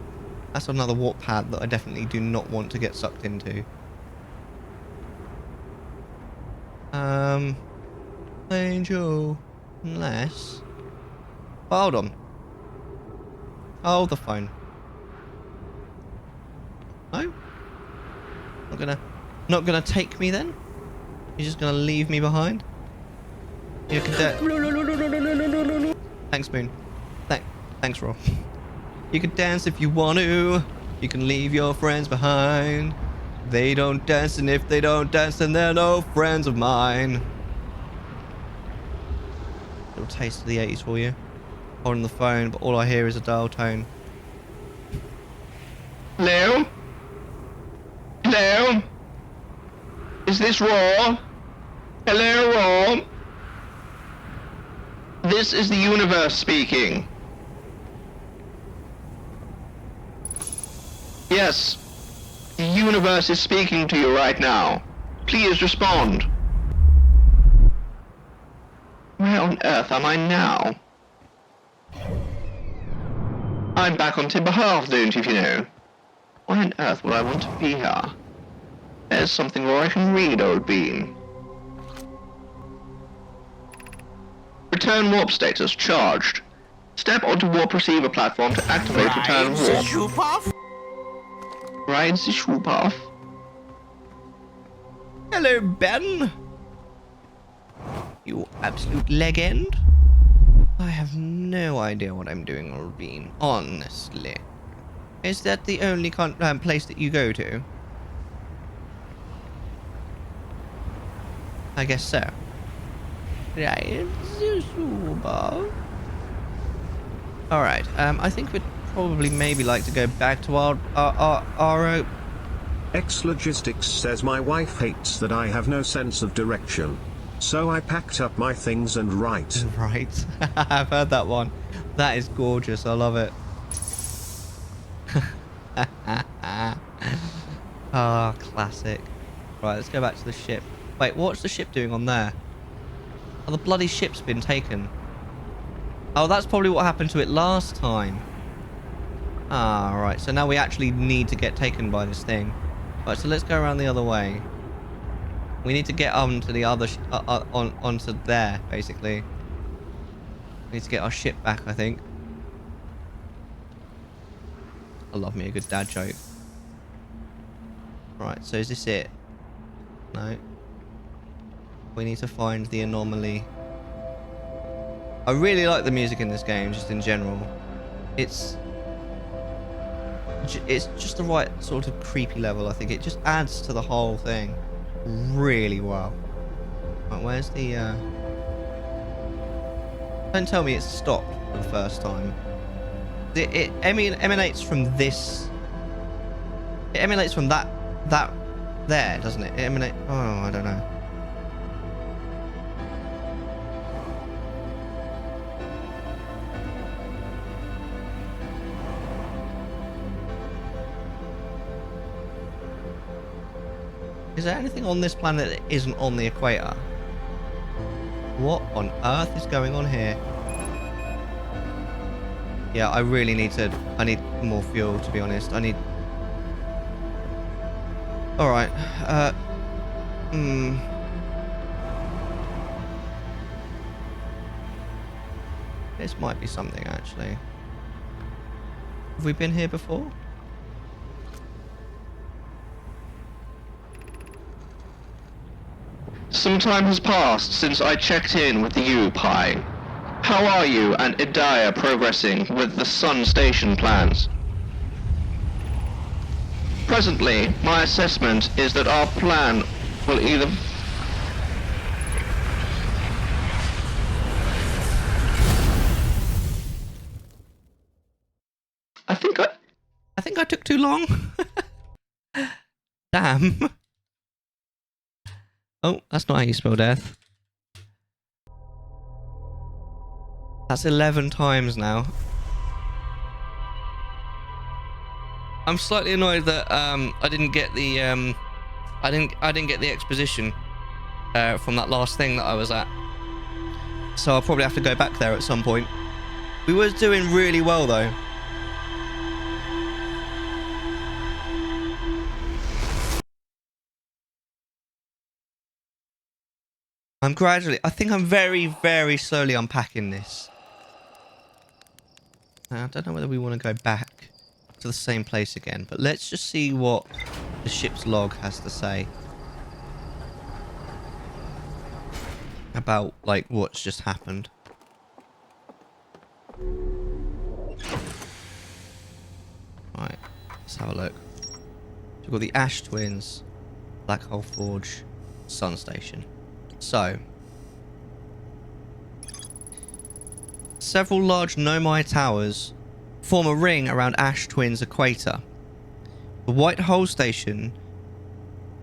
S1: That's another warp pad that I definitely do not want to get sucked into. Angel. Unless... Oh, hold on. Hold the phone. No? Not gonna take me then? You're just gonna leave me behind? You can Thanks, Moon. Thanks, Rob. You can dance if you want to. You can leave your friends behind. They don't dance, and if they don't dance, then they're no friends of mine. Little taste of the 80s for you. Holding the phone, but all I hear is a dial tone.
S6: Hello? Hello? Is this Raw? Hello, Raw? This is the universe speaking. Yes, the universe is speaking to you right now. Please respond. Where on earth am I now? I'm back on Timber Hearth, don't you know? Why on earth would I want to be here? There's something where I can read, old bean. Return warp status charged. Step onto warp receiver platform to activate return warp. Ride the shoe path.
S1: Hello, Ben. You absolute legend. I have no idea what I'm doing, old bean. Honestly. Is that the only place that you go to? I guess so. Right. Alright, I think we'd probably maybe like to go back to our
S14: X-Logistics says my wife hates that I have no sense of direction. So I packed up my things and right.
S1: Right. I've heard that one. That is gorgeous. I love it. Ah, classic. Right, let's go back to the ship. Wait, what's the ship doing on there? Oh, the bloody ship's been taken. Oh, that's probably what happened to it last time. Ah, right. So now we actually need to get taken by this thing. Right, so let's go around the other way. We need to get onto the other... onto there, basically. We need to get our ship back, I think. I love me a good dad joke. Right, so is this it? No. We need to find the anomaly. I really like the music in this game, just in general. It's just the right sort of creepy level, I think. It just adds to the whole thing really well. Right, where's the... Don't tell me it's stopped for the first time. It emanates from this... It emanates from that there, doesn't it? It emanates... Oh, I don't know. Is there anything on this planet that isn't on the equator? What on earth is going on here? Yeah, I really need to... I need more fuel, to be honest. I need... Alright. This might be something, actually. Have we been here before?
S6: Some time has passed since I checked in with you, Pi. How are you and Idaya progressing with the Sun Station plans? Presently, my assessment is that our plan will either...
S1: I think I took too long. Damn. Oh, that's not how you spell death. That's 11 times now. I'm slightly annoyed that I didn't get the I didn't get the exposition from that last thing that I was at. So I'll probably have to go back there at some point. We were doing really well though. I think I'm very, very slowly unpacking this. I don't know whether we want to go back to the same place again, but let's just see what the ship's log has to say about, like, what's just happened. Right, let's have a look. So we've got the Ash Twins, Black Hole Forge, Sun Station. So, several large Nomai towers form a ring around Ash Twin's equator. The White Hole Station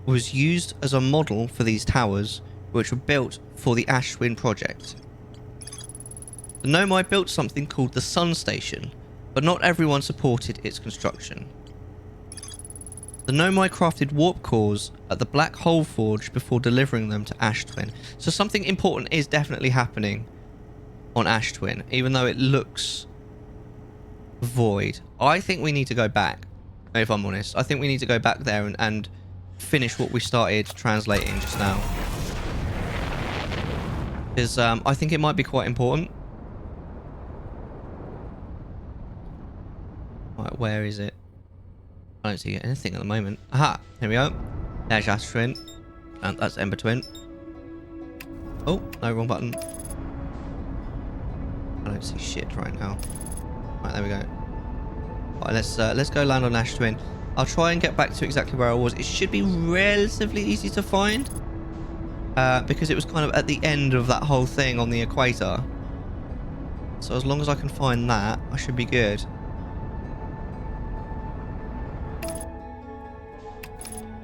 S1: was used as a model for these towers, which were built for the Ash Twin project. The Nomai built something called the Sun Station, but not everyone supported its construction. The Nomai crafted warp cores at the Black Hole Forge before delivering them to Ash Twin. So something important is definitely happening on Ash Twin, even though it looks void. I think we need to go back, if I'm honest. I think we need to go back there and finish what we started translating just now. Because I think it might be quite important. Right, where is it? I don't see anything at the moment. Aha! Here we go. There's Ash Twin. And that's Ember Twin. Oh, no, wrong button. I don't see shit right now. Right, there we go. Right, let's go land on Ash Twin. I'll try and get back to exactly where I was. It should be relatively easy to find. Because it was kind of at the end of that whole thing on the equator. So as long as I can find that, I should be good.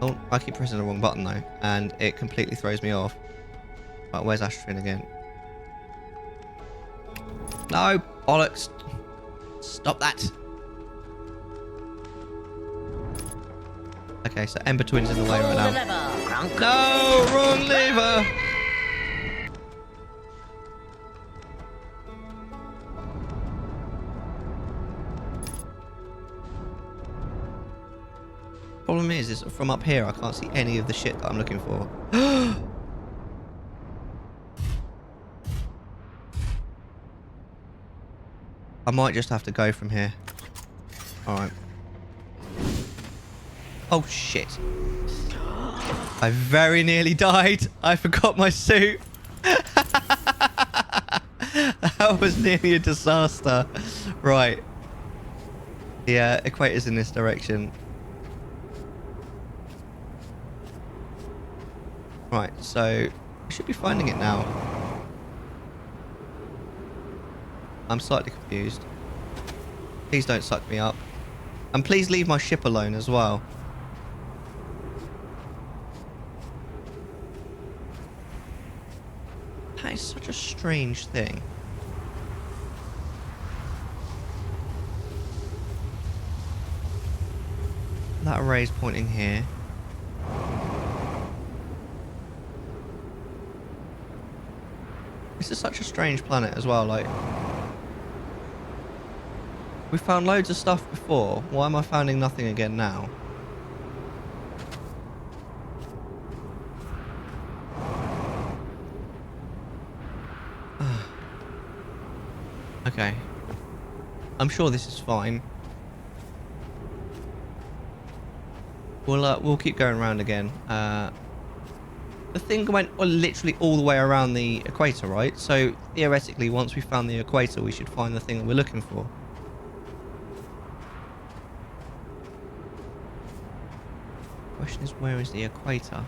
S1: Oh, I keep pressing the wrong button though, and it completely throws me off. Right, where's Ash Twin again? No, bollocks. Stop that. Okay, so Ember Twin's in the way right now. No, wrong lever. Problem is from up here I can't see any of the shit that I'm looking for. I might just have to go from here. Alright. Oh shit. I very nearly died. I forgot my suit. That was nearly a disaster. Right. The equator's in this direction. Right, so I should be finding it now. I'm slightly confused. Please don't suck me up. And please leave my ship alone as well. That is such a strange thing. That array's pointing here. This is such a strange planet as well. Like, we found loads of stuff before. Why am I finding nothing again now? Okay. I'm sure this is fine. We'll keep going around again. The thing went literally all the way around the equator, right? So theoretically, once we found the equator, we should find the thing that we're looking for. Question is, where is the equator?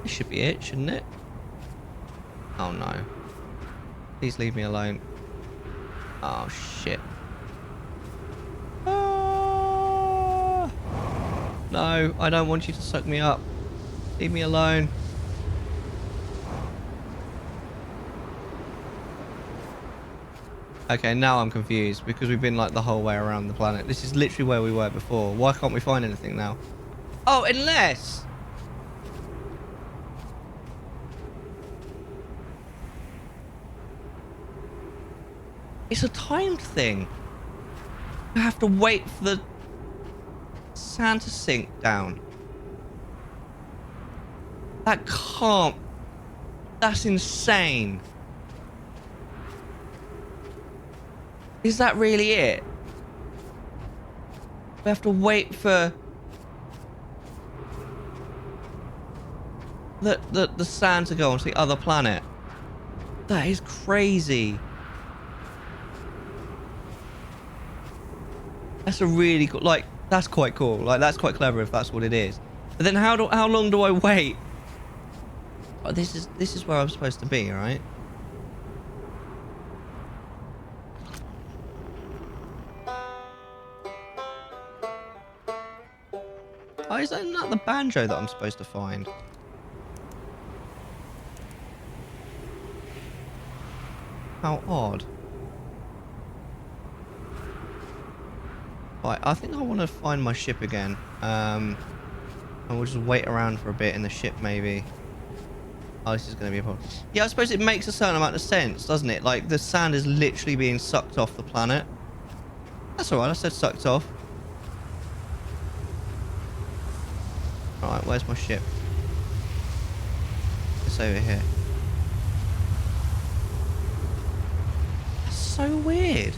S1: This should be it, shouldn't it? Oh no. Please leave me alone. Oh shit. Ah! No, I don't want you to suck me up. Leave me alone. Okay, now I'm confused because we've been like the whole way around the planet. This is literally where we were before. Why can't we find anything now? Oh, unless... it's a timed thing. You have to wait for the sand to sink down. That can't... that's insane. Is that really it? We have to wait for the sand to go onto the other planet. That is crazy. That's a really cool, like, that's quite cool. Like, that's quite clever if that's what it is. But then how long do I wait? Oh, this is where I'm supposed to be, right? Oh, is that not the banjo that I'm supposed to find? How odd. Right, I think I want to find my ship again. And we'll just wait around for a bit in the ship, maybe. Oh, this is going to be a problem. Yeah, I suppose it makes a certain amount of sense, doesn't it? Like, the sand is literally being sucked off the planet. That's alright, I said sucked off. Alright, where's my ship? It's over here. That's so weird.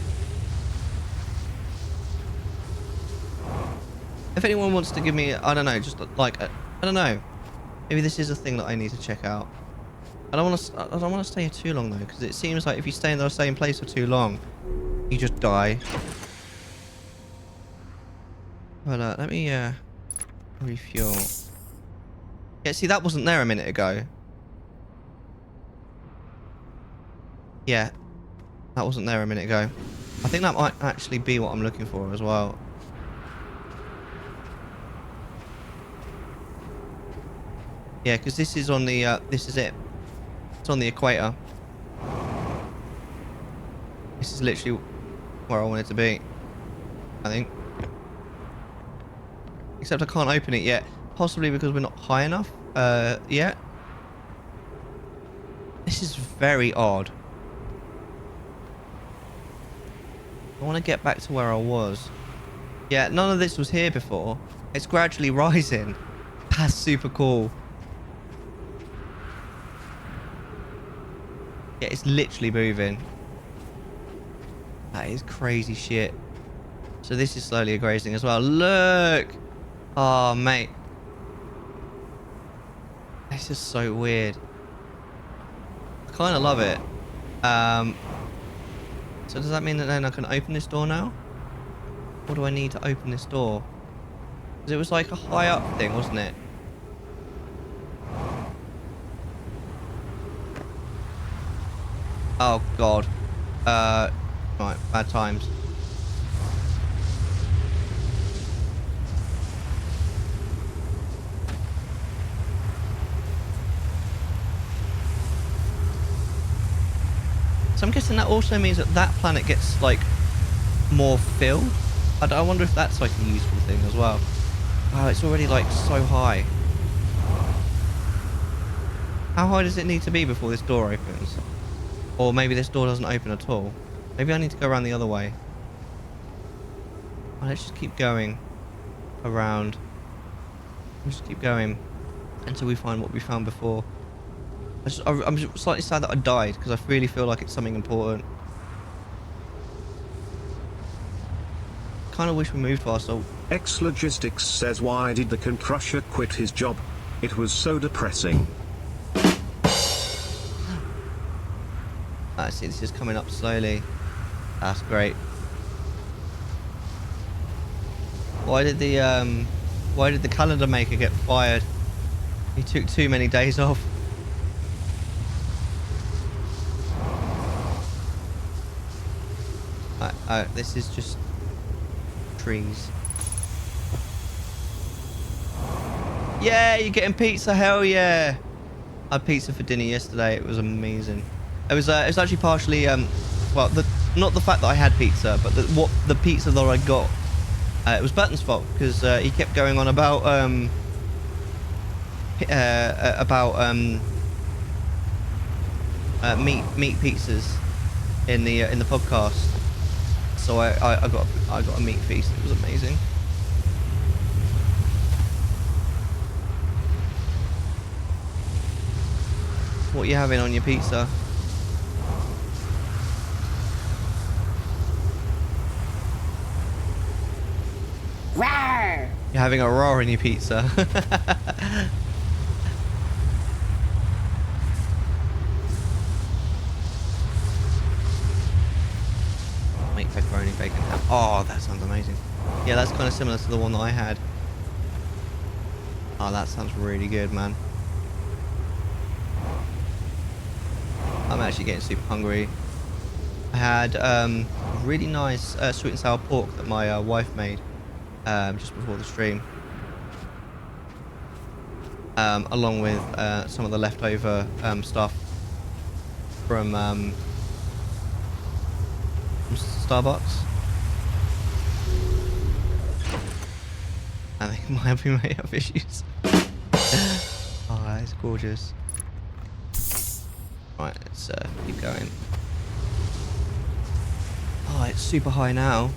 S1: If anyone wants to give me, I don't know, just like, I don't know. Maybe this is a thing that I need to check out. I don't want to stay here too long though, because it seems like if you stay in the same place for too long, you just die. Well, let me refuel. Yeah, see, that wasn't there a minute ago. Yeah, that wasn't there a minute ago. I think that might actually be what I'm looking for as well. Yeah, because this is on the, this is it. It's on the equator. This is literally where I want it to be, I think. Except I can't open it yet. Possibly because we're not high enough yet. This is very odd. I want to get back to where I was. Yeah, none of this was here before. It's gradually rising. That's super cool. Yeah, it's literally moving. That is crazy shit. So this is slowly grazing as well. Look! Oh, mate. This is so weird. I kind of love it. So does that mean that then I can open this door now? What do I need to open this door? Because it was like a high up thing, wasn't it? Oh, God. Right, bad times. So I'm guessing that also means that that planet gets, like, more filled. I wonder if that's, like, a useful thing as well. Wow, it's already, like, so high. How high does it need to be before this door opens? Or maybe this door doesn't open at all. Maybe I need to go around the other way. Oh, let's just keep going around. Let's just keep going until we find what we found before. I'm just slightly sad that I died because I really feel like it's something important. Kind of wish we moved faster.
S14: X Logistics says, why did the Can Crusher quit his job? It was so depressing.
S1: I see this is coming up slowly. That's great. Why did the calendar maker get fired? He took too many days off. This is just trees. Yeah, you're getting pizza. Hell yeah! I had pizza for dinner yesterday. It was amazing. It was actually partially well, not the fact that I had pizza, but the pizza that I got. It was Burton's fault because he kept going on about meat pizzas in the podcast. So I got a meat feast. It was amazing. What are you having on your pizza?
S8: Rawr!
S1: You're having a raw in your pizza. Make pepperoni, bacon, ham. Oh, that sounds amazing. Yeah, that's kind of similar to the one that I had. Oh, that sounds really good, man. I'm actually getting super hungry. I had a really nice sweet and sour pork that my wife made just before the stream. Along with some of the leftover stuff from Starbucks. I think my happy may have issues. Oh, it's gorgeous. Right, let's keep going. Oh, it's super high now.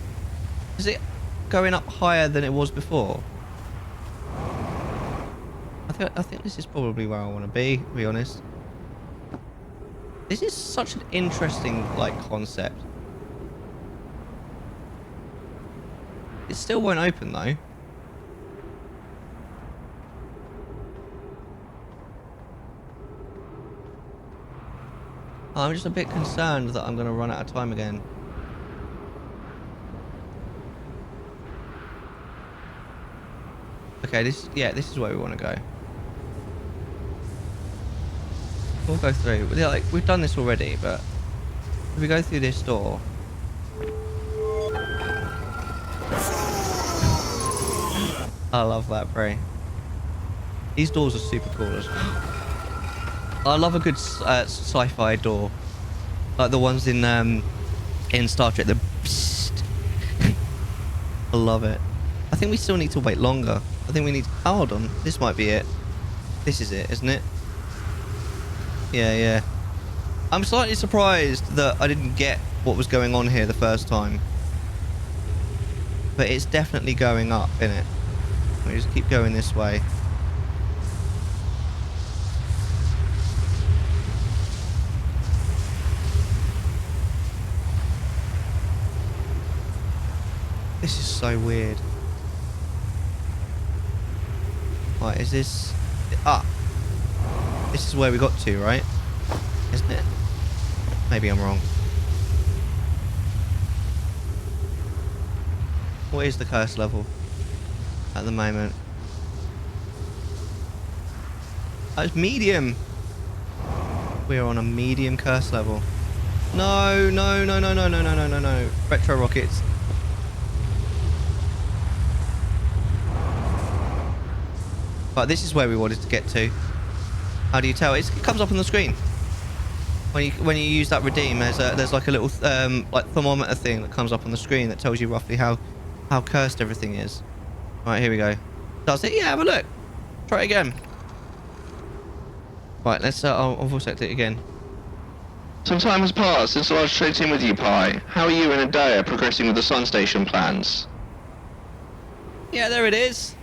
S1: Is it going up higher than it was before? I think this is probably where I want to be honest. This is such an interesting, like, concept. It still won't open, though. I'm just a bit concerned that I'm going to run out of time again. Okay, this is where we want to go. We'll go through. Like, we've done this already, but if we go through this door. I love that, Bray. These doors are super cool. I love a good sci-fi door, like the ones in Star Trek. The I love it. I think we still need to wait longer. I think we need. Oh, hold on, this might be it. This is it, isn't it? Yeah. I'm slightly surprised that I didn't get what was going on here the first time, but it's definitely going up, isn't it? We just keep going this way. This is so weird. Right, is this... Ah! This is where we got to, right? Isn't it? Maybe I'm wrong. What is the curse level at the moment? Oh, it's medium! We are on a medium curse level. No! Retro rockets. But this is where we wanted to get to. How do you tell? It comes up on the screen. When you use that redeem, there's like a little like thermometer thing that comes up on the screen that tells you roughly how cursed everything is. Right, here we go. Does it? Yeah, have a look. Try it again. Right, let's I'll voice act it again.
S6: Some time has passed since I last checked in with you, Pi. How are you and Adair progressing with the Sun Station plans?
S1: Yeah, there it is.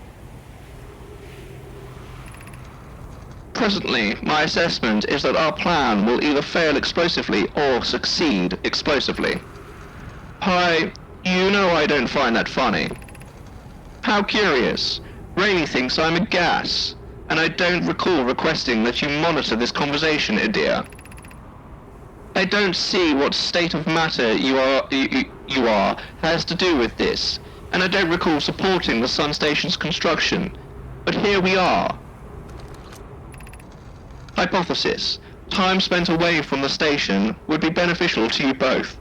S6: Presently, my assessment is that our plan will either fail explosively or succeed explosively. Pi, you know I don't find that funny. How curious. Rainey thinks I'm a gas, and I don't recall requesting that you monitor this conversation, Adair. I don't see what state of matter you are has to do with this, and I don't recall supporting the Sun Station's construction. But here we are. Hypothesis. Time spent away from the station would be beneficial to you both.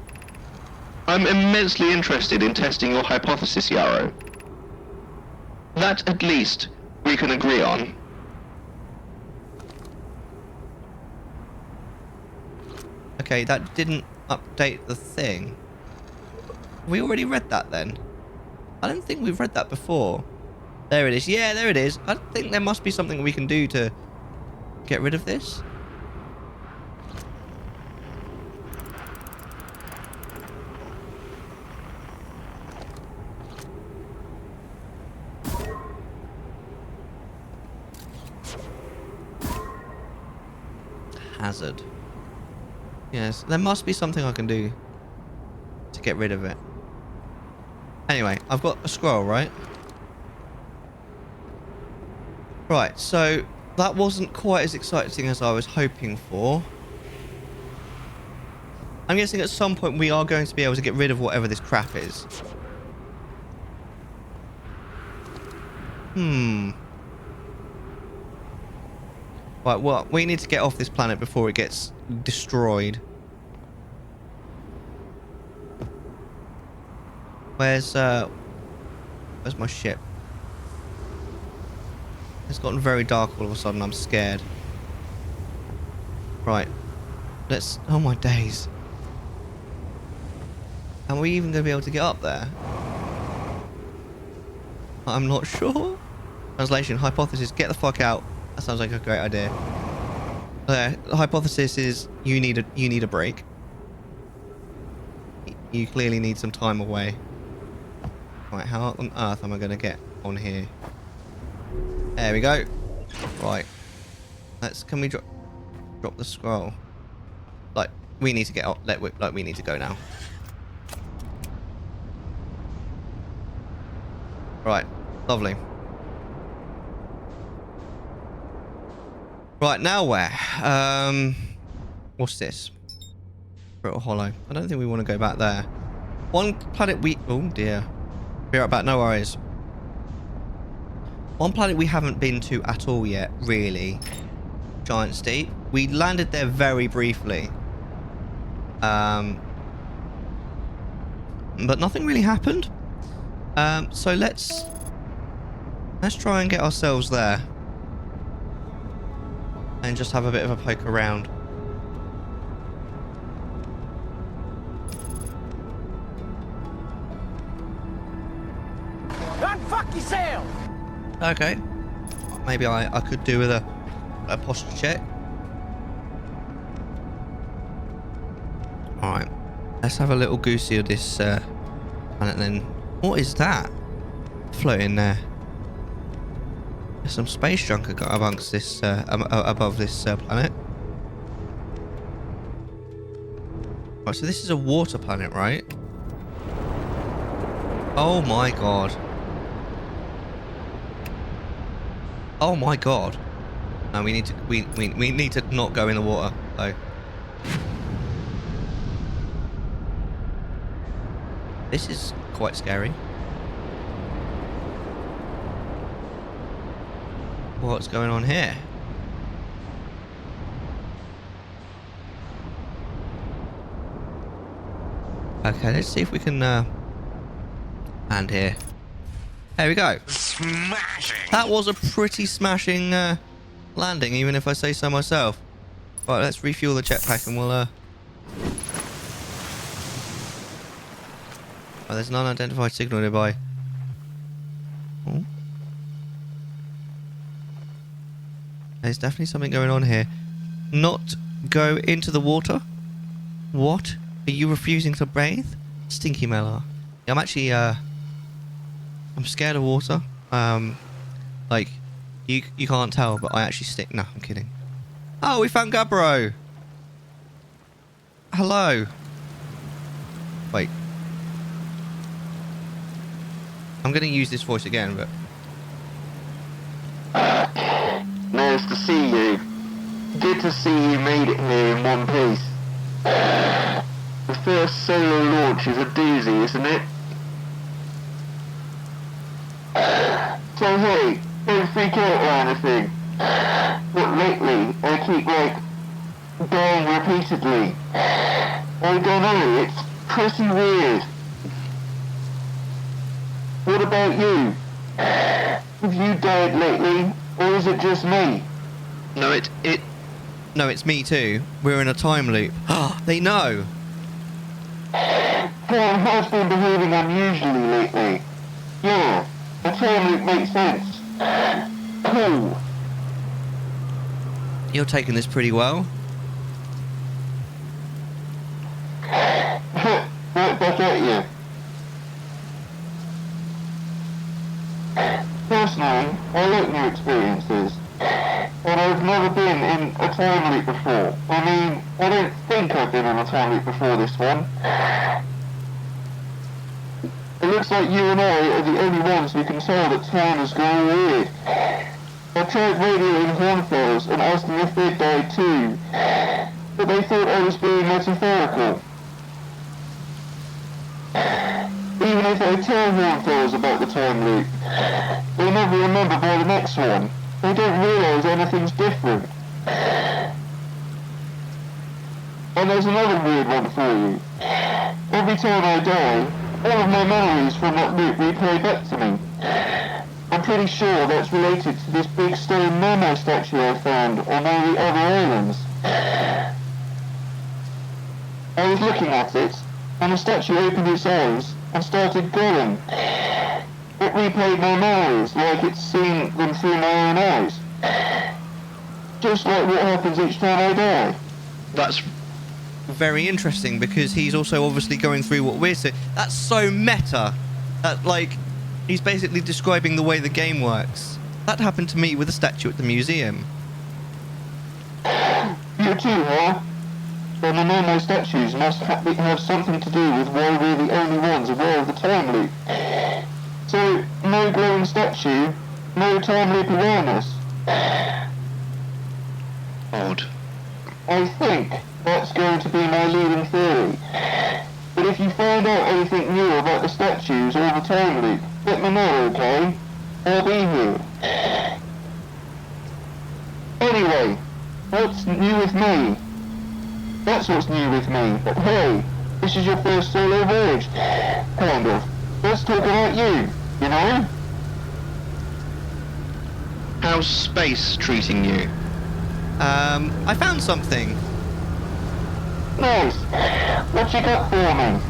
S6: I'm immensely interested in testing your hypothesis, Yarrow. That, at least, we can agree on.
S1: Okay, that didn't update the thing. We already read that then. I don't think we've read that before. There it is. Yeah, there it is. I think there must be something we can do to get rid of this. Hazard. Yes, there must be something I can do to get rid of it. Anyway, I've got a scroll, right? Right, so that wasn't quite as exciting as I was hoping for. I'm guessing at some point we are going to be able to get rid of whatever this crap is. Right, well, we need to get off this planet before it gets destroyed. Where's my ship? It's gotten very dark all of a sudden. I'm scared. Right. Let's... Oh my days. Are we even going to be able to get up there? I'm not sure. Translation. Hypothesis. Get the fuck out. That sounds like a great idea. The hypothesis is you need a break. You clearly need some time away. Right, how on earth am I going to get on here? There we go. Right. Can we drop the scroll? Like, we need to get up. We need to go now. Right. Lovely. Right, now where? What's this? Brittle Hollow. I don't think we want to go back there. One planet we... Oh, dear. Be right back, no worries. One planet we haven't been to at all yet, really. Giant Steep. We landed there very briefly. But nothing really happened. So let's try and get ourselves there. And just have a bit of a poke around.
S11: Unfuck yourself!
S1: Okay. Maybe I could do with a posture check. Alright. Let's have a little goosey of this planet then. What is that? Floating there. There's some space junk amongst this, above this planet. Right, so this is a water planet, right? Oh my god. Oh my god. No, we need to we need to not go in the water though. This is quite scary. What's going on here? Okay, let's see if we can land here. There we go. Smashing. That was a pretty smashing landing, even if I say so myself. Right, let's refuel the jetpack and we'll Oh, there's an unidentified signal nearby. Oh. There's definitely something going on here. not go into the water? What? Are you refusing to bathe? Stinky Mellar. I'm actually, I'm scared of water. Like, you can't tell, but I actually stink. No, I'm kidding. Oh, we found Gabbro! Hello. Wait. I'm gonna use this voice again, but...
S6: Nice to see you. Good to see you made it here in one piece. The first solo launch is a doozy, isn't it? So hey, don't freak out or anything. But lately, I keep dying repeatedly. I don't know, it's pretty weird. What about you? Have you died lately, or is it just me?
S1: No, no, it's me too. We're in a time loop. They know.
S6: Time has been behaving unusually lately. Yeah, a time loop makes sense. Cool.
S1: You're taking this pretty well.
S6: Right back at you. Personally, I like new experiences. And I've never been in a time loop before. I mean, I don't think I've been in a time loop before this one. It looks like you and I are the only ones who can tell that time is going weird. I tried radioing Hornfells and asked them if they'd died too, but they thought I was being metaphorical. Even if I tell Hornfells about the time loop, they never remember by the next one. They don't realise anything's different. And there's another weird one for you. Every time I die, all of my memories from that loop replay back to me. I'm pretty sure that's related to this big stone Momo statue I found on all the other islands. I was looking at it, and the statue opened its eyes and started glowing. It replayed my memories like it's seen them through my own eyes. Just like what happens each time I die.
S1: That's very interesting because he's also obviously going through what we're seeing. That's so meta. That, like, he's basically describing the way the game works. That happened to me with a statue at the museum.
S6: You too, huh? Then the Momo statues must have something to do with why we're the only ones aware of the time loop. So, no glowing statue, no time loop awareness.
S1: Odd.
S6: I think that's going to be my leading theory. But if you find out anything new about the statues or the time loop, let me know, okay? I'll be here. Anyway, what's new with me? That's what's new with me. But hey, this is your first solo voyage. Kind of. Let's talk about you, you know?
S1: How's space treating you? I found something.
S6: Nice. What you got for me?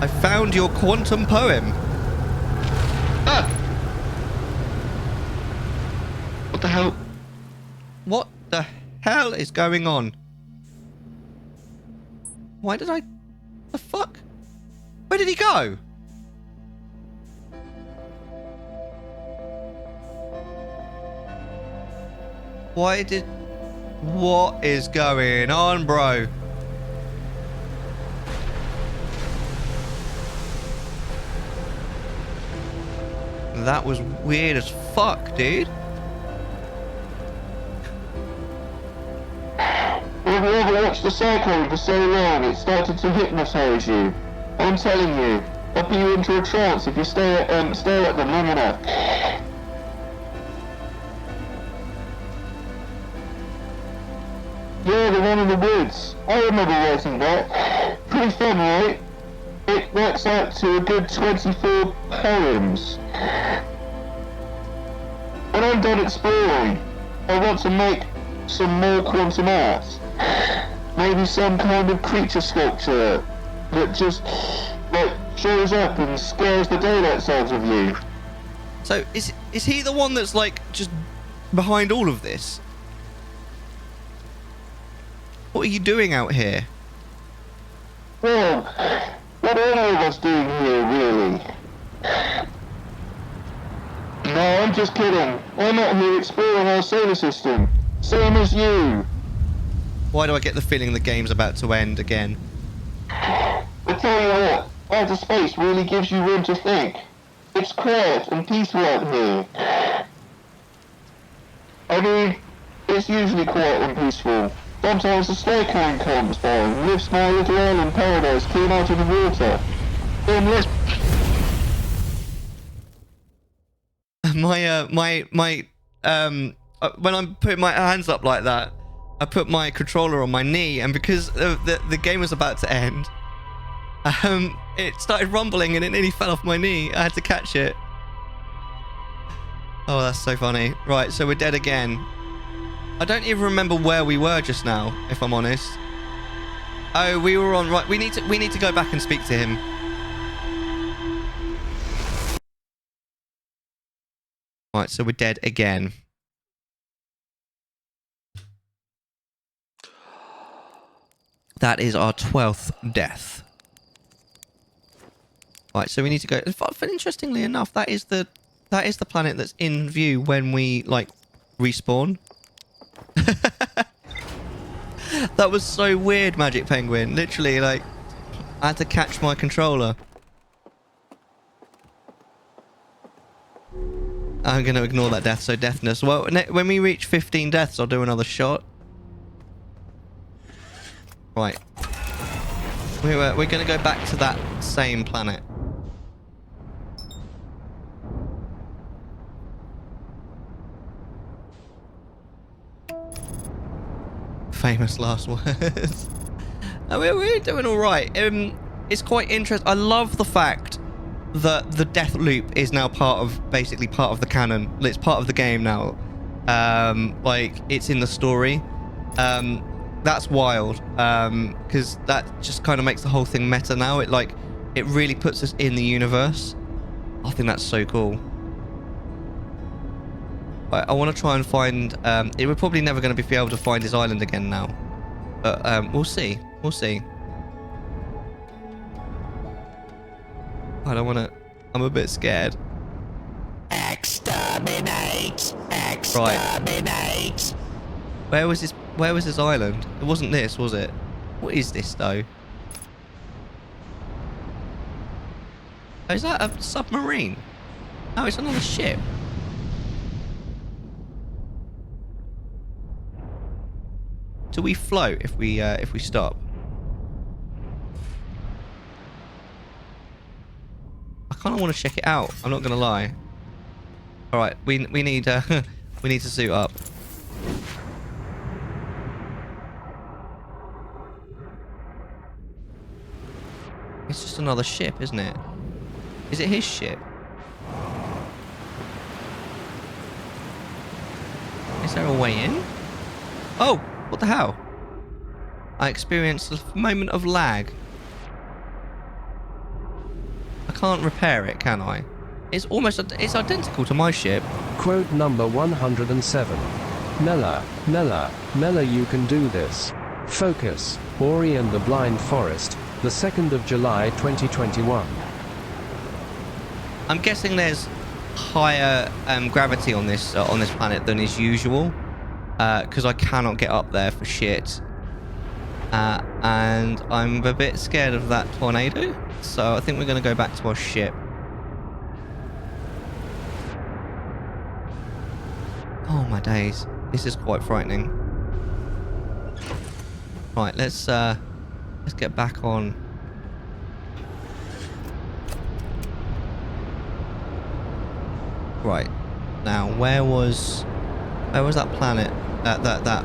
S1: I found your quantum poem. Ah! What the hell? What the hell is going on? Why did I... The fuck? Where did he go? Why did... What is going on, bro? That was weird as fuck, dude.
S6: Have you ever watched the cyclone for so long it started to hypnotise you? I'm telling you, I'll put you into a trance if you stare at them long enough. Yeah, the one in the woods. I remember writing that. Pretty fun, right? It works out to a good 24 poems. When I'm done exploring, I want to make some more quantum art. Maybe some kind of creature sculpture that just, like, shows up and scares the daylights out of you.
S1: So, is he the one that's, like, just behind all of this? What are you doing out here?
S6: Well, what are any of us doing here, really? No, I'm just kidding. I'm out here exploring our solar system. Same as you.
S1: Why do I get the feeling the game's about to end again?
S6: I tell you what, outer space really gives you room to think. It's quiet and peaceful out here. I mean, it's usually quiet and peaceful. Sometimes the sky crane comes by and lifts my little island paradise clean out of the water. Then let's...
S1: When I'm putting my hands up like that, I put my controller on my knee, and because the game was about to end, it started rumbling and it nearly fell off my knee. I had to catch it. Oh, that's so funny. Right, so we're dead again. I don't even remember where we were just now, if I'm honest. Oh, we were on... Right, we need to go back and speak to him. Right, so we're dead again. That is our 12th death. Right, so we need to go... Interestingly enough, that is the planet that's in view when we, like, respawn. That was so weird, Magic Penguin. Literally, like, I had to catch my controller. I'm going to ignore that death, so deafness. Well, when we reach 15 deaths, I'll do another shot. Right. We're going to go back to that same planet. Famous last words. We're doing all right. It's quite interesting. I love the fact that the death loop is now basically part of the canon. It's part of the game now. Like, it's in the story. That's wild. Because that just kind of makes the whole thing meta now. It really puts us in the universe. I think that's so cool. I want to try and find... we're probably never going to be able to find his island again now. But we'll see. We'll see. I don't want to... I'm a bit scared.
S7: Exterminate! Exterminate!
S1: Right. Where was his island? It wasn't this, was it? What is this, though? Oh, is that a submarine? No, it's another ship. Do we float if we stop? I kind of want to check it out. I'm not gonna lie. All right, we need we need to suit up. It's just another ship, isn't it? Is it his ship? Is there a way in? Oh, what the hell? I experienced a moment of lag. I can't repair it, can I? It's identical to my ship.
S15: Quote number 107. Mellar, you can do this. Focus. Ori and the Blind Forest, the 2nd of July 2021.
S1: I'm guessing there's higher gravity on this planet than is usual, because I cannot get up there for shit. And I'm a bit scared of that tornado, so I think we're going to go back to our ship. Oh my days, this is quite frightening. Right, let's get back on. Right, now where was that planet? That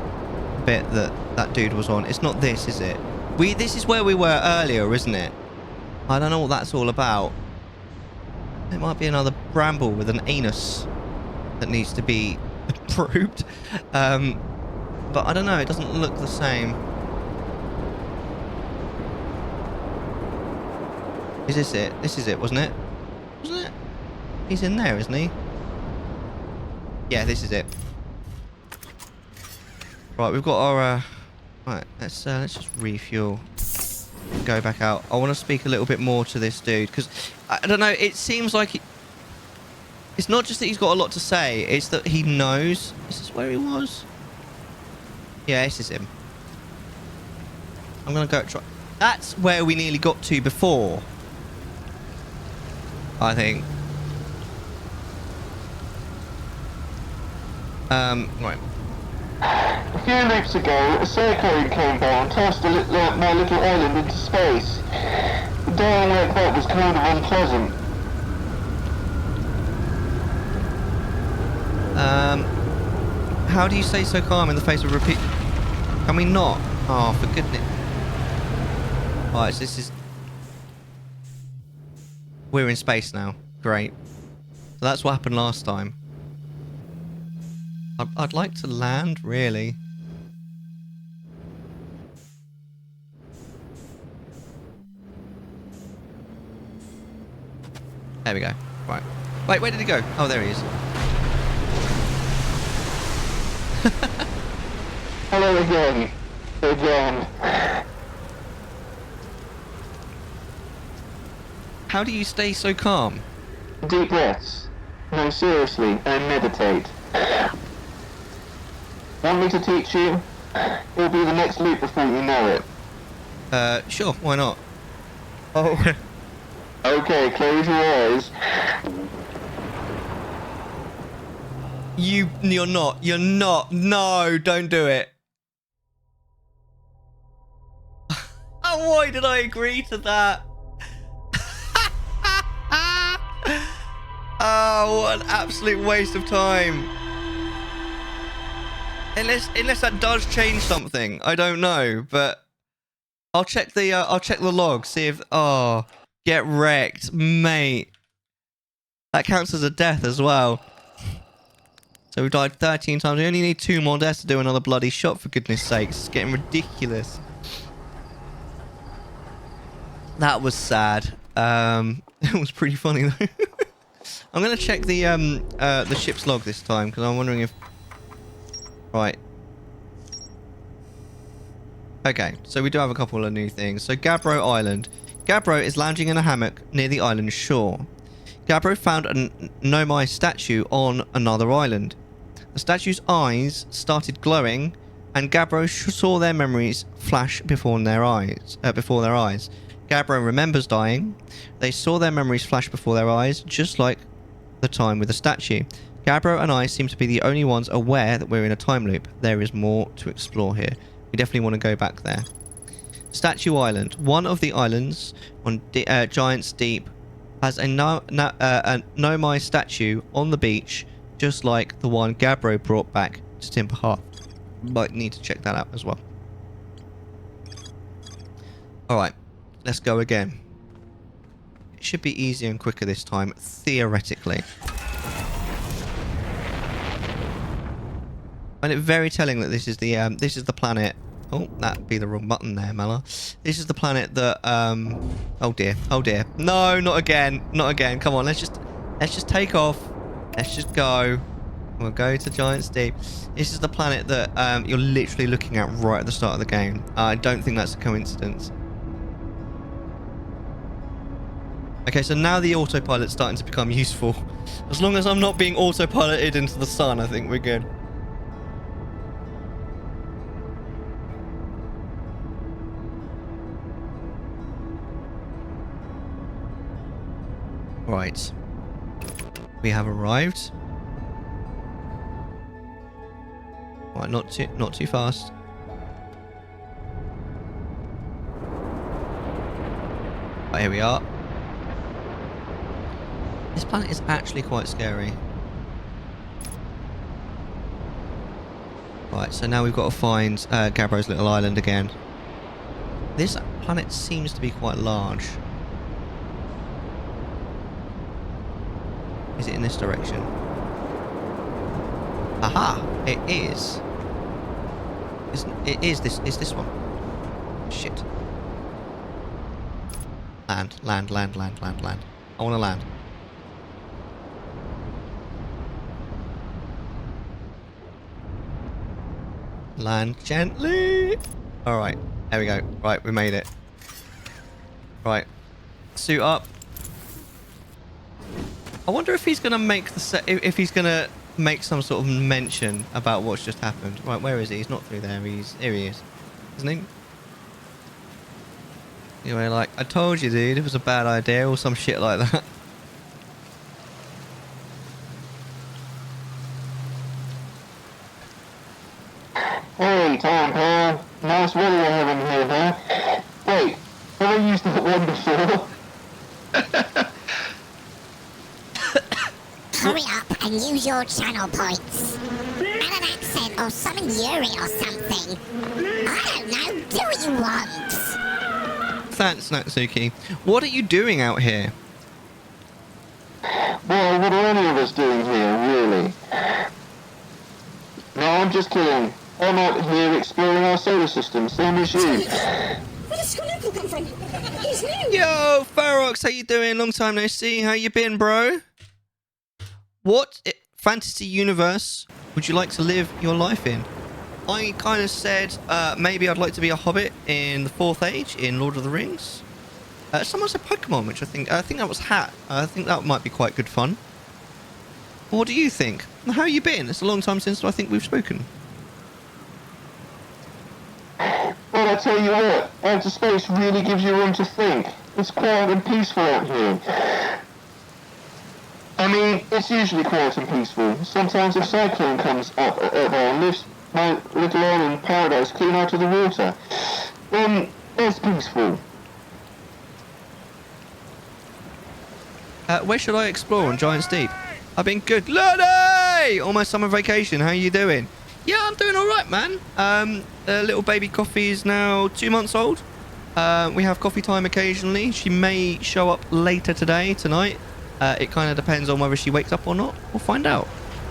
S1: bit that dude was on. It's not this, is it? This is where we were earlier, isn't it? I don't know what that's all about. It might be another bramble with an anus that needs to be approved. But I don't know, it doesn't look the same. Is this it? This is it, wasn't it? Wasn't it? He's in there, isn't he? Yeah, this is it. Right, we've got our Right, let's just refuel. Go back out. I want to speak a little bit more to this dude because I don't know. It seems like it's not just that he's got a lot to say. It's that he knows. Is this where he was? Yeah, this is him. I'm gonna go try. That's where we nearly got to before. I think. Right.
S6: A few loops ago, a cyclone came by and tossed my little island into space. Dying like that was kind of unpleasant.
S1: How do you stay so calm in the face of repeat? Can we not? Oh, for goodness. Alright, so this is... We're in space now. Great. So that's what happened last time. I'd like to land, really. There we go. Right. Wait, where did he go? Oh, there he is.
S6: Hello again. Again.
S1: How do you stay so calm?
S6: Deep breaths. No, seriously, and meditate. Want me to teach you? It'll be the next loop before you know it.
S1: Sure, why not? Oh.
S6: Okay, close your eyes.
S1: You're not. No, don't do it. Oh, why did I agree to that? Oh, what an absolute waste of time. Unless that does change something, I don't know. But I'll check the log, see if get wrecked, mate. That counts as a death as well. So we died 13 times. We only need 2 more deaths to do another bloody shot, for goodness sakes. It's getting ridiculous. That was sad. It was pretty funny though. I'm gonna check the ship's log this time because I'm wondering if. Right. Okay, so we do have a couple of new things. So Gabbro Island. Gabbro is lounging in a hammock near the island's shore. Gabbro found a Nomai statue on another island. The statue's eyes started glowing, and Gabbro saw their memories flash before their eyes. Gabbro remembers dying. They saw their memories flash before their eyes, just like the time with the statue. Gabbro and I seem to be the only ones aware that we're in a time loop. There is more to explore here. We definitely want to go back there. Statue Island. One of the islands on Giant's Deep has a Nomai statue on the beach, just like the one Gabbro brought back to Timber Hearth. Might need to check that out as well. Alright, let's go again. It should be easier and quicker this time, theoretically. And it's very telling that this is the planet. Oh, that'd be the wrong button there, Mellar. This is the planet that oh dear. No, not again. Come on, let's just take off. Let's just go. We'll go to Giant's Deep. This is the planet that you're literally looking at right at the start of the game. I don't think that's a coincidence. Okay, so now the autopilot's starting to become useful. As long as I'm not being autopiloted into the sun, I think we're good. Right. We have arrived. Right, not too fast. Right, here we are. This planet is actually quite scary. Right, so now we've got to find Gabbro's little island again. This planet seems to be quite large. Is it in this direction? Aha! It is. It's this one. Shit. Land. I want to land. Land gently. All right, there we go. Right, we made it. Right, suit up. I wonder if he's gonna make the if he's gonna make some sort of mention about what's just happened. Right, where is he? He's not through there. Here he is, isn't he? Anyway, like, I told you, dude, it was a bad idea, or some shit like that.
S6: Hey, Tom, pal. Nice weather we're having here, huh? Wait, have I used that one before?
S2: Hurry up and use your channel points. Add an accent or summon Yuri or something. I don't know. Do what you want.
S1: Thanks, Natsuki. What are you doing out here?
S6: Well, what are any of us doing here, really? No, I'm just kidding. I'm out here exploring our solar system, same as you.
S2: Where does Squidward come from? He's new.
S1: Yo, Ferox, how you doing? Long time no see. How you been, bro? What fantasy universe would you like to live your life in? I kind of said maybe I'd like to be a hobbit in the 4th Age in Lord of the Rings. Someone said Pokemon, which I think that was Hat. I think that might be quite good fun. What do you think? How you been? It's a long time since I think we've spoken.
S6: Well, I tell you what, outer space really gives you room to think. It's quiet and peaceful out here. I mean, it's usually quiet and peaceful. Sometimes a cyclone comes up and lifts my little island paradise clean out of the water. It's peaceful.
S1: Where should I explore on Giant's Deep? I've been good. Lady! On my summer vacation, how you doing? Yeah, I'm doing all right, man. Little baby Coffee is now 2 months old. We have coffee time occasionally. She may show up later tonight. It kind of depends on whether she wakes up or not. We'll find out.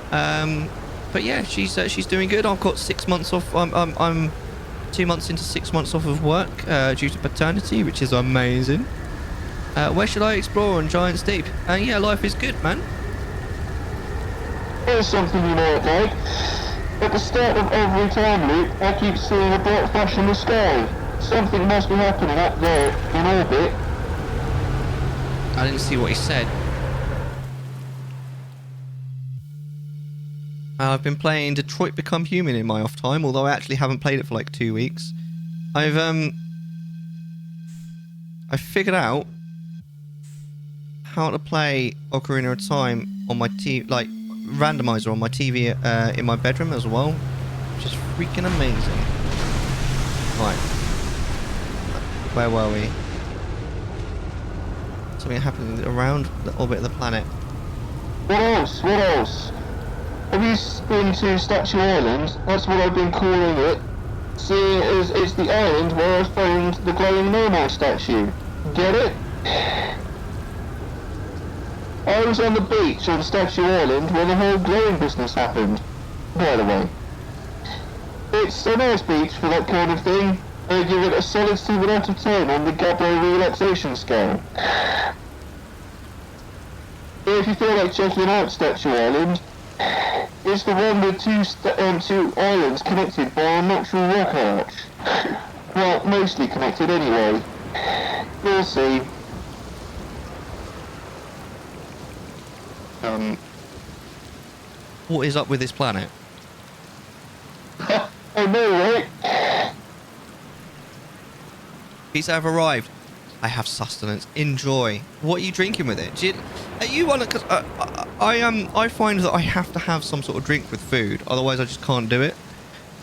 S1: But yeah, she's doing good. I've got 6 months off. I'm 2 months into 6 months off of work due to paternity, which is amazing. Where should I explore on Giant's Deep? Yeah, life is good, man.
S6: Here's something you might like. At the start of every time loop, I keep seeing a bright flash in the sky. Something must be happening up there in orbit.
S1: I didn't see what he said. I've been playing Detroit Become Human in my off time, although I actually haven't played it for like 2 weeks. I figured out how to play Ocarina of Time on my TV, like randomizer on my TV in my bedroom as well, which is freaking amazing. Right, where were we? Something happening around the orbit of the planet.
S6: What else? What else? Have you been to Statue Island? That's what I've been calling it, seeing as it's the island where I found the glowing mermaid statue. Get it? I was on the beach on Statue Island when the whole glowing business happened, by the way. It's a nice beach for that kind of thing. I give it a solid 7 out of 10 on the Gabbo relaxation scale. If you feel like checking out Statue Island, it's the one with two islands connected by a natural rock arch. Well, mostly connected anyway. You'll see.
S1: What is up with this planet?
S6: I know, right?
S1: Pizza have arrived. I have sustenance. Enjoy. What are you drinking with it? Are you on it? Because I find that I have to have some sort of drink with food, otherwise I just can't do it.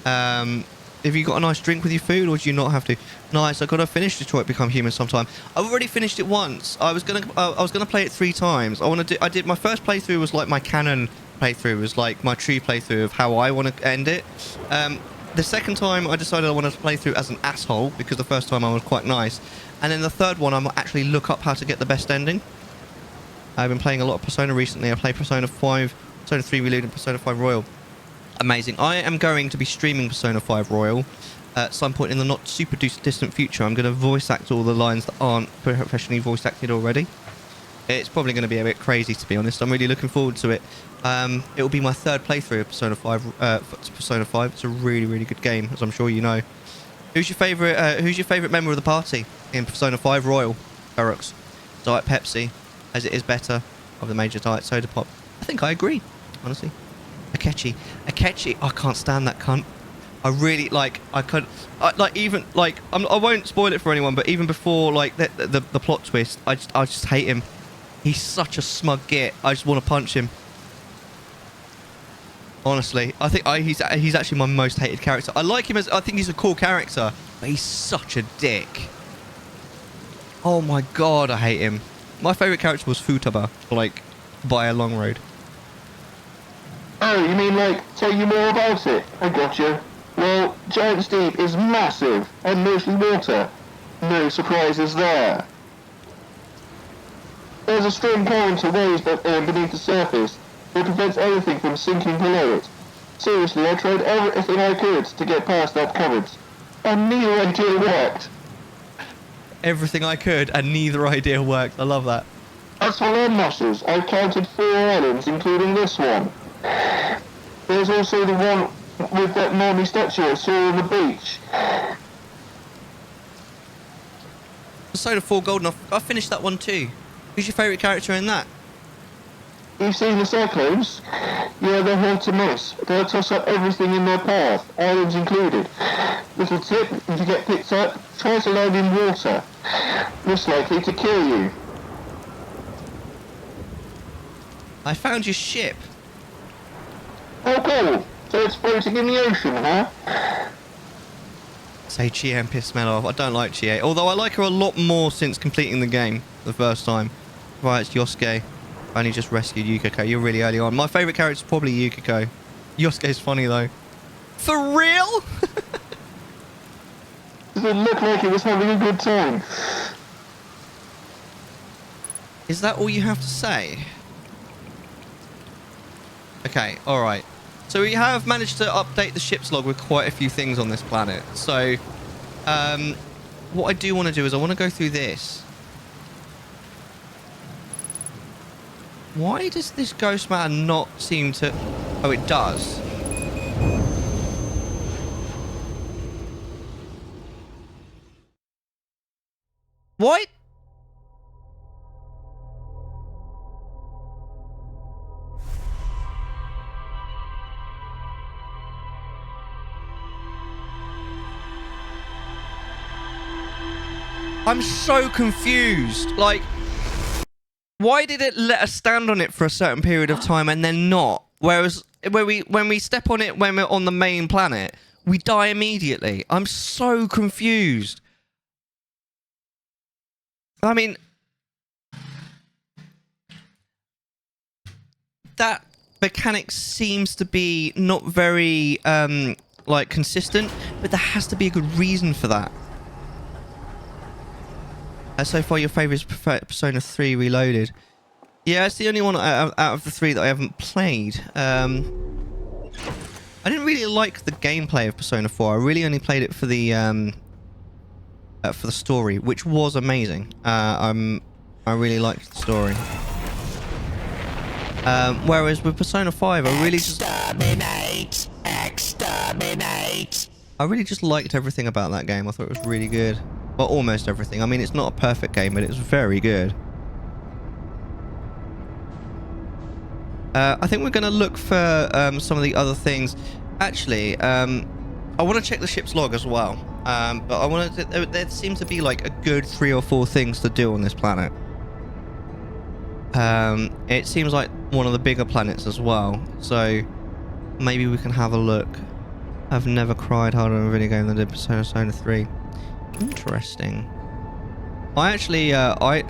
S1: Have you got a nice drink with your food, or do you not have to? Nice. I gotta finish Detroit Become Human sometime. I've already finished it once. I was gonna play it 3 times. I did my first playthrough was like my canon playthrough, was like my true playthrough of how I want to end it. The second time I decided I wanted to play through as an asshole, because the first time I was quite nice, and then the third one I might actually look up how to get the best ending. I've been playing a lot of Persona recently. I played Persona 5, Persona 3 Reloaded, and Persona 5 Royal. Amazing. I am going to be streaming Persona 5 Royal at some point in the not super distant future. I'm going to voice act all the lines that aren't professionally voice acted already. It's probably going to be a bit crazy, to be honest. I'm really looking forward to it. It will be my 3rd playthrough of Persona 5. It's a really, really good game, as I'm sure you know. Who's your favourite member of the party in Persona 5 Royal? Ferox. Diet Pepsi, as it is better of the major diet soda pop. I think I agree, honestly. Akechi. Akechi, I can't stand that cunt. I really, like, I won't spoil it for anyone, but even before, like, the plot twist, I just hate him. He's such a smug git. I just want to punch him. Honestly, I think he's actually my most hated character. I like him I think he's a cool character, but he's such a dick. Oh my god, I hate him. My favourite character was Futaba, like, by a long road.
S6: Oh, you mean, like, tell you more about it? I gotcha. Well, Giant's Deep is massive, and mostly water. No surprises there. There's a strong current of waves beneath the surface that prevents anything from sinking below it. Seriously, I tried everything I could to get past that current, and neither idea worked.
S1: Everything I could, and neither idea worked. I love that.
S6: As for land masses, I've counted 4 islands, including this one. There's also the one with that Nami statue I saw on the beach.
S1: Persona 4 Golden, I finished that one too. Who's your favourite character in that?
S6: You've seen the cyclones? Yeah, they're hard to miss. They'll toss up everything in their path, islands included. Little tip, if you get picked up, try to land in water. Less likely to kill you.
S1: I found your ship.
S6: Oh, cool. So it's floating in the ocean, huh?
S1: Say Chie and piss Mellar off. I don't like Chie, although I like her a lot more since completing the game the first time. Right, it's Yosuke. I only just rescued Yukiko. You're really early on. My favourite character is probably Yukiko. Yosuke's funny though. For real?
S6: Does it look like it was having a good time?
S1: Is that all you have to say? Okay, alright. So we have managed to update the ship's log with quite a few things on this planet. So, what I do want to do is I want to go through this. Why does this ghost matter not seem to... Oh, it does. What? I'm so confused. Like, why did it let us stand on it for a certain period of time and then not? Whereas when we step on it when we're on the main planet, we die immediately. I'm so confused. I mean, that mechanic seems to be not very like consistent, but there has to be a good reason for that. So far, your favourite is Persona 3 Reloaded. Yeah, it's the only one out of the 3 that I haven't played. I didn't really like the gameplay of Persona 4. I really only played it for the story, which was amazing. I really liked the story. Whereas with Persona 5, I really just... Exterminate! I really just liked everything about that game. I thought it was really good. Well, almost everything. I mean, it's not a perfect game, but it's very good. I think we're going to look for some of the other things. Actually, I want to check the ship's log as well. But I want to... There seems to be like a good 3 or 4 things to do on this planet. It seems like one of the bigger planets as well. So maybe we can have a look. I've never cried harder in a video game than I did Persona 3. Interesting. I actually, I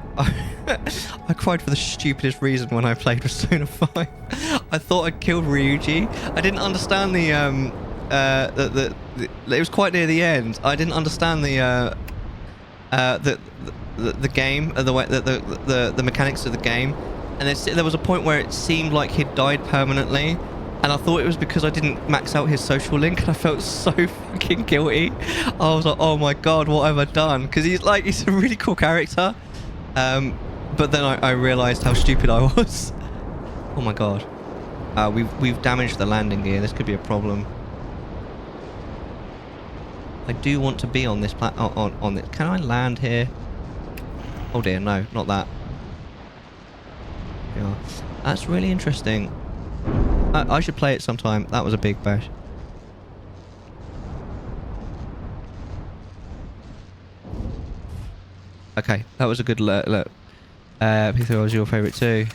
S1: cried for the stupidest reason when I played Persona 5. I thought I killed Ryuji. I didn't understand the it was quite near the end. I didn't understand the game, the way the mechanics of the game, and there was a point where it seemed like he'd died permanently. And I thought it was because I didn't max out his social link, and I felt so fucking guilty. I was like, oh my god, what have I done? Because he's a really cool character. But then I realised how stupid I was. Oh my god. We've damaged the landing gear. This could be a problem. I do want to be on this on it. Can I land here? Oh dear, no, not that. Yeah, that's really interesting. I should play it sometime. That was a big bash. Okay, that was a good look. P3 was your favourite too.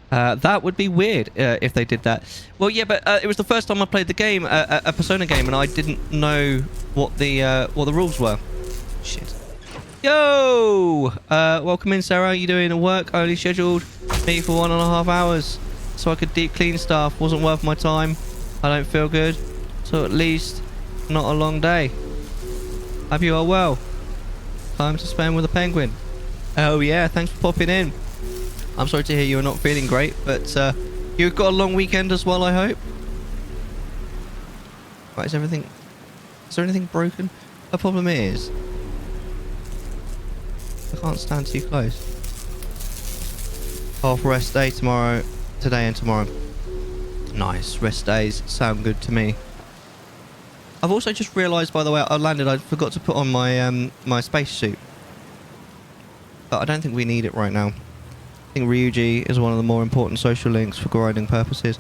S1: That would be weird if they did that. Well, yeah, but it was the first time I played the game, a Persona game, and I didn't know what the rules were. Shit. Yo! Welcome in, Sarah. You doing a work only scheduled me for 1.5 hours, so I could deep clean stuff. Wasn't worth my time. I don't feel good, so at least not a long day. Hope you are well. Time to spend with a penguin. Oh yeah, thanks for popping in. I'm sorry to hear you're not feeling great, but you've got a long weekend as well, I hope. Right, is there anything broken? The problem is, I can't stand too close. Half rest day tomorrow, today and tomorrow. Nice, rest days sound good to me. I've also just realised, by the way, I forgot to put on my my spacesuit. But I don't think we need it right now. I think Ryuji is one of the more important social links for grinding purposes.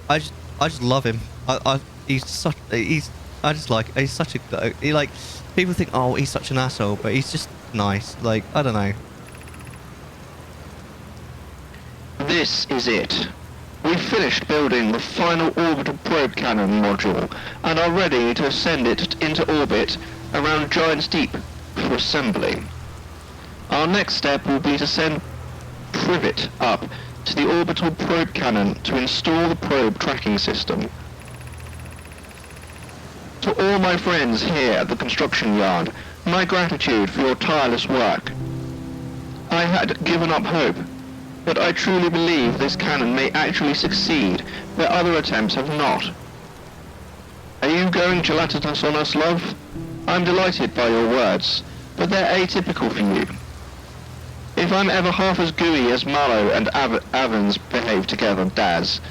S1: I just love him. He's such a people think, oh, he's such an asshole, but he's just nice. Like, I don't know.
S6: This is it. We've finished building the final orbital probe cannon module and are ready to send it into orbit around Giant's Deep for assembly. Our next step will be to send Privet up to the orbital probe cannon to install the probe tracking system. To all my friends here at the construction yard, my gratitude for your tireless work. I had given up hope, but I truly believe this cannon may actually succeed where other attempts have not. Are you going gelatinous on us, love? I'm delighted by your words, but they're atypical for you. If I'm ever half as gooey as Mallow and Avans behave together, Daz,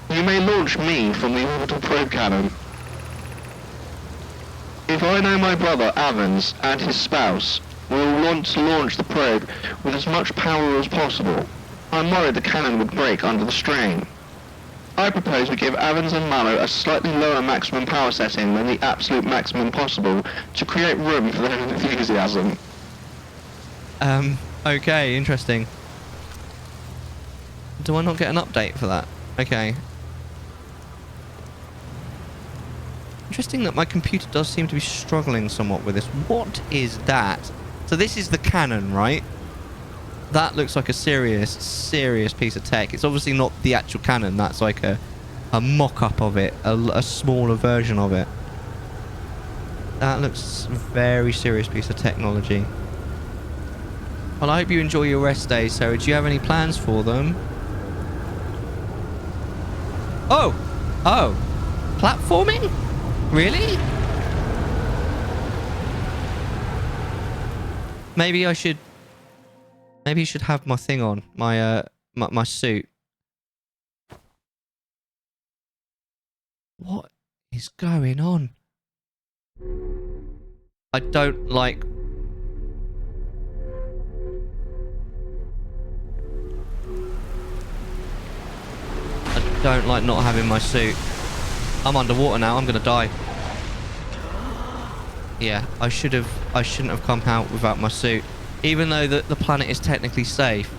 S6: you may launch me from the orbital probe cannon. If I know my brother Avans and his spouse will want to launch the probe with as much power as possible, I'm worried the cannon would break under the strain. I propose we give Avans and Mallow a slightly lower maximum power setting than the absolute maximum possible to create room for their enthusiasm.
S1: Okay, interesting. Do I not get an update for that? Okay. Interesting that my computer does seem to be struggling somewhat with this. What is that? So this is the cannon, right? That looks like a serious piece of tech. It's obviously not the actual cannon. That's like a mock-up of it, a smaller version of it. That looks a very serious piece of technology. Well, I hope you enjoy your rest days, Sarah. Do you have any plans for them? Oh! Oh! Platforming? Really? Maybe I should have my thing on. My suit. What is going on? I don't like... don't like not having my suit. I'm underwater now. I'm gonna die. Yeah, I shouldn't have come out without my suit. Even though the planet is technically safe,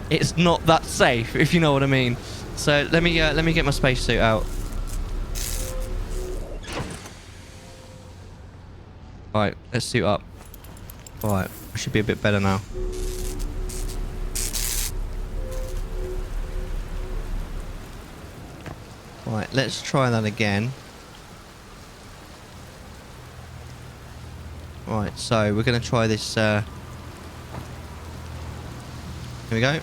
S1: it's not that safe, if you know what I mean. So let me get my spacesuit out. Alright, let's suit up. Alright, I should be a bit better now. Right, let's try that again. Right, so we're going to try this. Here we go. Here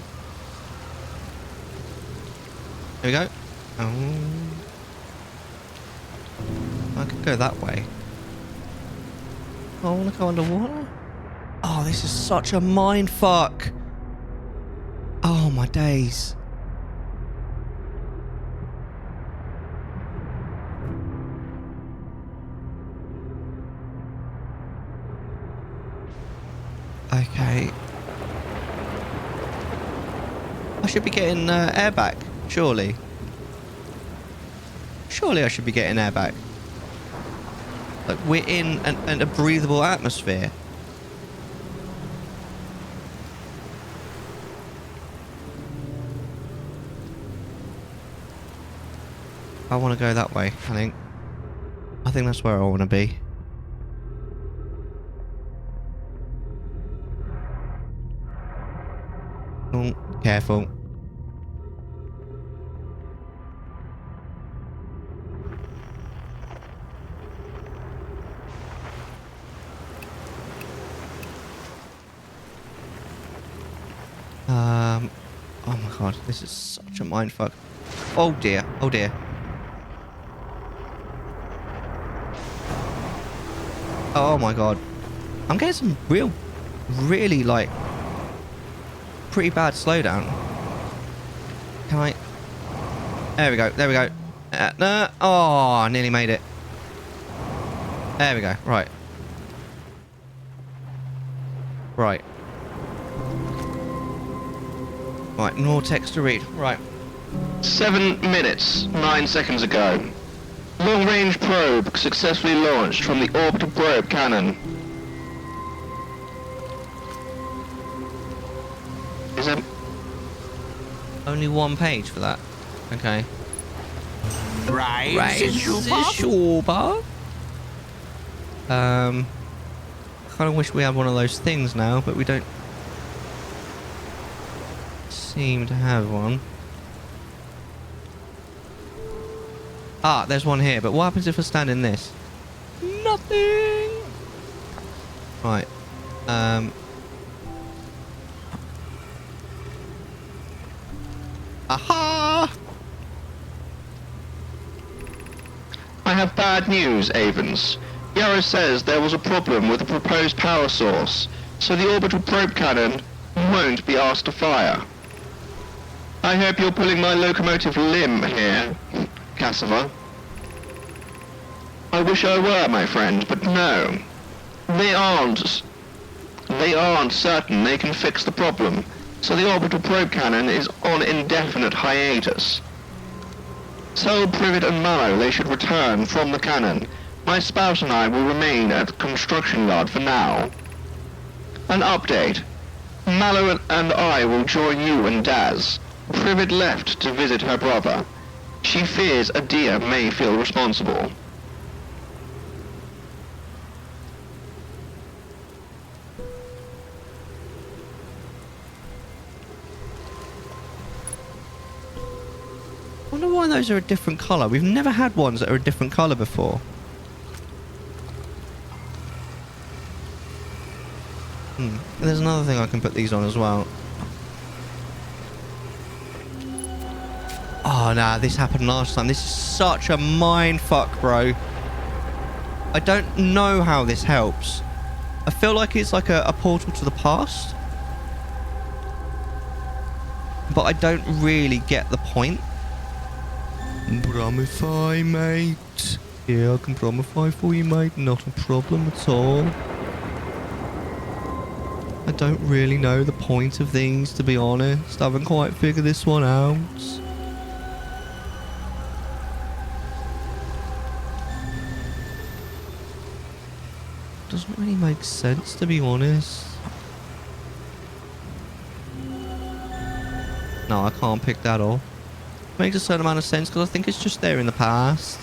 S1: we go. Oh. I could go that way. Oh, I want to go underwater? Oh, this is such a mind fuck. Oh, my days. Okay. I should be getting air back, surely. Surely I should be getting air back. Like, we're in a breathable atmosphere. I want to go that way, I think. I think that's where I want to be. Oh, careful. Oh my god, this is such a mindfuck. Oh dear, oh dear. Oh my god. I'm getting some really like, pretty bad slowdown. Can I? There we go, there we go. No. Oh, I nearly made it. There we go, right. Right. Right, more text to read. Right.
S6: 7 minutes, 9 seconds ago. Long-range probe successfully launched from the orbital probe cannon. Is there
S1: only one page for that? Okay.
S7: Right,
S1: sure, kind of wish we had one of those things now, but we don't seem to have one. Ah, there's one here, but what happens if I stand in this? Nothing! Right. Aha!
S6: I have bad news, Avens. Yarrow says there was a problem with the proposed power source, so the orbital probe cannon won't be asked to fire. I hope you're pulling my locomotive limb here, Cassava. I wish I were, my friend, but no. They aren't certain they can fix the problem, so the orbital probe cannon is on indefinite hiatus. Tell Privet and Mallow they should return from the cannon. My spouse and I will remain at the construction yard for now. An update. Mallow and I will join you and Daz. Privet left to visit her brother. She fears a deer may feel responsible.
S1: I wonder why those are a different colour. We've never had ones that are a different colour before. There's another thing I can put these on as well. Oh, nah, this happened last time. This is such a mindfuck, bro. I don't know how this helps. I feel like it's like a portal to the past. But I don't really get the point. Bromify, mate. Yeah, I can bromify for you, mate. Not a problem at all. I don't really know the point of things, to be honest. I haven't quite figured this one out. Doesn't really make sense, to be honest. No, I can't pick that off. Makes a certain amount of sense because I think it's just there in the past.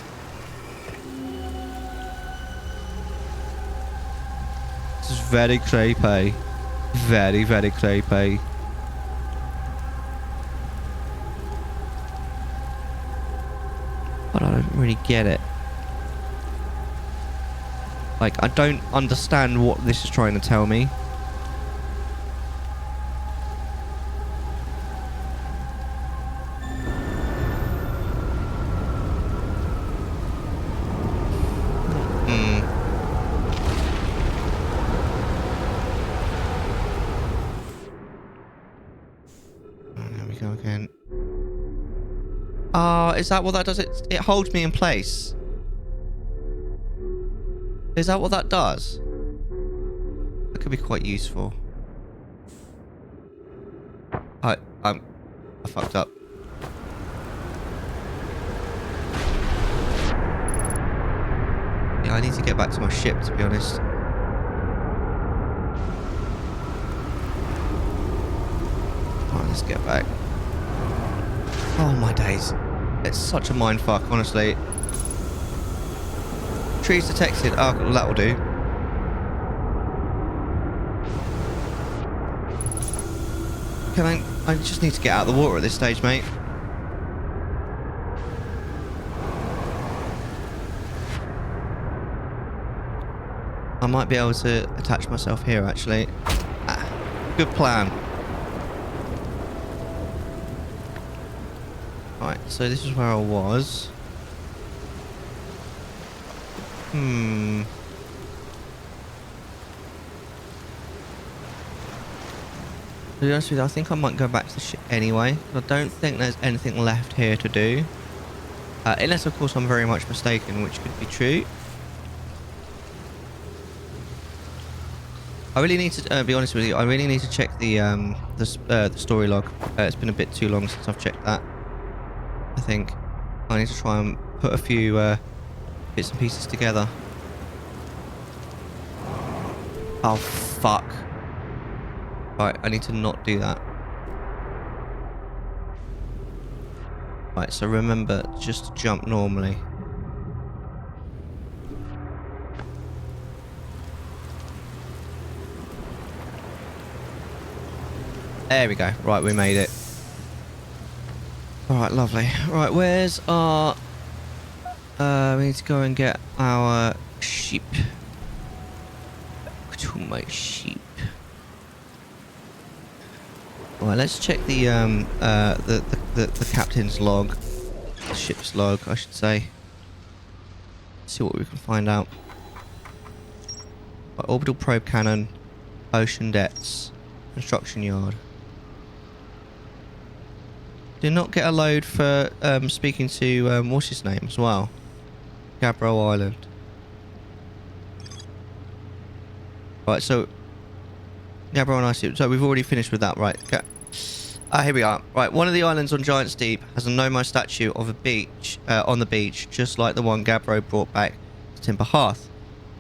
S1: This is very creepy. Very, very creepy. But I don't really get it. Like, I don't understand what this is trying to tell me. Is that what that does? It holds me in place. Is that what that does? That could be quite useful. I fucked up. Yeah, I need to get back to my ship, to be honest. Right, let's get back. Oh my days. It's such a mindfuck, honestly. Trees detected. Oh, that'll do. I just need to get out of the water at this stage, mate. I might be able to attach myself here, actually. Ah, good plan. Right, so this is where I was. To be honest with you, I think I might go back to the ship anyway. I don't think there's anything left here to do. Unless, of course, I'm very much mistaken, which could be true. I really need to be honest with you. I really need to check the story log. It's been a bit too long since I've checked that. I think I need to try and put a few bits and pieces together. Oh fuck! Right, I need to not do that. Right, so remember just to jump normally. There we go. Right, we made it. Alright, lovely. Right, where's our... we need to go and get our sheep. To my sheep. Alright, let's check the captain's log. The ship's log, I should say. See what we can find out. Right, orbital probe cannon. Ocean depths. Construction yard. Did not get a load for speaking to what's his name as well, Gabbro Island. Right, so Gabbro and I. So we've already finished with that, right? Here we are. Right, one of the islands on Giant's Deep has a Nomai statue of a beach on the beach, just like the one Gabbro brought back to Timber Hearth.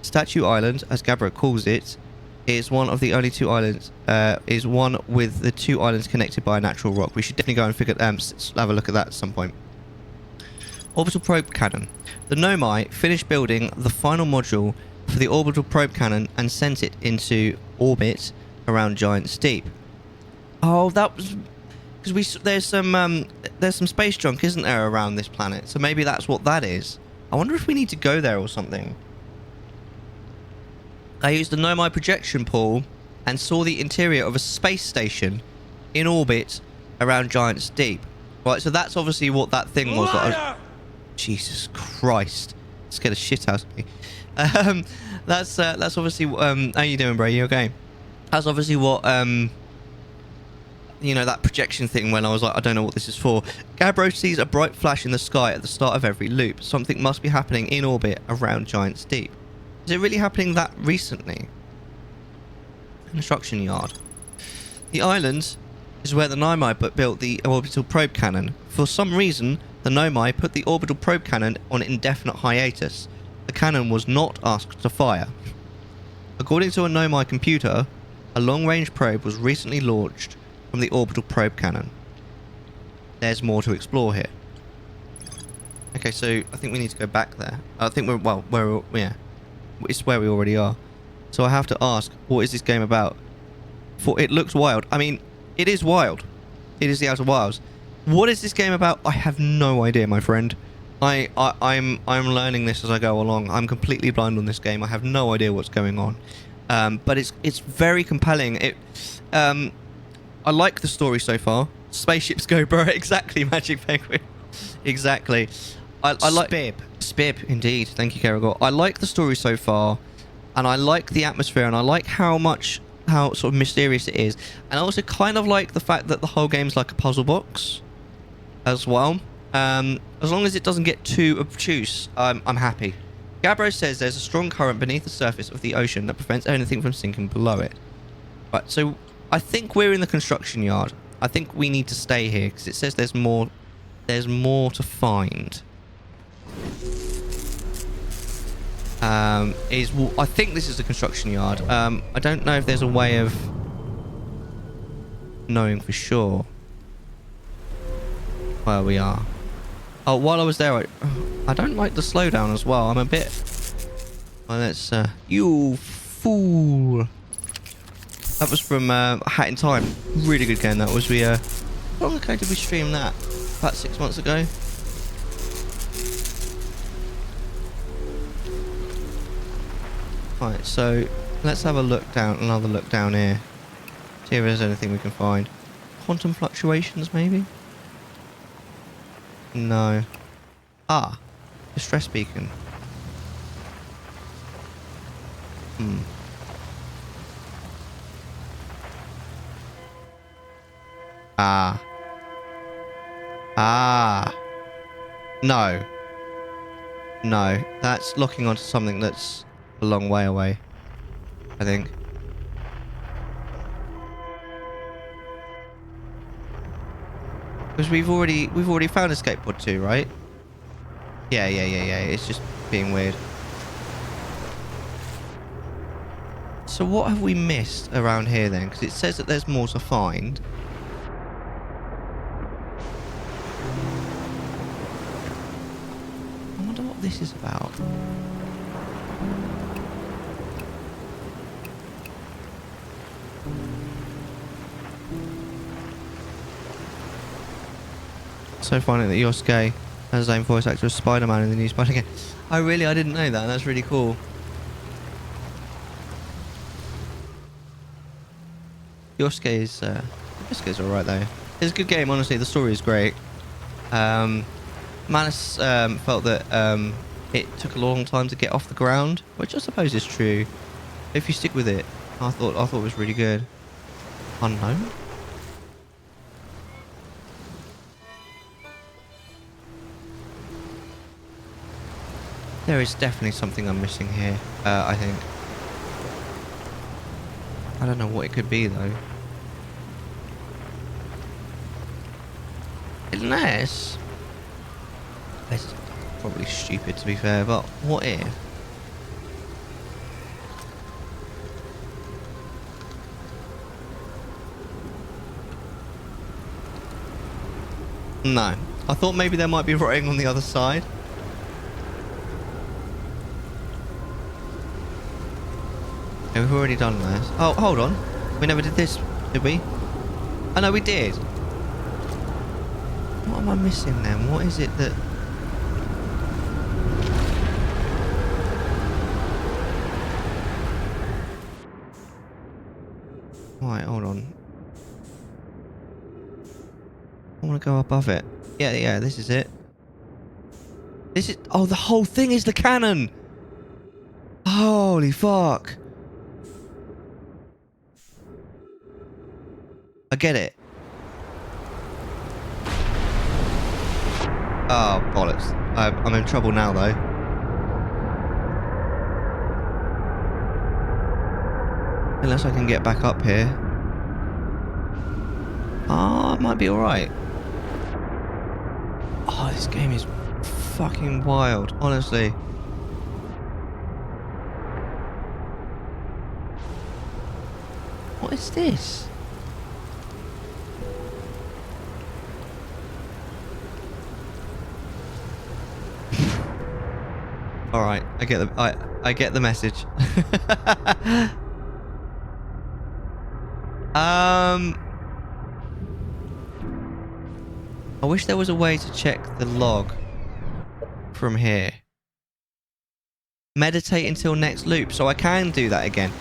S1: Statue Island, as Gabbro calls it, is one of the only two islands, is one with the two islands connected by a natural rock. We should definitely go and have a look at that at some point. Orbital probe cannon. The Nomai finished building the final module for the orbital probe cannon and sent it into orbit around Giant's Deep. Oh, that was because there's some space junk, isn't there, around this planet? So maybe that's what that is. I wonder if we need to go there or something. I used the Nomai projection pool and saw the interior of a space station in orbit around Giant's Deep. Right, so that's obviously what that thing was. That Jesus Christ. Scared the shit out of me. That's obviously... how you doing, bro? You okay? That's obviously what... you know, that projection thing when I was like, I don't know what this is for. Gabbro sees a bright flash in the sky at the start of every loop. Something must be happening in orbit around Giant's Deep. Is it really happening that recently? Construction yard. The island is where the Nomai built the orbital probe cannon. For some reason, the Nomai put the orbital probe cannon on indefinite hiatus. The cannon was not asked to fire. According to a Nomai computer, a long-range probe was recently launched from the orbital probe cannon. There's more to explore here. Okay, so I think we need to go back there. I think yeah. It's where we already are. So I have to ask, what is this game about? For it looks wild. I mean, it is wild. It is the Outer Wilds. What is this game about? I have no idea, my friend. I'm learning this as I go along. I'm completely blind on this game. I have no idea what's going on. But it's very compelling. I like the story so far. Spaceships go, bro. Exactly, Magic Penguin. Exactly. I like Spib, indeed. Thank you, Karagor. I like the story so far, and I like the atmosphere, and I like how sort of mysterious it is, and I also kind of like the fact that the whole game's like a puzzle box as well. As long as it doesn't get too obtuse, I'm happy. Gabbro says there's a strong current beneath the surface of the ocean that prevents anything from sinking below it. Right, so I think we're in the construction yard. I think we need to stay here because it says there's more to find. I think this is the construction yard. I don't know if there's a way of knowing for sure where we are. Oh, while I was there, I don't like the slowdown as well. I'm a bit... Well, let's... you fool! That was from Hat in Time. Really good game that was. We... How long ago did we stream that? About 6 months ago? Right, so let's have another look down here. See if there's anything we can find. Quantum fluctuations, maybe? No. Ah, distress beacon. Ah. No. No, that's locking onto something that's a long way away, I think. Because we've already found escape pod 2, right? Yeah. It's just being weird. So what have we missed around here then? Because it says that there's more to find. I wonder what this is about. So funny that Yosuke has the same voice actor as Spider-Man in the new Spider-Man. Oh really? I didn't know that. That's really cool. Yosuke's alright though. It's a good game, honestly. The story is great. Manus felt that it took a long time to get off the ground, which I suppose is true. If you stick with it, I thought it was really good. Unknown? There is definitely something I'm missing here, I think. I don't know what it could be, though. Unless... It's probably stupid, to be fair, but what if... No. I thought maybe there might be writing on the other side. Okay, we've already done this. Oh, hold on. We never did this, did we? Oh, no, we did. What am I missing then? What is it that... Right, hold on. I want to go above it. Yeah, this is it. This is... Oh, the whole thing is the cannon! Holy fuck. I get it. Oh, bollocks. I'm in trouble now, though. Unless I can get back up here. Ah, it might be alright. Oh, this game is fucking wild, honestly. What is this? All right, I get the message. I wish there was a way to check the log from here. Meditate until next loop, so I can do that again.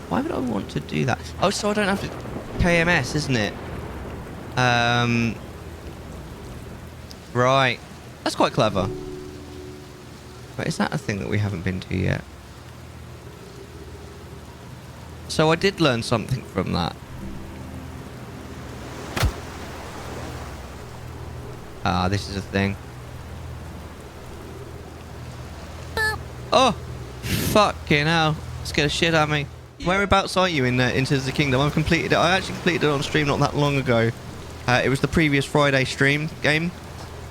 S1: Why would I want to do that? Oh, so I don't have to... KMS, isn't it? Right. That's quite clever. But is that a thing that we haven't been to yet? So I did learn something from that. Ah, this is a thing. Oh! Fucking hell. Scared the shit out of me. Whereabouts are you in Into the Kingdom? I've completed it. I actually completed it on stream not that long ago. It was the previous Friday stream game.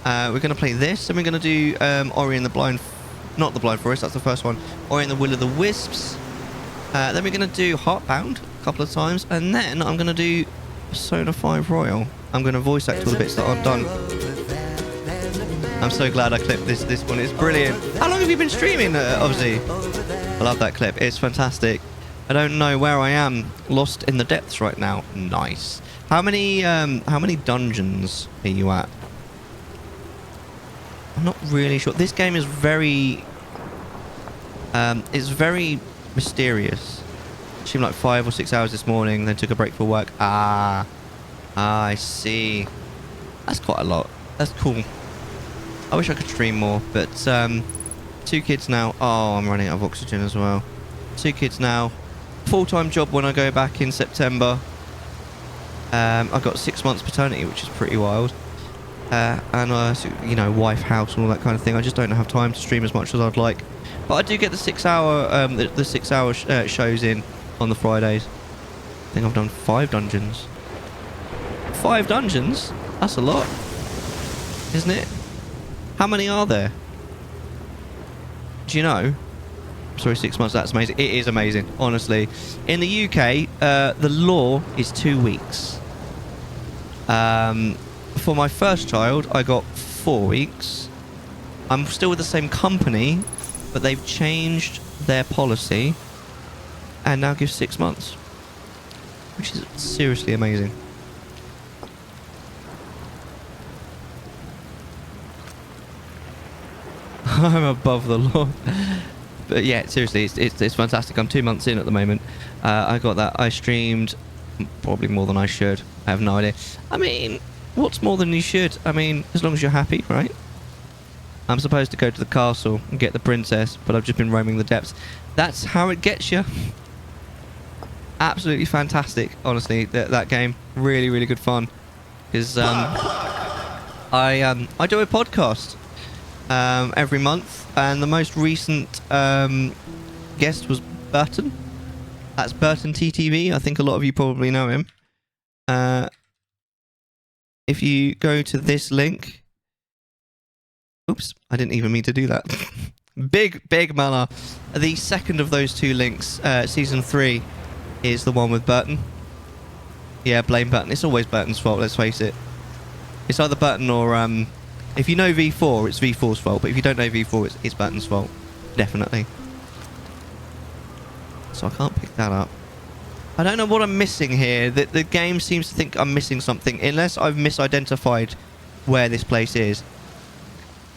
S1: We're going to play this, and we're going to do Ori and the Blind... Not the Blind Forest, that's the first one. Ori and the Will of the Wisps. Then we're going to do Heartbound a couple of times, and then I'm going to do Persona 5 Royal. I'm going to voice act all the bits that aren't done. I'm so glad I clipped this one. It's brilliant. How long have you been streaming, Obviously? I love that clip. It's fantastic. I don't know where I am. Lost in the depths right now. Nice. How many dungeons are you at? I'm not really sure. This game is very... it's very mysterious. Streamed like 5 or 6 hours this morning, then took a break for work. I see. That's quite a lot. That's cool. I wish I could stream more, but 2 kids now. Oh, I'm running out of oxygen as well. 2 kids now. Full-time job when I go back in September. I've got 6 months paternity, which is pretty wild. And you know, wife, house, and all that kind of thing. I just don't have time to stream as much as I'd like. But I do get the 6-hour the 6-hour shows in on the Fridays. I think I've done 5 dungeons. 5 dungeons? That's a lot, isn't it? How many are there? Do you know? Sorry, 6 months. That's amazing. It is amazing, honestly. In the UK, the law is 2 weeks. For my first child, I got 4 weeks. I'm still with the same company, but they've changed their policy and now give 6 months, which is seriously amazing. I'm above the law. But yeah, seriously, it's fantastic. I'm 2 months in at the moment. I got that. I streamed probably more than I should. I have no idea. I mean, what's more than you should? I mean, as long as you're happy, right? I'm supposed to go to the castle and get the princess, but I've just been roaming the depths. That's how it gets you. Absolutely fantastic, honestly, that game. Really, really good fun. Because I do a podcast every month, and the most recent guest was Burton. That's Burton TTV. I think a lot of you probably know him. If you go to this link... Oops, I didn't even mean to do that. Big Mellar. The second of those 2 links, Season 3, is the one with Burton. Yeah, blame Burton. It's always Burton's fault, let's face it. It's either Burton or... if you know V4, it's V4's fault. But if you don't know V4, it's Burton's fault. Definitely. So I can't pick that up. I don't know what I'm missing here. The game seems to think I'm missing something. Unless I've misidentified where this place is.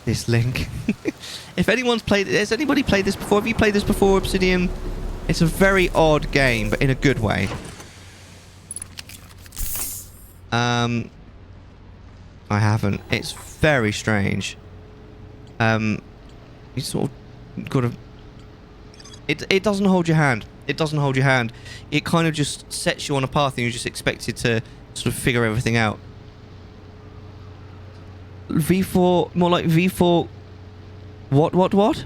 S1: This link. If anyone's played... Has anybody played this before? Have you played this before, Obsidian? It's a very odd game, but in a good way. I haven't. It's very strange. You sort of got to... It doesn't hold your hand. It doesn't hold your hand. It kind of just sets you on a path and you're just expected to sort of figure everything out. V4, more like V4... What?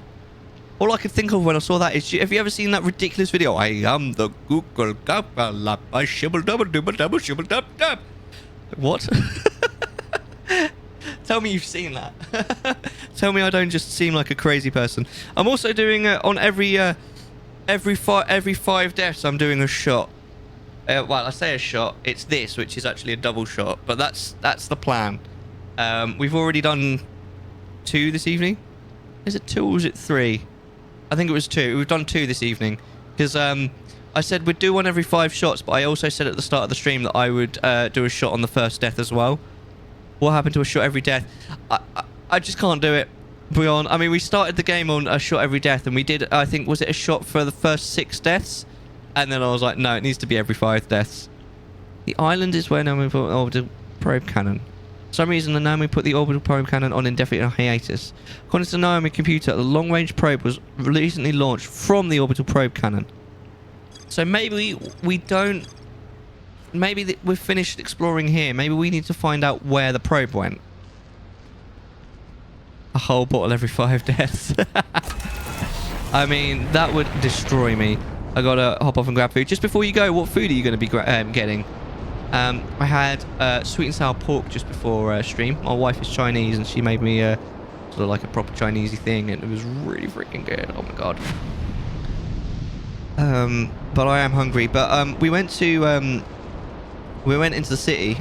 S1: All I could think of when I saw that is, have you ever seen that ridiculous video? I am the Google Gabba I shibble double dubba double shibble dub dub. What? Tell me you've seen that. Tell me I don't just seem like a crazy person. I'm also doing on every 5 deaths I'm doing a shot. Well, I say a shot. It's this, which is actually a double shot, but that's the plan. We've already done 2 this evening. Is it 2 or is it 3? I think it was 2. We've done 2 this evening because I said we'd do one every 5 shots, but I also said at the start of the stream that I would do a shot on the first death as well. What happened to a shot every death? I just can't do it. Beyond, I mean, we started the game on a shot every death, and we did, I think, was it a shot for the first 6 deaths? And then I was like, no, it needs to be every 5 deaths. The island is where Naomi put the orbital probe cannon. For some reason, the Naomi put the orbital probe cannon on indefinite hiatus. According to the Naomi computer, the long-range probe was recently launched from the orbital probe cannon. So maybe we don't... Maybe we've finished exploring here. Maybe we need to find out where the probe went. A whole bottle every 5 deaths. I mean, that would destroy me. I gotta hop off and grab food. Just before you go, what food are you going to be getting? I had sweet and sour pork just before stream. My wife is Chinese and she made me sort of like a proper Chinesey thing, and it was really freaking good. Oh my god. But I am hungry. But we went into the city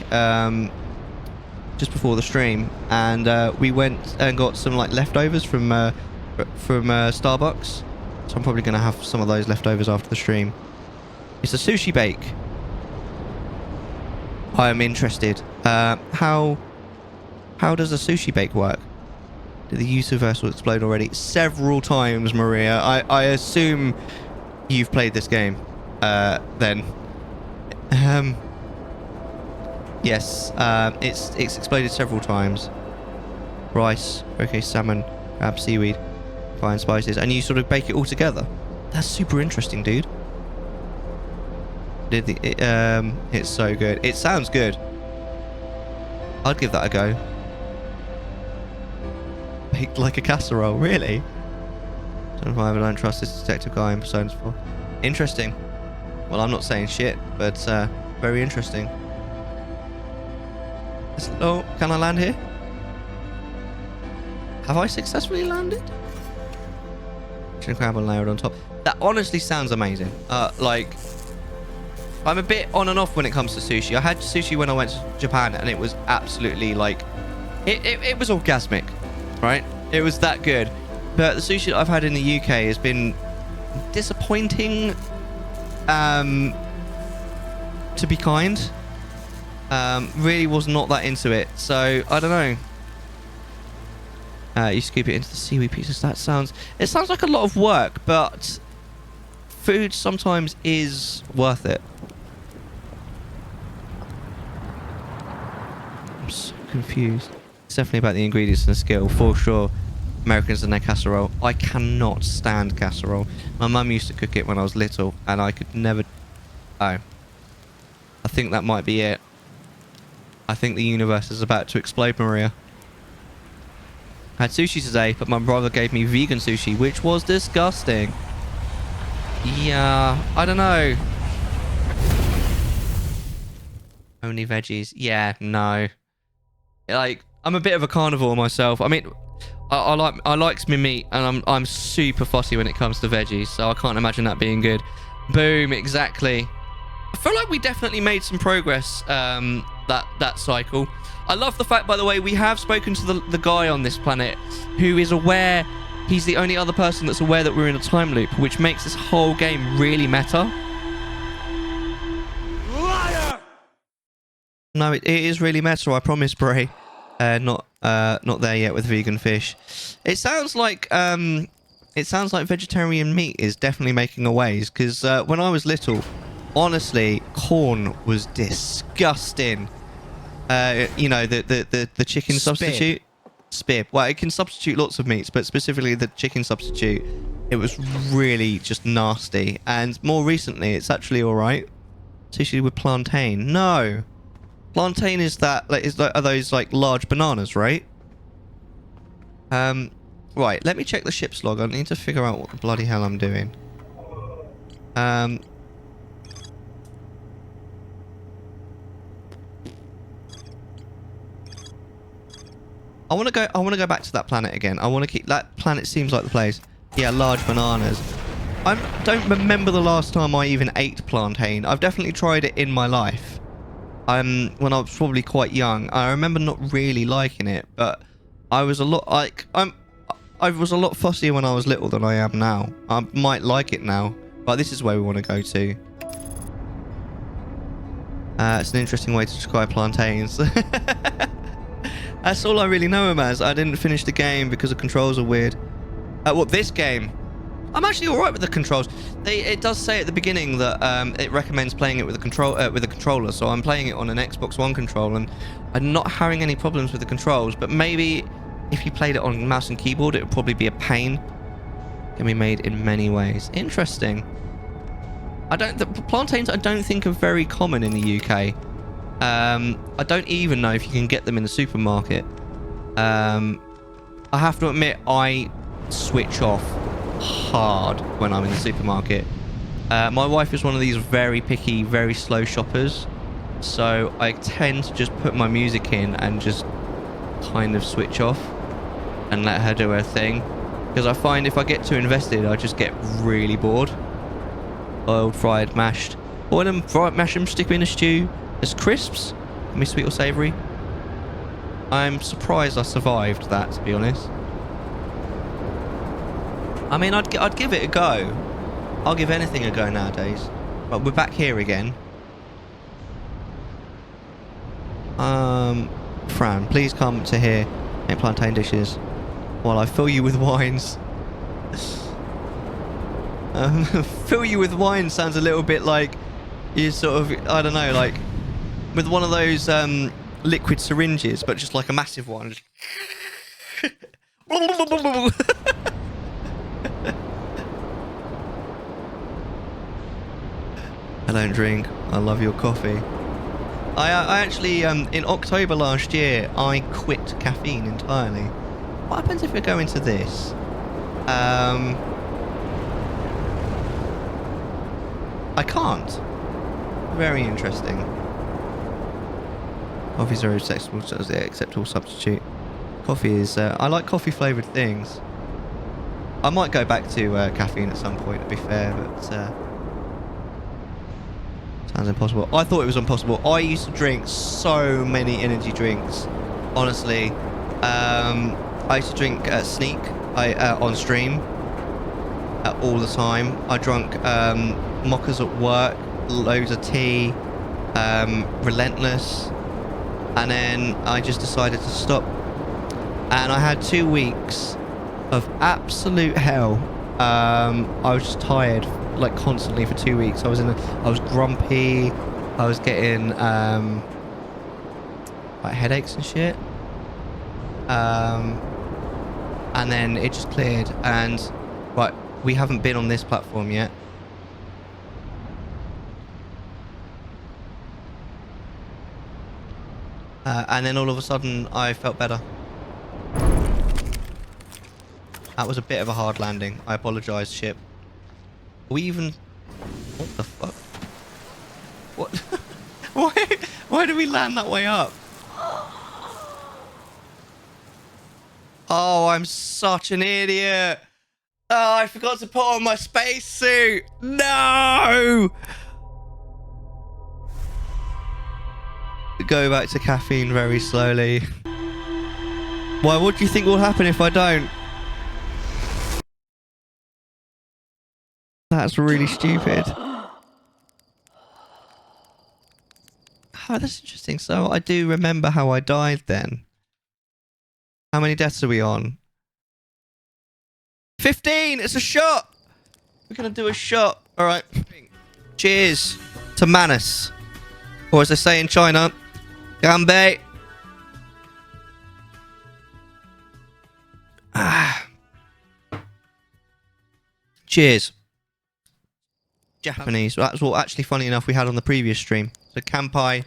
S1: just before the stream, and we went and got some like leftovers from Starbucks. So I'm probably gonna have some of those leftovers after the stream. It's a sushi bake. I am interested. How does a sushi bake work? Did the universal explode already? Several times, Maria. I assume you've played this game. Then. Yes. It's exploded several times. Rice, okay, salmon, crab, seaweed, fine spices, and you sort of bake it all together. That's super interesting, dude. It's so good. It sounds good. I'd give that a go. Baked like a casserole, really? Don't know if I don't trust this detective guy in Persona 4. Interesting. Well, I'm not saying shit, but very interesting. Oh, can I land here? Have I successfully landed? Chicken crab and layered on top. That honestly sounds amazing. Like, I'm a bit on and off when it comes to sushi. I had sushi when I went to Japan, and it was absolutely like, it was orgasmic, right? It was that good. But the sushi that I've had in the UK has been disappointing, to be kind. Really was not that into it. So, I don't know. You scoop it into the seaweed pieces. It sounds like a lot of work, but food sometimes is worth it. I'm so confused. It's definitely about the ingredients and the skill, for sure. Americans and their casserole. I cannot stand casserole. My mum used to cook it when I was little, and I could never... Oh. I think that might be it. I think the universe is about to explode, Maria. I had sushi today, but my brother gave me vegan sushi, which was disgusting. Yeah, I don't know. Only veggies. Yeah, no. Like, I'm a bit of a carnivore myself. I mean, I like my meat, and I'm super fussy when it comes to veggies, so I can't imagine that being good. Boom, exactly. I feel like we definitely made some progress that cycle. I love the fact, by the way, we have spoken to the guy on this planet who is aware. He's the only other person that's aware that we're in a time loop, which makes this whole game really meta. Liar! No, it is really meta, I promise, Bray. Not there yet with vegan fish. It sounds like vegetarian meat is definitely making a ways, because when I was little, honestly, corn was disgusting. You know, the chicken substitute. Spib. Well, it can substitute lots of meats, but specifically the chicken substitute, it was really just nasty. And more recently, it's actually all right. Sushi with plantain. No, plantain is that like are those like large bananas, right? Right. Let me check the ship's log. I need to figure out what the bloody hell I'm doing. I want to go back to that planet again. I want to keep that planet. Seems like the place. Yeah, large bananas. I don't remember the last time I even ate plantain. I've definitely tried it in my life. When I was probably quite young. I remember not really liking it, but I was a lot like I was a lot fussier when I was little than I am now. I might like it now, but this is where we want to go to. It's an interesting way to describe plantains. That's all I really know him as. I didn't finish the game because the controls are weird. What, this game? I'm actually alright with the controls. It does say at the beginning that it recommends playing it with a controller, so I'm playing it on an Xbox One controller, and I'm not having any problems with the controls, but maybe if you played it on mouse and keyboard, it would probably be a pain. Can be made in many ways. Interesting. Plantains I don't think are very common in the UK. I don't even know if you can get them in the supermarket. I have to admit, I switch off hard when I'm in the supermarket. My wife is one of these very picky, very slow shoppers. So I tend to just put my music in and just kind of switch off and let her do her thing. Because I find if I get too invested, I just get really bored. Oiled, fried, mashed. Boil them, fry, mash them, stick them in a stew. As crisps. Can be sweet or savoury. I'm surprised I survived that, to be honest. I mean, I'd give it a go. I'll give anything a go nowadays. But we're back here again. Fran, please come to here. Make plantain dishes while I fill you with wines. Fill you with wine sounds a little bit like you sort of, I don't know, like with one of those liquid syringes, but just like a massive one. I don't drink. I love your coffee. I actually, in October last year, I quit caffeine entirely. What happens if we go into this? I can't. Very interesting. Coffee's very acceptable, so is the acceptable substitute. Coffee is, I like coffee flavoured things. I might go back to caffeine at some point, to be fair, but sounds impossible. I thought it was impossible. I used to drink so many energy drinks. Honestly, I used to drink Sneak on stream all the time. I drank mochas at work, loads of tea, Relentless, and then I just decided to stop. And I had 2 weeks of absolute hell. I was just tired, like constantly for 2 weeks. I was grumpy. I was getting like headaches and shit. And then it just cleared. And right, we haven't been on this platform yet. And then all of a sudden, I felt better. That was a bit of a hard landing. I apologise, ship. Are we even... What the fuck? What? Why did we land that way up? Oh, I'm such an idiot. Oh, I forgot to put on my spacesuit. No! Go back to caffeine very slowly. Why, what do you think will happen if I don't? That's really stupid. Oh, that's interesting. So I do remember how I died then. How many deaths are we on? 15! It's a shot! We're gonna do a shot. Alright. Cheers to Manus. Or as they say in China, Ganbei. Ah. Cheers. Japanese. That's what, actually, funny enough, we had on the previous stream. So Kanpai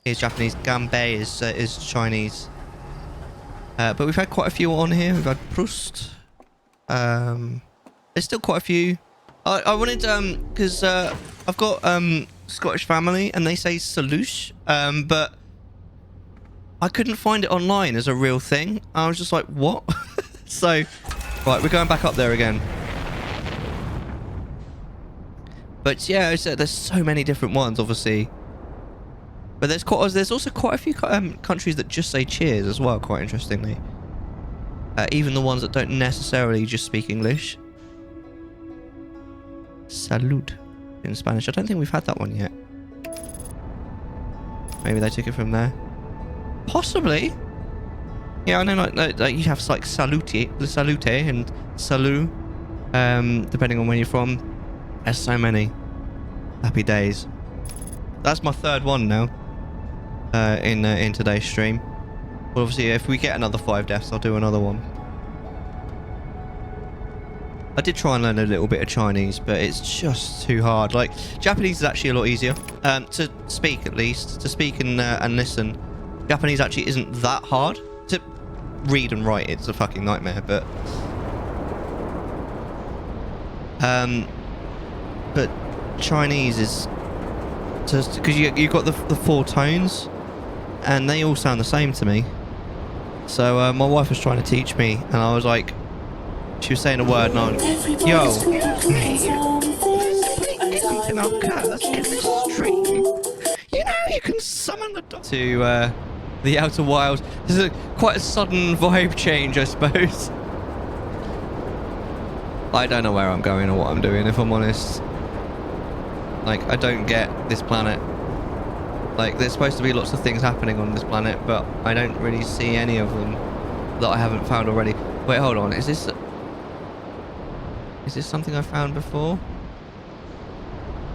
S1: is Japanese, Ganbei is Chinese. But we've had quite a few on here. We've had Proust. There's still quite a few. I wanted because I've got Scottish family and they say Salush, but I couldn't find it online as a real thing. I was just like, what? So, right, we're going back up there again. But yeah, there's so many different ones, obviously. But there's also quite a few countries that just say cheers as well, quite interestingly. Even the ones that don't necessarily just speak English. Salud in Spanish. I don't think we've had that one yet. Maybe they took it from there. Possibly. Yeah, I know, like you have like salute and salut, depending on where you're from. There's so many. Happy days. That's my third one now. In today's stream. But obviously, if we get another 5 deaths, I'll do another one. I did try and learn a little bit of Chinese, but it's just too hard. Like, Japanese is actually a lot easier to speak, at least. To speak and listen. Japanese actually isn't that hard. To read and write, it's a fucking nightmare, but... But Chinese is because you got the 4 tones, and they all sound the same to me. So my wife was trying to teach me, and I was like, she was saying a word, and I was, yo, you know you can summon the dog to the Outer Wilds. This is quite a sudden vibe change, I suppose. I don't know where I'm going or what I'm doing, if I'm honest. Like, I don't get this planet. Like, there's supposed to be lots of things happening on this planet, but I don't really see any of them that I haven't found already. Wait, hold on. Is this something I found before?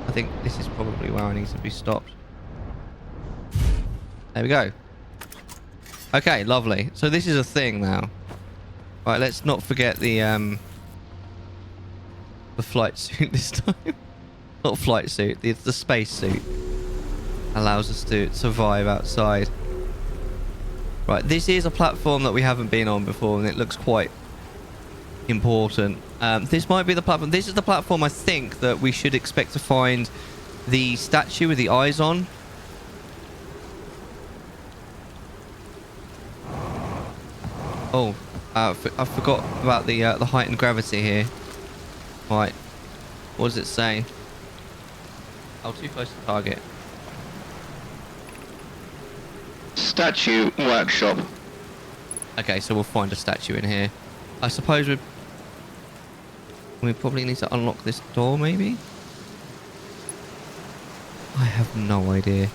S1: I think this is probably where I need to be stopped. There we go. Okay, lovely. So this is a thing now. Right, let's not forget the flight suit this time. Not flight suit, the space suit. Allows us to survive outside. Right, this is a platform that we haven't been on before, and it looks quite important. This might be the platform. This is the platform I think that we should expect to find the statue with the eyes on. Oh, I forgot about the heightened gravity here. Right, what does it say? Oh, too close to target.
S6: Statue workshop.
S1: Okay, so we'll find a statue in here. I suppose we probably need to unlock this door, maybe? I have no idea.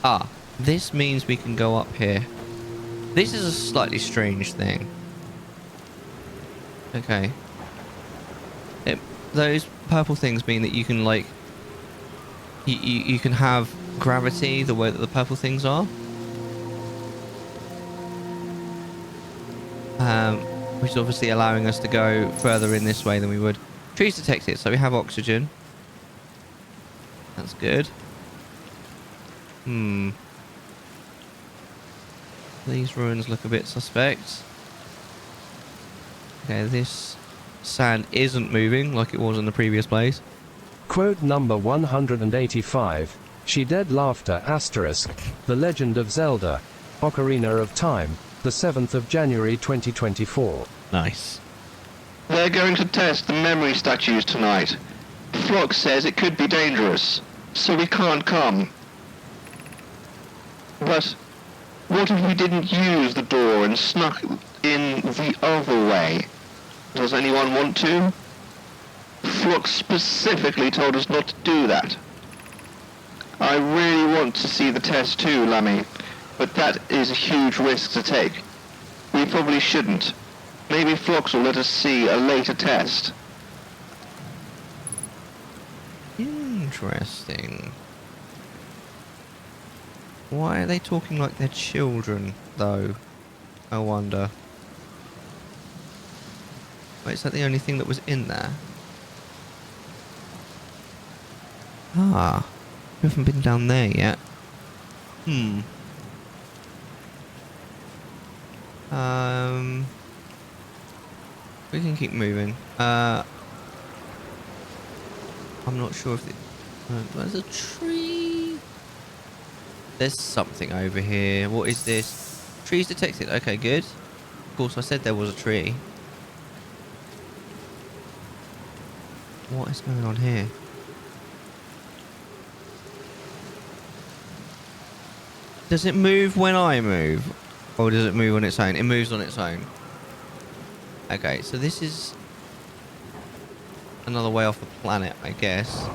S1: Ah, this means we can go up here. This is a slightly strange thing. Okay. Those purple things mean that you can, like... You can have gravity the way that the purple things are. Which is obviously allowing us to go further in this way than we would. Trees detected, so we have oxygen. That's good. These ruins look a bit suspect. Okay, this sand isn't moving like it was in the previous place.
S15: Quote number 185. She Dead Laughter asterisk. The Legend of Zelda. Ocarina of Time. The 7th of January 2024.
S1: Nice.
S6: They're going to test the memory statues tonight. Flock says it could be dangerous, so we can't come. But what if we didn't use the door and snuck in the other way? Does anyone want to? Flock specifically told us not to do that. I really want to see the test too, Lammy, but that is a huge risk to take. We probably shouldn't. Maybe Phlox will let us see a later test.
S1: Interesting. Why are they talking like they're children, though? I wonder. Wait, is that the only thing that was in there? Ah, we haven't been down there yet. We can keep moving. I'm not sure if there's a tree. There's something over here. What is this? Trees detected. Okay, good. Of course, I said there was a tree. What is going on here? Does it move when I move? Or does it move on its own? It moves on its own. Okay, so this is another way off the planet, I guess.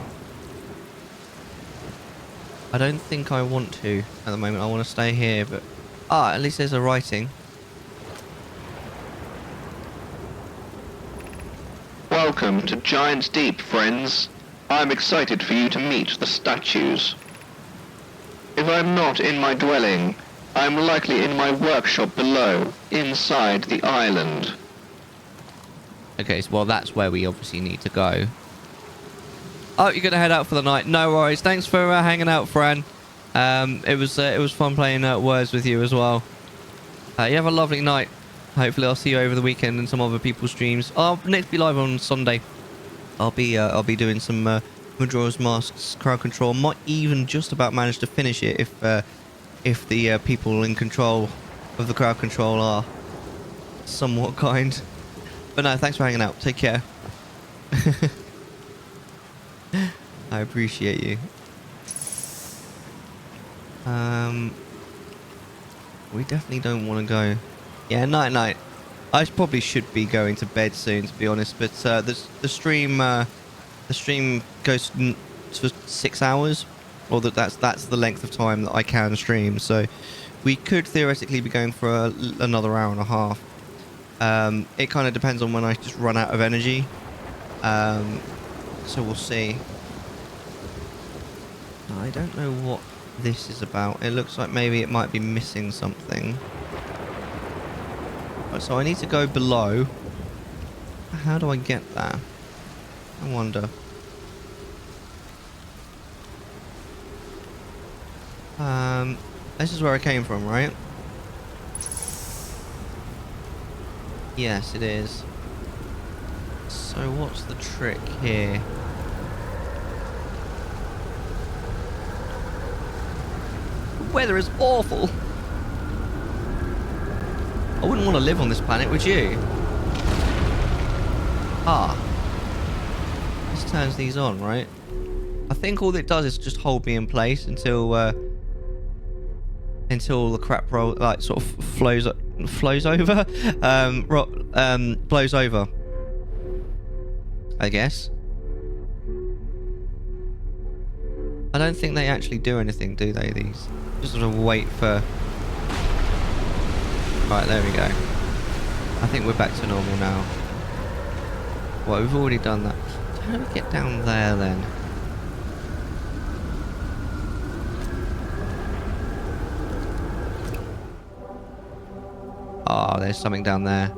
S1: I don't think I want to at the moment. I want to stay here, but... Ah, at least there's a writing.
S6: Welcome to Giant's Deep, friends. I'm excited for you to meet the statues. If I'm not in my dwelling, I'm likely in my workshop below, inside the island.
S1: Okay, so, well, that's where we obviously need to go. Oh, you're gonna head out for the night. No worries. Thanks for hanging out, Fran. It was fun playing words with you as well. You have a lovely night. Hopefully, I'll see you over the weekend in some other people's streams. I'll next be live on Sunday. I'll be doing some Majora's Mask's crowd control. Might even just about manage to finish it if the people in control of the crowd control are somewhat kind. But no, thanks for hanging out. Take care. I appreciate you. We definitely don't want to go. Yeah, night. I probably should be going to bed soon, to be honest. But the stream goes for 6 hours, or that's the length of time that I can stream. So we could theoretically be going for another hour and a half. It kind of depends on when I just run out of energy. So we'll see. I don't know what this is about. It looks like maybe it might be missing something. Right, so I need to go below. How do I get there? I wonder. This is where I came from, right? Yes, it is. So what's the trick here? The weather is awful. I wouldn't want to live on this planet, would you? Ah. This turns these on, right? I think all it does is just hold me in place until the crap roll, like, sort of blows over, blows over, I guess. I don't think they actually do anything, do they, these? Just sort of wait for... Right, there we go. I think we're back to normal now. Well, we've already done that. So how do we get down there, then? Oh, there's something down there.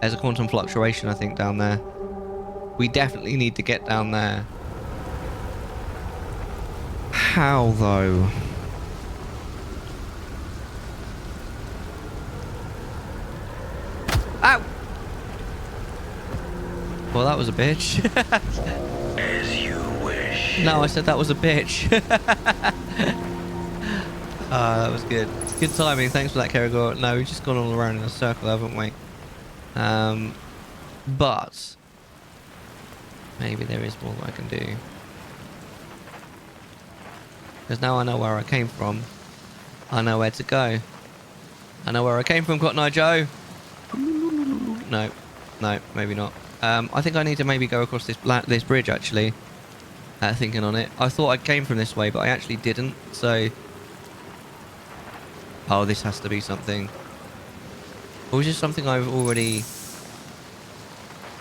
S1: There's a quantum fluctuation, I think, down there. We definitely need to get down there. How, though? Ow! Well, that was a bitch.
S5: As you wish.
S1: No, I said that was a bitch. That was good. Good timing. Thanks for that, Kerrigan. No, we've just gone all around in a circle, haven't we? But maybe there is more that I can do. Because now I know where I came from. I know where to go. I know where I came from, Cotton Eye Joe. No, maybe not. I think I need to maybe go across this bridge, actually. Thinking on it. I thought I came from this way, but I actually didn't, so... Oh, this has to be something. Or is this something I've already...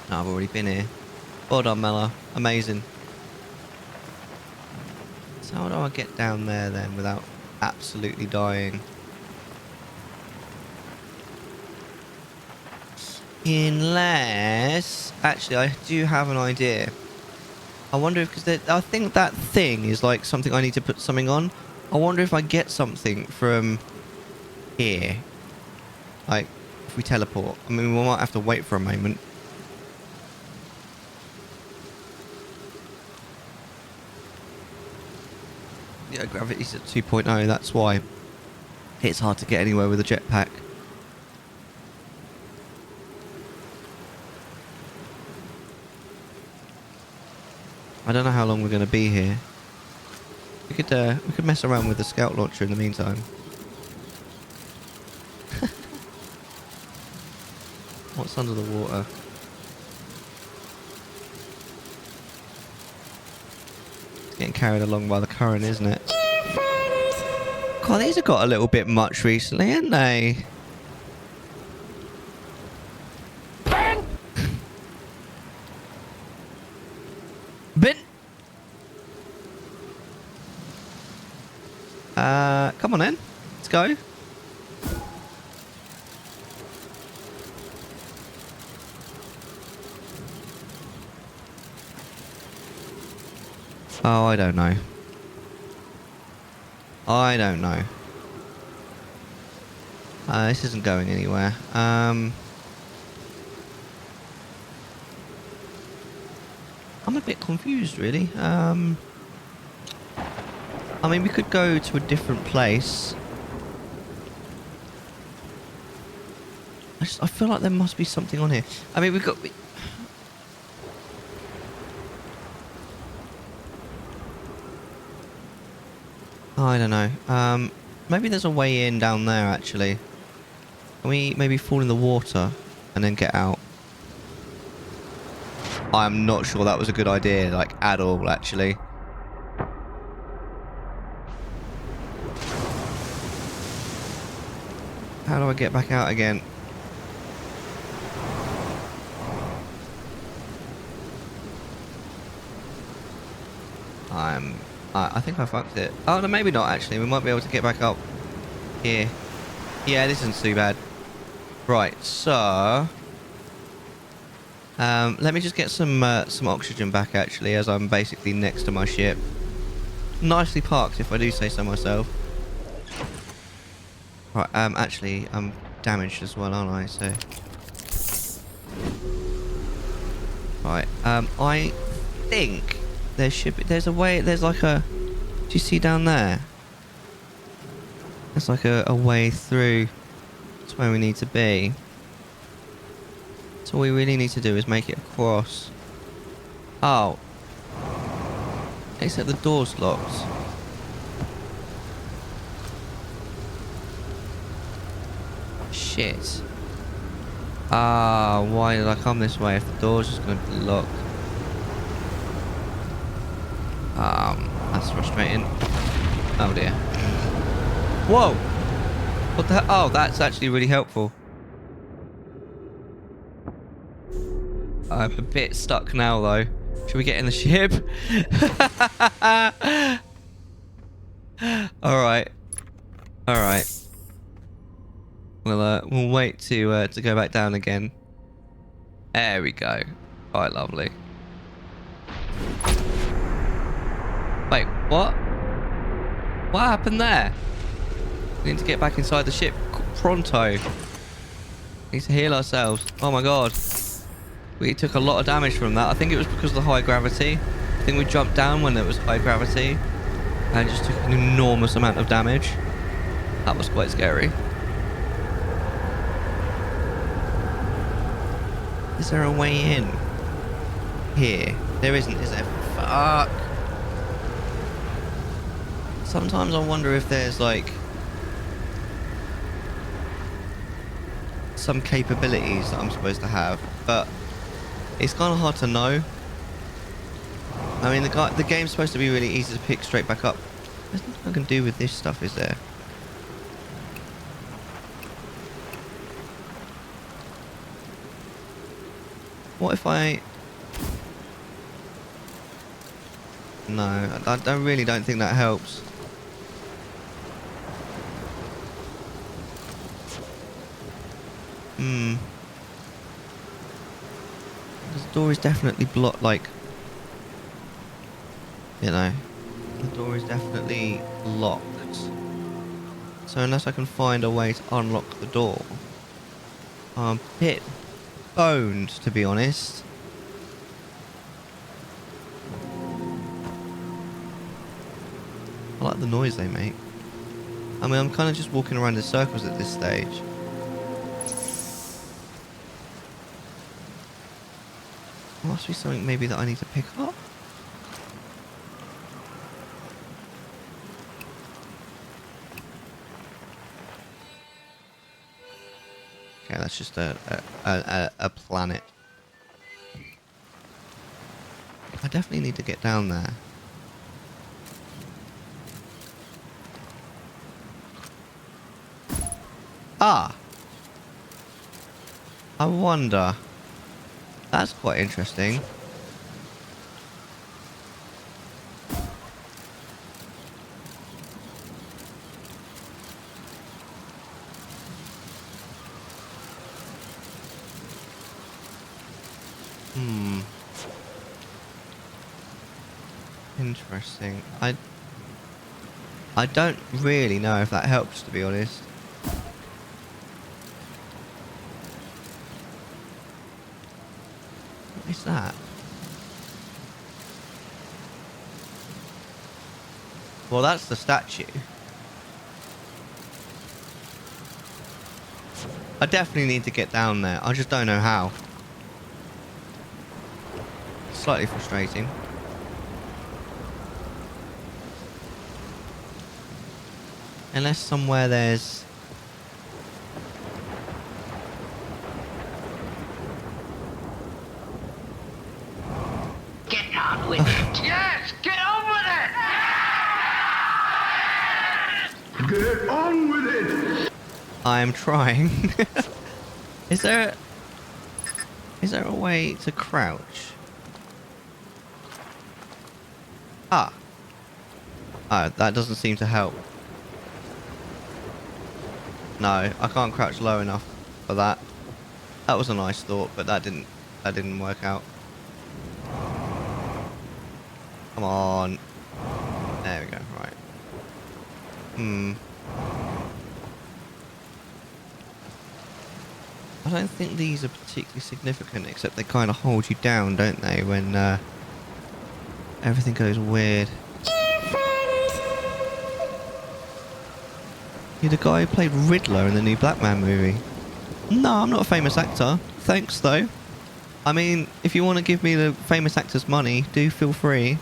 S1: No, I've already been here. Well done, Mellar. Amazing. So how do I get down there, then, without absolutely dying? Unless... Actually, I do have an idea. I wonder if... Because I think that thing is like something I need to put something on. I wonder if I get something from here. Like, if we teleport. I mean, we might have to wait for a moment. Yeah, gravity's at 2.0. That's why it's hard to get anywhere with a jetpack. I don't know how long we're going to be here. We could mess around with the scout launcher in the meantime. What's under the water? It's getting carried along by the current, isn't it? God, these have got a little bit much recently, haven't they? Bin. Come on in. Let's go. Oh, I don't know. I don't know. This isn't going anywhere. I'm a bit confused, really. I mean, we could go to a different place. I feel like there must be something on here. I mean, we've got... I don't know. Maybe there's a way in down there, actually. Can we maybe fall in the water and then get out? I'm not sure that was a good idea, like, at all, actually. How do I get back out again? I think I fucked it. Oh, no, maybe not, actually. We might be able to get back up here. Yeah, this isn't too bad. Right, so... let me just get some oxygen back, actually, as I'm basically next to my ship. Nicely parked, if I do say so myself. Right, actually, I'm damaged as well, aren't I? So... Right, I think there should be... There's a way... There's like a... Do you see down there? There's like a way through. That's where we need to be. So all we really need to do is make it across. Oh. Except the door's locked. Shit. Ah, why did I come this way if the door's just going to be locked? That's frustrating. Oh dear. Whoa! What the hell? Oh, that's actually really helpful. I'm a bit stuck now, though. Should we get in the ship? Alright. Alright. We'll wait to go back down again. There we go. Alright, lovely. Wait, what? What happened there? We need to get back inside the ship pronto. We need to heal ourselves. Oh my god. We took a lot of damage from that. I think it was because of the high gravity. I think we jumped down when there was high gravity. And just took an enormous amount of damage. That was quite scary. Is there a way in? Here. There isn't, is there? Fuck. Sometimes I wonder if there's like some capabilities that I'm supposed to have, but it's kind of hard to know. I mean, the game's supposed to be really easy to pick straight back up. There's nothing I can do with this stuff, is there? What if I... No, I really don't think that helps. The door is definitely blocked, like... You know, the door is definitely locked. So unless I can find a way to unlock the door, I'm a bit boned, to be honest. I like the noise they make. I mean, I'm kind of just walking around in circles at this stage. There must be something maybe that I need to pick up. Okay, that's just a planet. I definitely need to get down there. Ah! I wonder. That's quite interesting. Interesting. I don't really know if that helps, to be honest. What is that? Well, that's the statue. I definitely need to get down there. I just don't know how. Slightly frustrating. Unless somewhere there's...
S5: Get on with it. Yes, get on with it. Get on with it.
S1: I am trying. Is there a way to crouch? Ah. Oh, that doesn't seem to help. No, I can't crouch low enough for that. That was a nice thought, but that didn't work out. Come on. There we go, right. I don't think these are particularly significant, except they kind of hold you down, don't they, when everything goes weird. You're the guy who played Riddler in the new Blackman movie. No, I'm not a famous actor. Thanks, though. I mean, if you want to give me the famous actor's money, do feel free.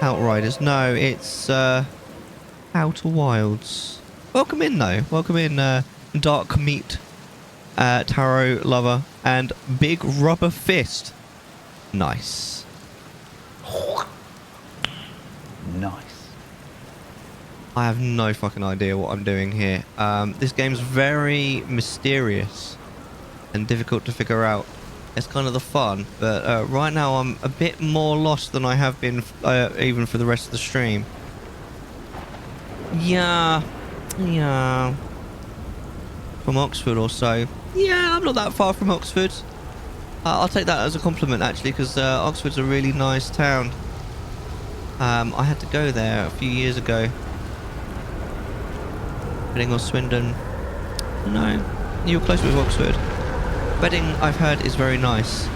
S1: Outriders. No, it's Outer Wilds. Welcome in, though. Welcome in, Dark Meat, Tarot Lover, and Big Rubber Fist. Nice.
S16: Nice.
S1: I have no fucking idea what I'm doing here. This game's very mysterious and difficult to figure out. It's kind of the fun, but right now I'm a bit more lost than I have been even for the rest of the stream. Yeah. From Oxford or so. Yeah, I'm not that far from Oxford. I'll take that as a compliment, actually, because Oxford's a really nice town. I had to go there a few years ago. Reading or Swindon. No, you were close with Oxford. Reading, I've heard, is very nice.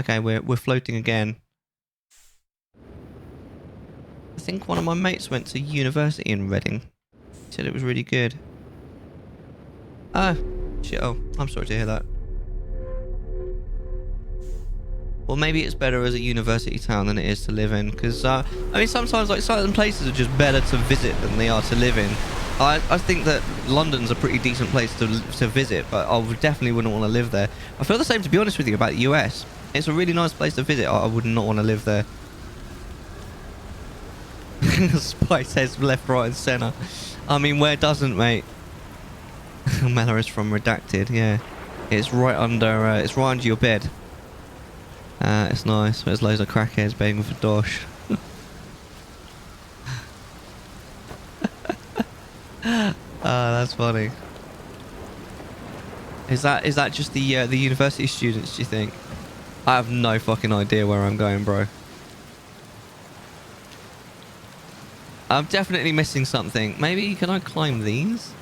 S1: Okay, we're floating again. I think one of my mates went to university in Reading. He said it was really good. Oh, shit. Oh, I'm sorry to hear that. Well, maybe it's better as a university town than it is to live in, because I mean, sometimes like certain places are just better to visit than they are to live in. I think that London's a pretty decent place to visit, but I definitely wouldn't want to live there. I feel the same, to be honest with you, about the US. It's a really nice place to visit. I would not want to live there. Spy says left, right, and centre. I mean, where doesn't, mate? Mellar is from Redacted. Yeah, it's right under. It's right under your bed. It's nice. There's loads of crackheads begging for dosh. That's funny. Is that just the university students, do you think? I have no fucking idea where I'm going, bro. I'm definitely missing something. Maybe can I climb these?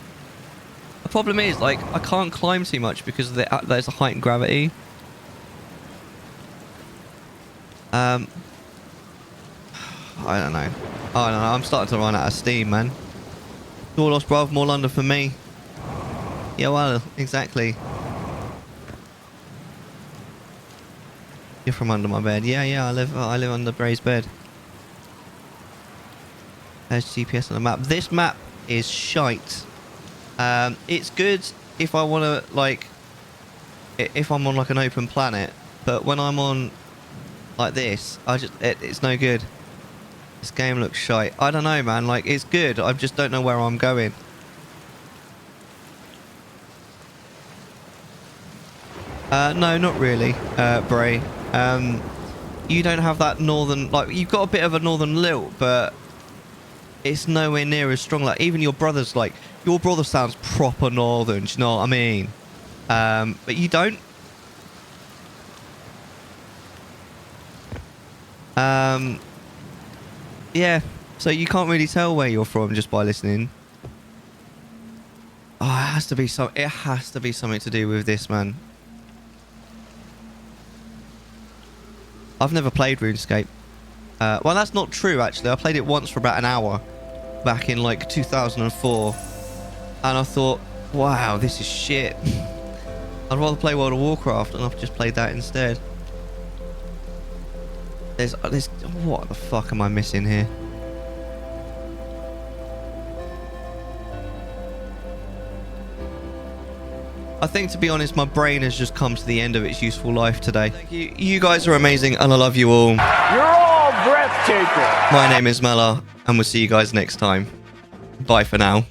S1: The problem is, like, I can't climb too much because there's a height and gravity. I don't know. I'm starting to run out of steam, man. More lost, bruv. More London for me. Yeah, well, exactly. You're from under my bed. Yeah. I live under Bray's bed. There's GPS on the map. This map is shite. It's good if I want to, like, if I'm on like an open planet, but when I'm on like this, it's no good. This game looks shite. I don't know, man. Like, it's good. I just don't know where I'm going. No, not really, Bray. You don't have that northern, like, you've got a bit of a northern lilt, but it's nowhere near as strong. Like, even your brother's, like, your brother sounds proper northern, do you know what I mean? But you don't. Yeah, so you can't really tell where you're from just by listening. Oh, it has to be something to do with this, man. I've never played RuneScape. Well, that's not true, actually. I played it once for about an hour back in, like, 2004. And I thought, wow, this is shit. I'd rather play World of Warcraft, and I've just played that instead. There's... What the fuck am I missing here? I think, to be honest, my brain has just come to the end of its useful life today. Thank you. You guys are amazing, and I love you all.
S16: You're all breathtaking.
S1: My name is Mellar, and we'll see you guys next time. Bye for now.